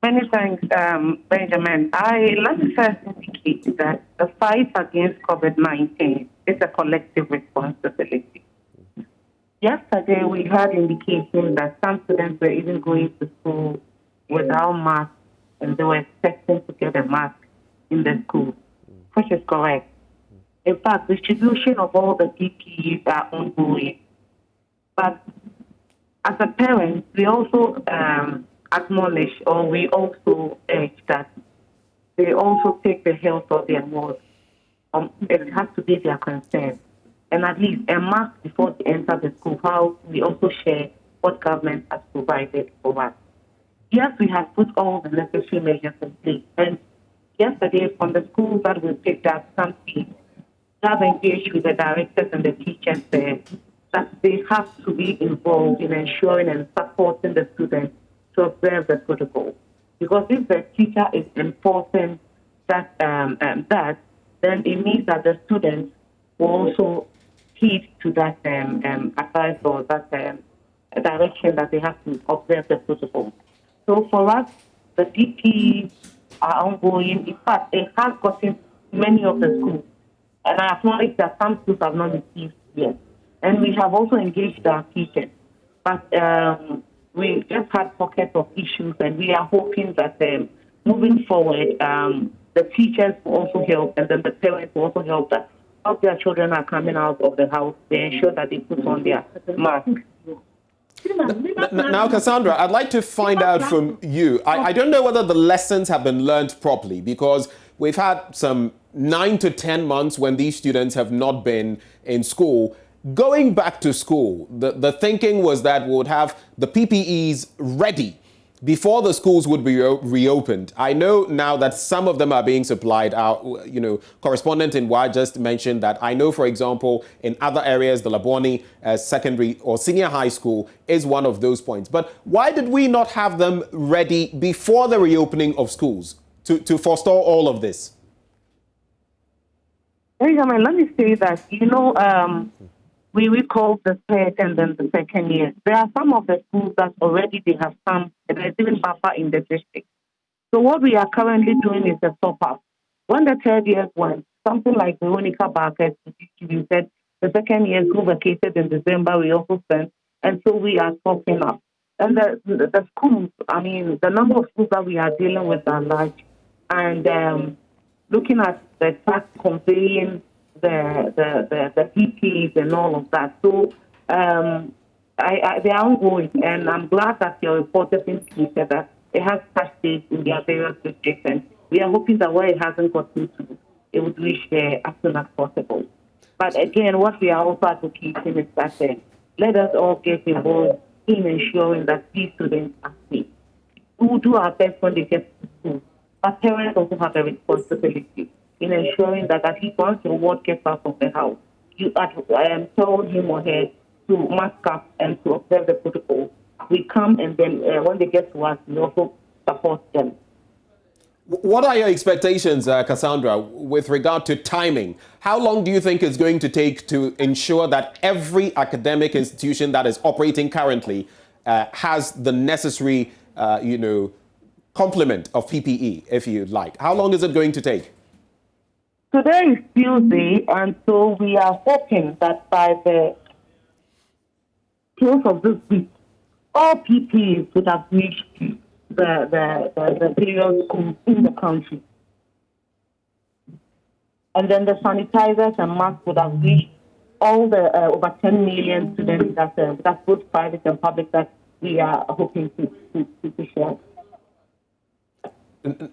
Many thanks, Benjamin. Let me first indicate that the fight against COVID-19 is a collective responsibility. Yesterday, we had indications that some students were even going to school without masks, and they were expecting to get a mask in the school, which is correct. In fact, distribution of all the PPEs are ongoing. But as a parent, we also acknowledge, or we also urge that they also take the health of their wards. It has to be their concern. And at least a mask before they enter the school, how we also share what government has provided for us. Yes, we have put all the necessary measures in place. And yesterday, from the schools that we picked up something, we have engaged with the directors and the teachers there that they have to be involved in ensuring and supporting the students to observe the protocol. Because if the teacher is enforcing that, then it means that the students will also heed to that advice or that direction that they have to observe the protocol. So for us, the PPEs are ongoing. In fact, it has gotten many of the schools. And I acknowledge that some schools have not received yet. And we have also engaged our teachers. But we just had pockets of issues, and we are hoping that moving forward, the teachers will also help, and then the parents will also help that if their children are coming out of the house, they ensure that they put on their mask. Now, Cassandra, I'd like to find out from you. I don't know whether the lessons have been learned properly, because we've had some 9 to 10 months when these students have not been in school. Going back to school, the thinking was that we would have the PPEs ready before the schools would be reopened. I know now that some of them are being supplied. Our, correspondent in WA just mentioned that. I know, for example, in other areas, the Laboni secondary or senior high school is one of those points. But why did we not have them ready before the reopening of schools to forestall all of this? Benjamin, let me say that, we recall the third and then the second year. There are some of the schools that already they have some, there's even buffer in the district. So what we are currently doing is a top-up. When the third year went, something like Veronica Barker distributed, the second year who vacated in December, we also sent, And so we are talking up. And the schools, I mean, the number of schools that we are dealing with are large. And looking at the tax conveying the PPs and all of that. So they are ongoing, and I'm glad that your report has indicated that it has touched base in their various districts, and we are hoping that where it hasn't gotten to, it would reach there as soon as possible. But again, what we are also advocating is that let us all get involved in ensuring that these students are safe. We will do our best when they get to school, but parents also have a responsibility in ensuring that at least once your ward gets out of the house, you tell him or her to mask up and to observe the protocol. We come, and then when they get to us, we also support them. What are your expectations, Cassandra, with regard to timing? How long do you think it's going to take to ensure that every academic institution that is operating currently has the necessary, complement of PPE, if you'd like? How long is it going to take? Today is Tuesday, and so we are hoping that by the close of this week, all PPEs would have reached the various schools in the country. And then the sanitizers and masks would have reached all the over 10 million students that's both private and public that we are hoping to share.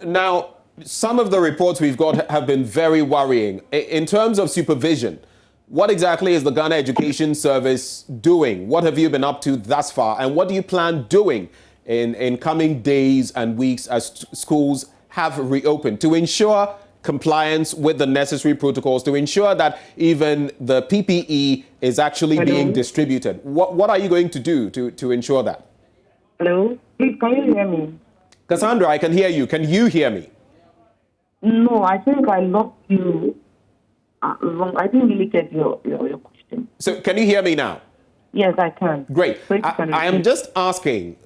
Now, some of the reports we've got have been very worrying. In terms of supervision, what exactly is the Ghana Education Service doing? What have you been up to thus far? And what do you plan doing in coming days and weeks as schools have reopened to ensure compliance with the necessary protocols, to ensure that even the PPE is actually being distributed? What are you going to do to ensure that? Hello? Please, can you hear me? Cassandra, I can hear you. Can you hear me? No, I think I lost you wrong. I didn't really get your question. So can you hear me now? Yes, I can. Great. I am just asking,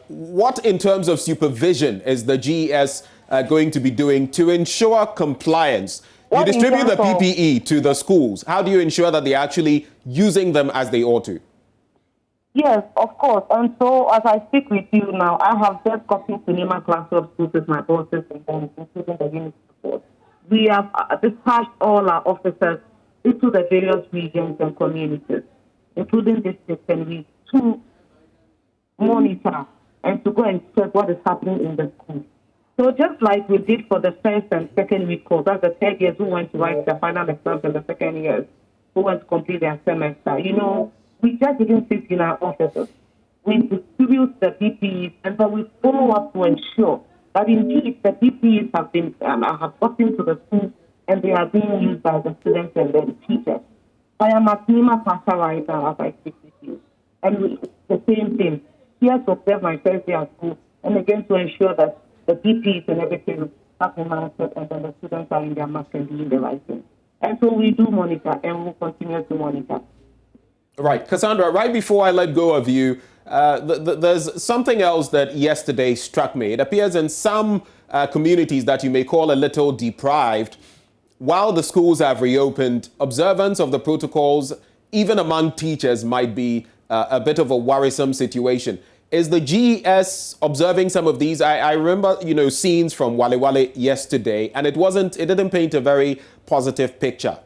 what in terms of supervision is the GES going to be doing to ensure compliance? You distribute the PPE to the schools. How do you ensure that they're actually using them as they ought to? Yes, of course. And so as I speak with you now, I have just gotten to Nima Classroom Schools with my bosses and then including the unit support. We have dispatched all our officers into the various regions and communities, including districts and weeks, to monitor and to go and check what is happening in the school. So just like we did for the first and second week course, that's the third years who went to write their final exams and the second years who went to complete their semester. We just didn't sit in our offices. We distribute the PPEs, and then we follow up to ensure that indeed the PPEs have gotten to the schools and they are being used by the students and the teachers. I am at Nima Pasha right now as I speak with you. And the same thing. Here to observe my first day at school, and again to ensure that the PPEs and everything have been monitored and then the students are in their mask and doing the right thing. And so we do monitor and we'll continue to monitor. Right. Cassandra, right before I let go of you, there's something else that yesterday struck me. It appears in some communities that you may call a little deprived, while the schools have reopened, observance of the protocols, even among teachers, might be a bit of a worrisome situation. Is the GES observing some of these? I remember, scenes from Wale Wale yesterday, and it didn't paint a very positive picture.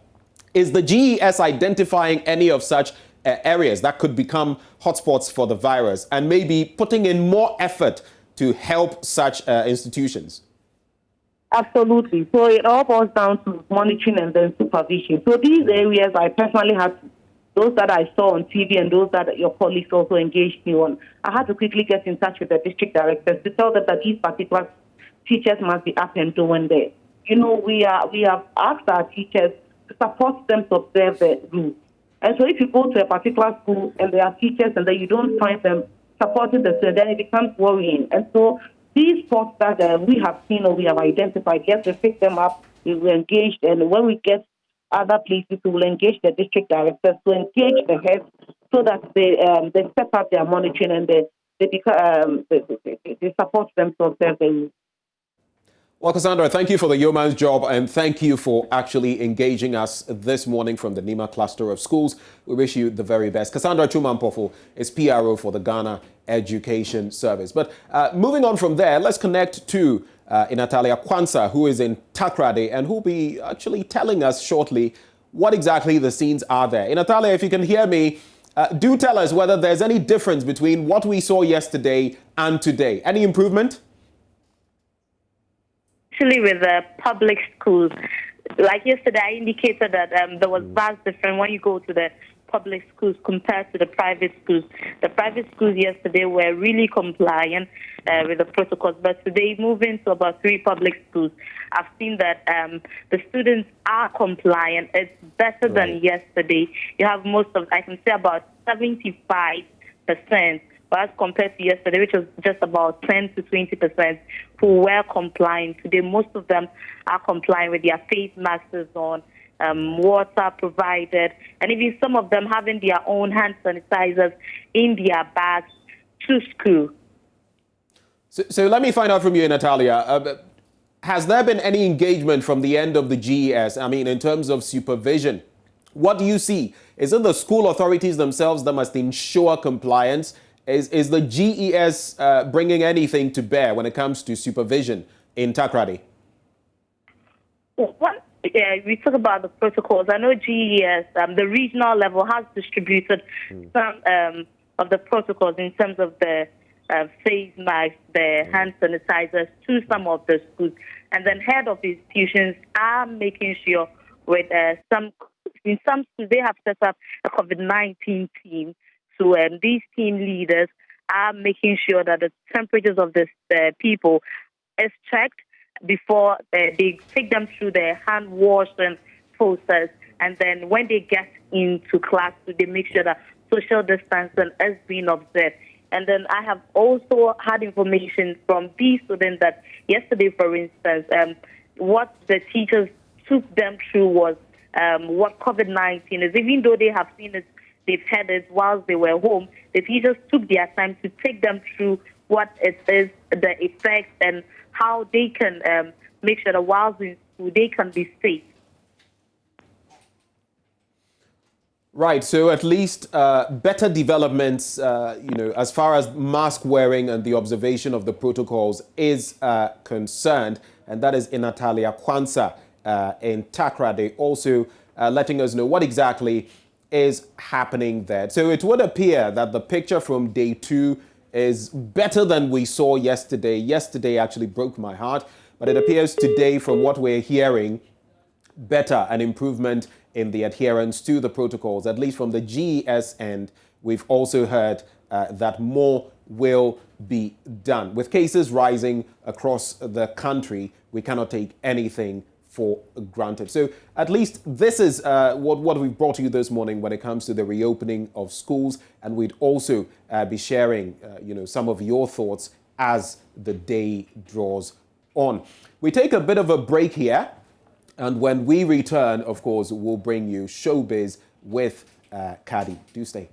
Is the GES identifying any of such areas that could become hotspots for the virus and maybe putting in more effort to help such institutions? Absolutely. So it all boils down to monitoring and then supervision. So these areas I personally had, those that I saw on TV and those that your colleagues also engaged me on, I had to quickly get in touch with the district directors to tell them that these particular teachers must be up and doing there. We have asked our teachers to support them to observe the rules. And so if you go to a particular school and there are teachers and then you don't find them supporting the students, then it becomes worrying. And so these spots that we have seen or we have identified, yes, we pick them up, we will engage, and when we get other places, we will engage the district directors to engage the heads so that they step up their monitoring and they support them to observe the rules. Well, Cassandra, thank you for the yeoman's job, and thank you for actually engaging us this morning from the Nima cluster of schools. We wish you the very best. Cassandra Chumampofo is PRO for the Ghana Education Service. But moving on from there, let's connect to Natalia Kwanzaa, who is in Takoradi, and who will be actually telling us shortly what exactly the scenes are there. Natalia, if you can hear me, do tell us whether there's any difference between what we saw yesterday and today. Any improvement? Actually, with the public schools, like yesterday, I indicated that there was vast difference when you go to the public schools compared to the private schools. The private schools yesterday were really compliant with the protocols, but today, moving to about 3 public schools, I've seen that the students are compliant. It's better than yesterday. You have I can say about 75%. As compared to yesterday, which was just about 10 to 20% who were compliant. Today, most of them are complying with their face masks on, water provided, and even some of them having their own hand sanitizers in their bags to school. So let me find out from you, Natalia. Has there been any engagement from the end of the GES? I mean, in terms of supervision, what do you see? Is it the school authorities themselves that must ensure compliance? Is the GES bringing anything to bear when it comes to supervision in Takoradi? We talk about the protocols. I know GES, the regional level, has distributed some of the protocols in terms of the face masks, the hand sanitizers to some of the schools. And then head of institutions are making sure with in some schools they have set up a COVID-19 team. So these team leaders are making sure that the temperatures of the people is checked before they take them through their hand washing process. And then when they get into class, they make sure that social distancing is being observed. And then I have also had information from these students that yesterday, for instance, what the teachers took them through was what COVID-19 is. Even though they have seen it, they've had it whilst they were home, the teachers took their time to take them through what it is, the effects, and how they can make sure that whilst in school they can be safe. Right, so at least better developments, as far as mask wearing and the observation of the protocols is concerned, and that is Natalia Kwanzaa in Takoradi, also letting us know what exactly is happening there. So it would appear that the picture from day 2 is better than we saw yesterday. Yesterday actually broke my heart, but it appears today, from what we're hearing, better, an improvement in the adherence to the protocols, at least from the GES end. We've also heard that more will be done. With cases rising across the country, we cannot take anything for granted. So at least this is what we've brought to you this morning when it comes to the reopening of schools, and we'd also be sharing some of your thoughts as the day draws on. We take a bit of a break here, and when we return, of course, we'll bring you Showbiz with Kadi. Do stay.